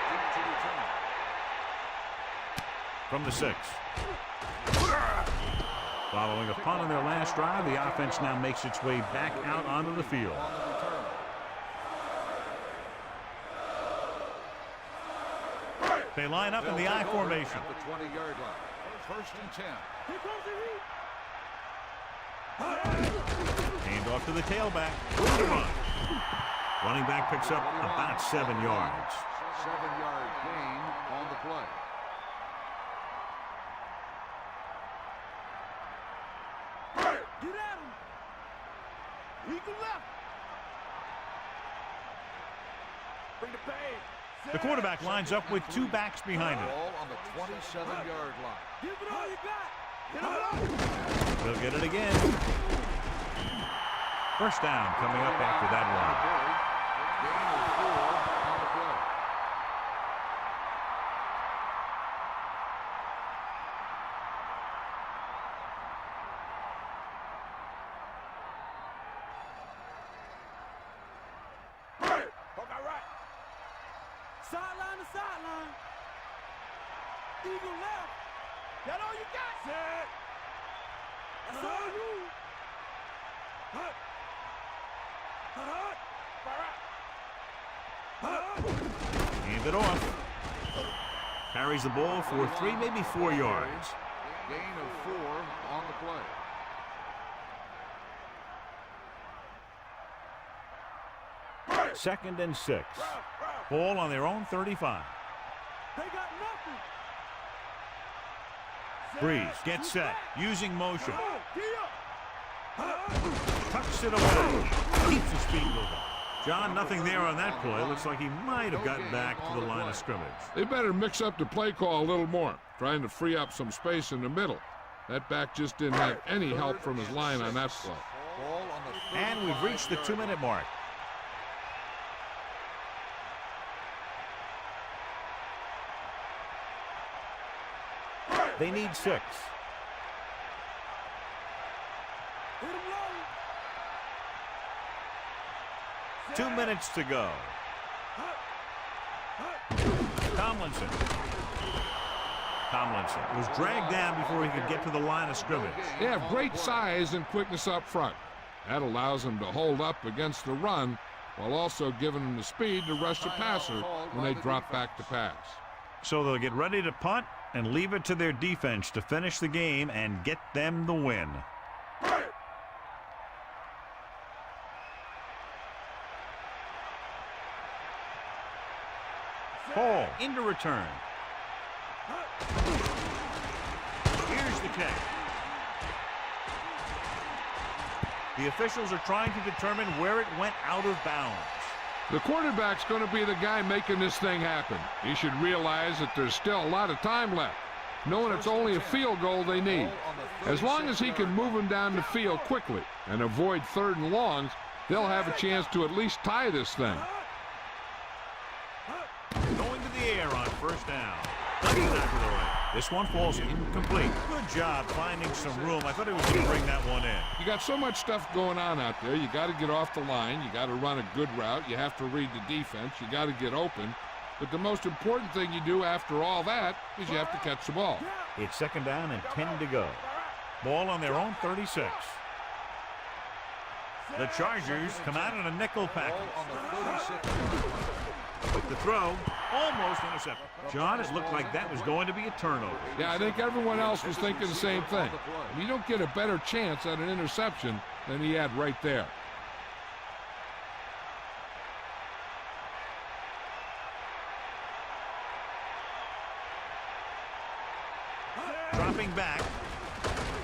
From the 6. Following a punt on their last drive, the offense now makes its way back out onto the field. They line up in the I formation. At the 20-yard line. First and 10. Here comes the heat. Hand off to the tailback. Running back picks up about 7 yards. 7-yard gain on the play. Get at him. Eagle left. Bring the bag. The quarterback lines up with 2 backs behind him. Ball on the 27-yard line. Give it all you got. Get him up. They'll get it again. First down coming up after that one. Gain of 4 on the play. Hawkeye right. Sideline to sideline. Eagle left. That all you got? Set. That's all you. Hut. Hand it off. Carries the ball for 3, maybe 4 yards. Gain of 4 on the play. Second and 6. Ball on their own 35. They got nothing. Breeze gets set, using motion. Up. Tucks it away. Keeps his feet moving. John, nothing there on that play. Looks like he might have gotten back to the line of scrimmage. They better mix up the play call a little more, trying to free up some space in the middle. That back just didn't have any help from his line on that play. Ball on the And we've reached the 2-minute mark. They need 6. Hit him low. 2 minutes to go. Tomlinson was dragged down before he could get to the line of scrimmage. They have great size and quickness up front. That allows them to hold up against the run while also giving them the speed to rush the passer when they drop back to pass. So they'll get ready to punt and leave it to their defense to finish the game and get them the win. Hall into return. Here's the kick. The officials are trying to determine where it went out of bounds. The quarterback's going to be the guy making this thing happen. He should realize that there's still a lot of time left, knowing it's only a field goal they need. As long as he can move them down the field quickly and avoid 3rd and longs, they'll have a chance to at least tie this thing. Going to the air on first down. Ducking out to the right. This one falls incomplete. Good job finding some room. I thought he was going to bring that one in. You got so much stuff going on out there. You got to get off the line. You got to run a good route. You have to read the defense. You got to get open. But the most important thing you do after all that is you have to catch the ball. It's second down and 10 to go. Ball on their own 36. The Chargers come out in a nickel package. The throw, almost intercepted. John, it looked like that was going to be a turnover. Yeah, I think everyone else was thinking the same thing. You don't get a better chance at an interception than he had right there. Dropping back,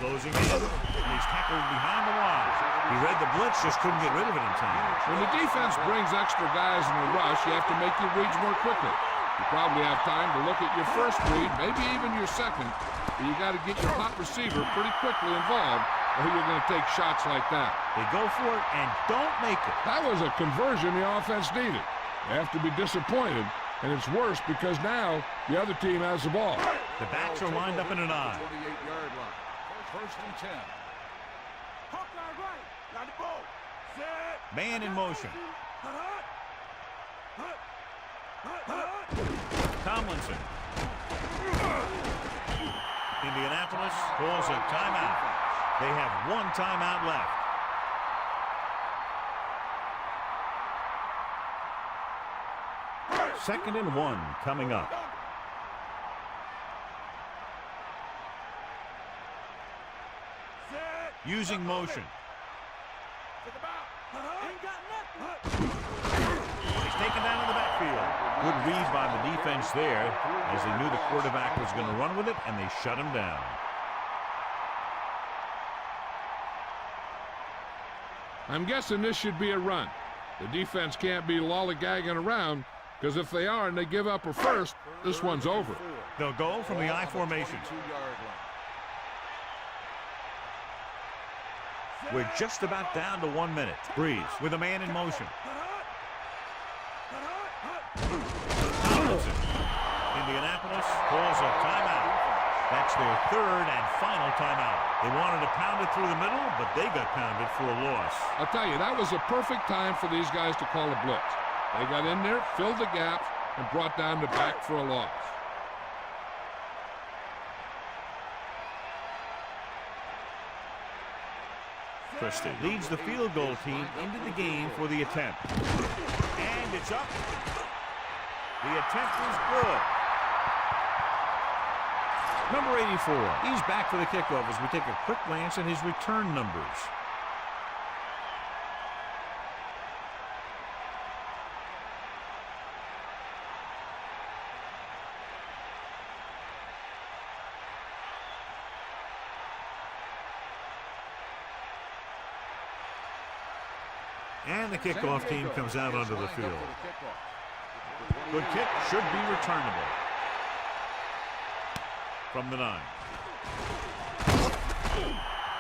closing in, and he's tackled behind the line. He read the blitz, just couldn't get rid of it in time. When the defense brings extra guys in a rush, you have to make your reads more quickly. You probably have time to look at your first read, maybe even your second, but you got to get your hot receiver pretty quickly involved, or you're going to take shots like that. They go for it and don't make it. That was a conversion the offense needed. They have to be disappointed, and it's worse because now the other team has the ball. The backs are lined up in an eye. 28-yard line. First and 10. Hawkeye right. Got the ball. Set. Man in motion. Tomlinson. Indianapolis calls a timeout. They have one timeout left. Second and 1 coming up. Using motion. He's taken down in the backfield. Good read by the defense there, as they knew the quarterback was going to run with it, and they shut him down. I'm guessing this should be a run. The defense can't be lollygagging around, because if they are and they give up a first, this one's over. They'll go from the I formation. We're just about down to 1 minute. Breeze with a man in motion. Tomlinson. Indianapolis calls a timeout. That's their third and final timeout. They wanted to pound it through the middle, but they got pounded for a loss. I'll tell you, that was a perfect time for these guys to call a blitz. They got in there, filled the gaps, and brought down the back for a loss. Christie leads the field goal team into the game for the attempt. And it's up. The attempt is good. Number 84, he's back for the kickoff as we take a quick glance at his return numbers. And the kickoff team comes out onto the field. Good kick, should be returnable. From the 9.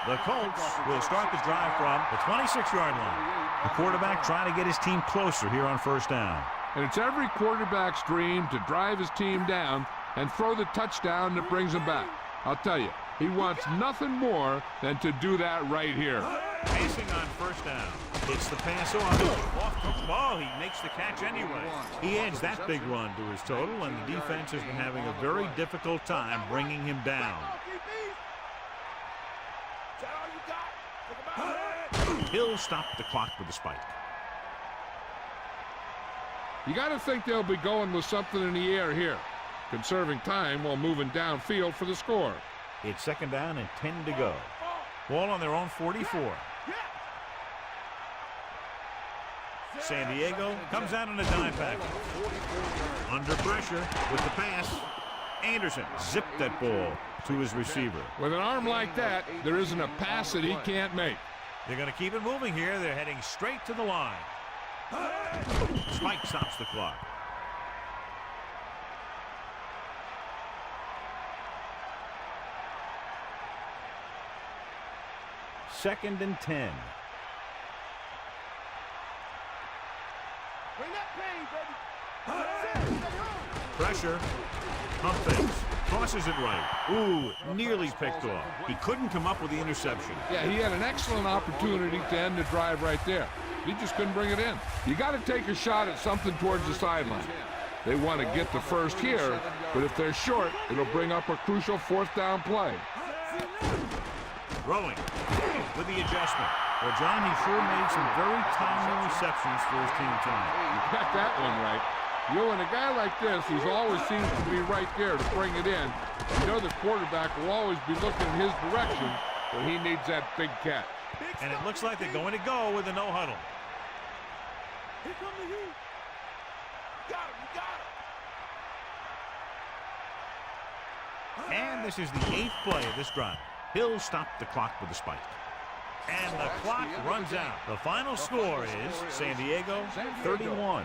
The Colts will start the drive from the 26-yard line. The quarterback trying to get his team closer here on first down. And it's every quarterback's dream to drive his team down and throw the touchdown that brings him back. I'll tell you, he wants nothing more than to do that right here. Passing on first down. It's the pass off the ball. He makes the catch anyway. He adds that big run to his total, and the defense has been having a very difficult time bringing him down. He'll stop the clock with a spike. You got to think they'll be going with something in the air here, conserving time while moving downfield for the score. It's second down and 10 to go. Ball on their own 44. San Diego comes out in a dime package. Under pressure with the pass. Anderson zipped that ball to his receiver. With an arm like that, there isn't a pass that he can't make. They're going to keep it moving here. They're heading straight to the line. Spike stops the clock. Second and 10. Bring that pain, baby. Pressure. Pump fakes. Crosses it right. Ooh, nearly picked off. He couldn't come up with the interception. Yeah, he had an excellent opportunity to end the drive right there. He just couldn't bring it in. You got to take a shot at something towards the sideline. They want to get the first here, but if they're short, it'll bring up a crucial fourth down play. Throwing with the adjustment. Well, John, he sure made some very timely receptions for his team tonight. You got that one right. You know, and a guy like this, who's always seems to be right there to bring it in, you know the quarterback will always be looking in his direction, but he needs that big catch. And it looks like they're going to go with a no huddle. Here come the heat. Got him, you got him. And this is the 8th play of this drive. Hill stopped the clock with a spike. And the clock runs out. The final score is San Diego 31,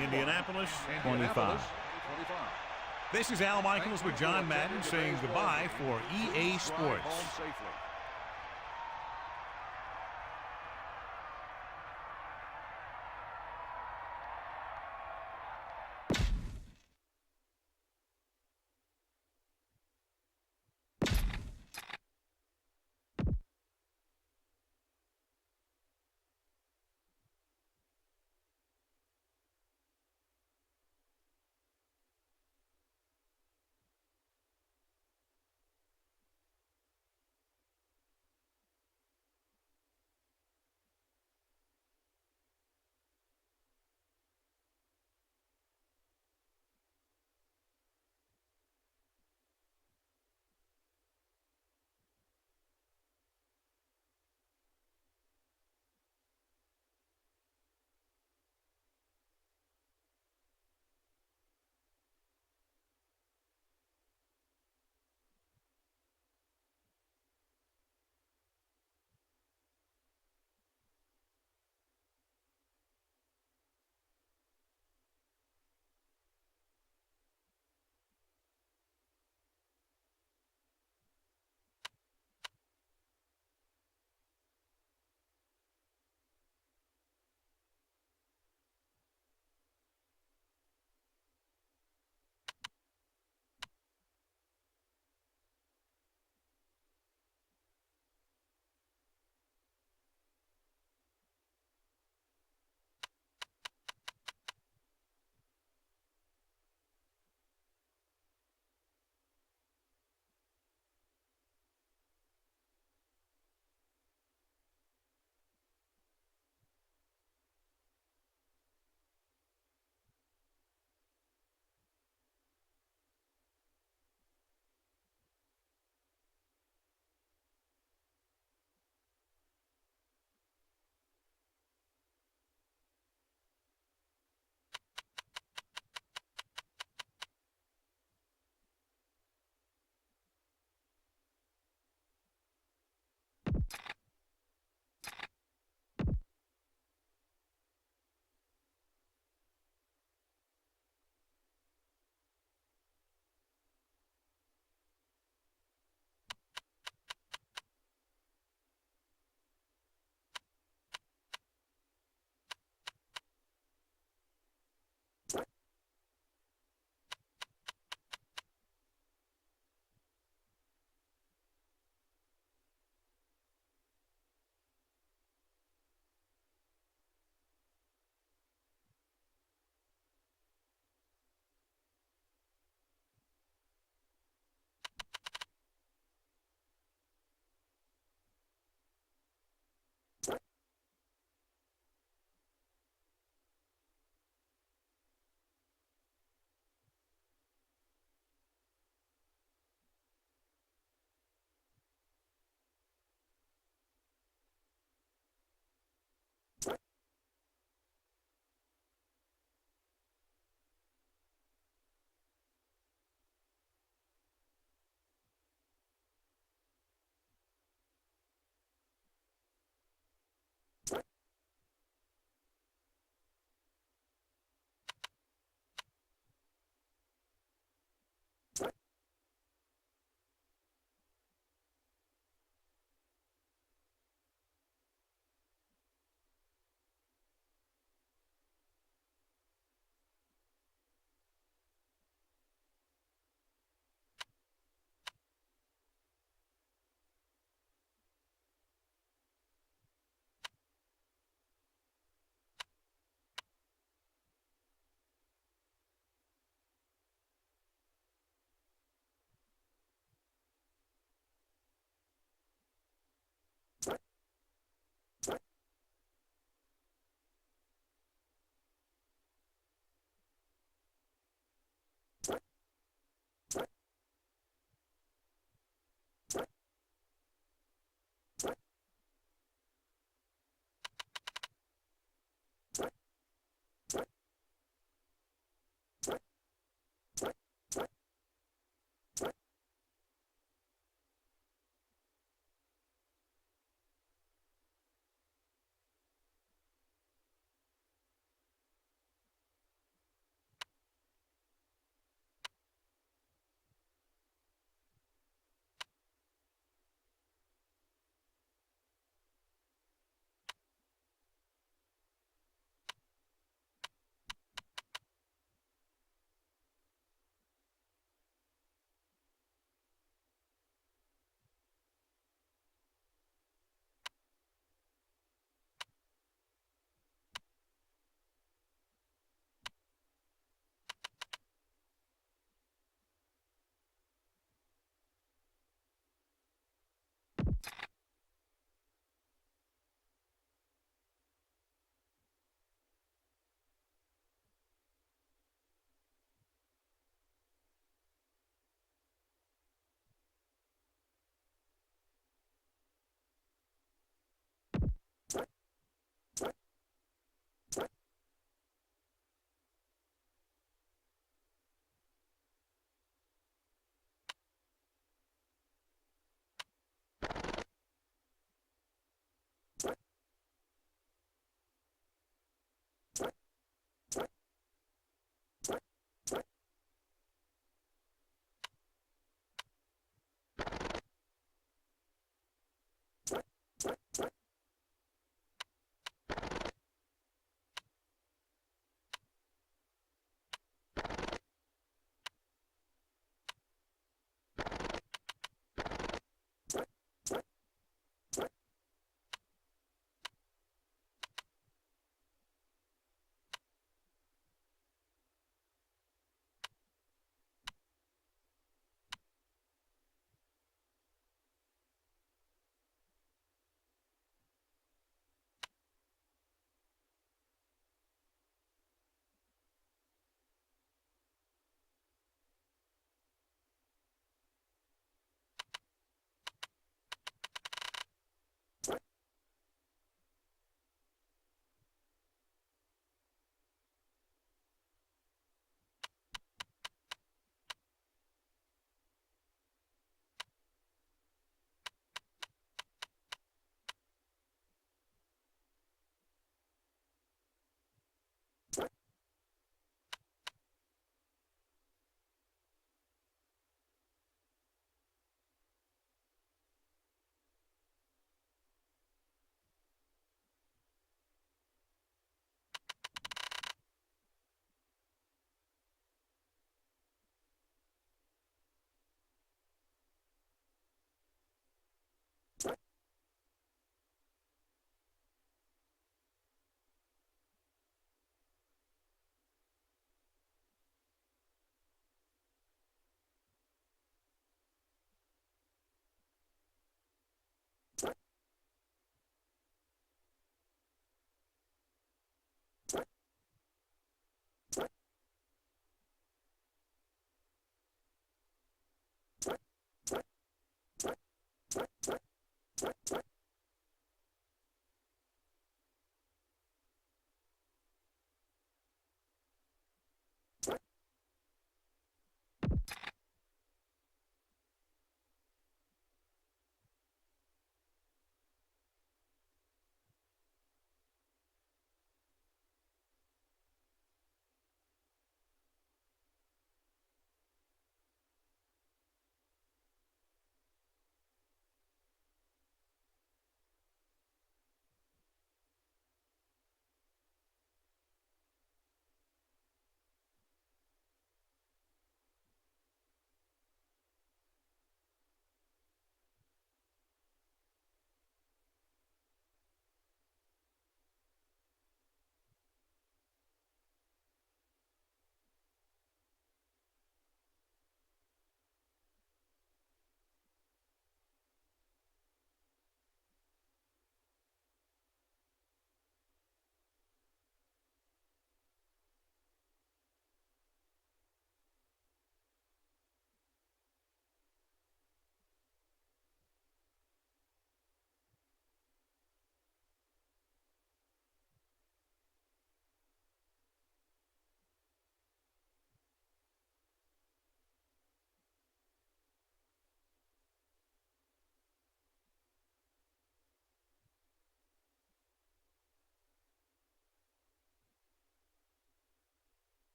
Indianapolis 25. This is Al Michaels with John Madden saying goodbye for EA Sports.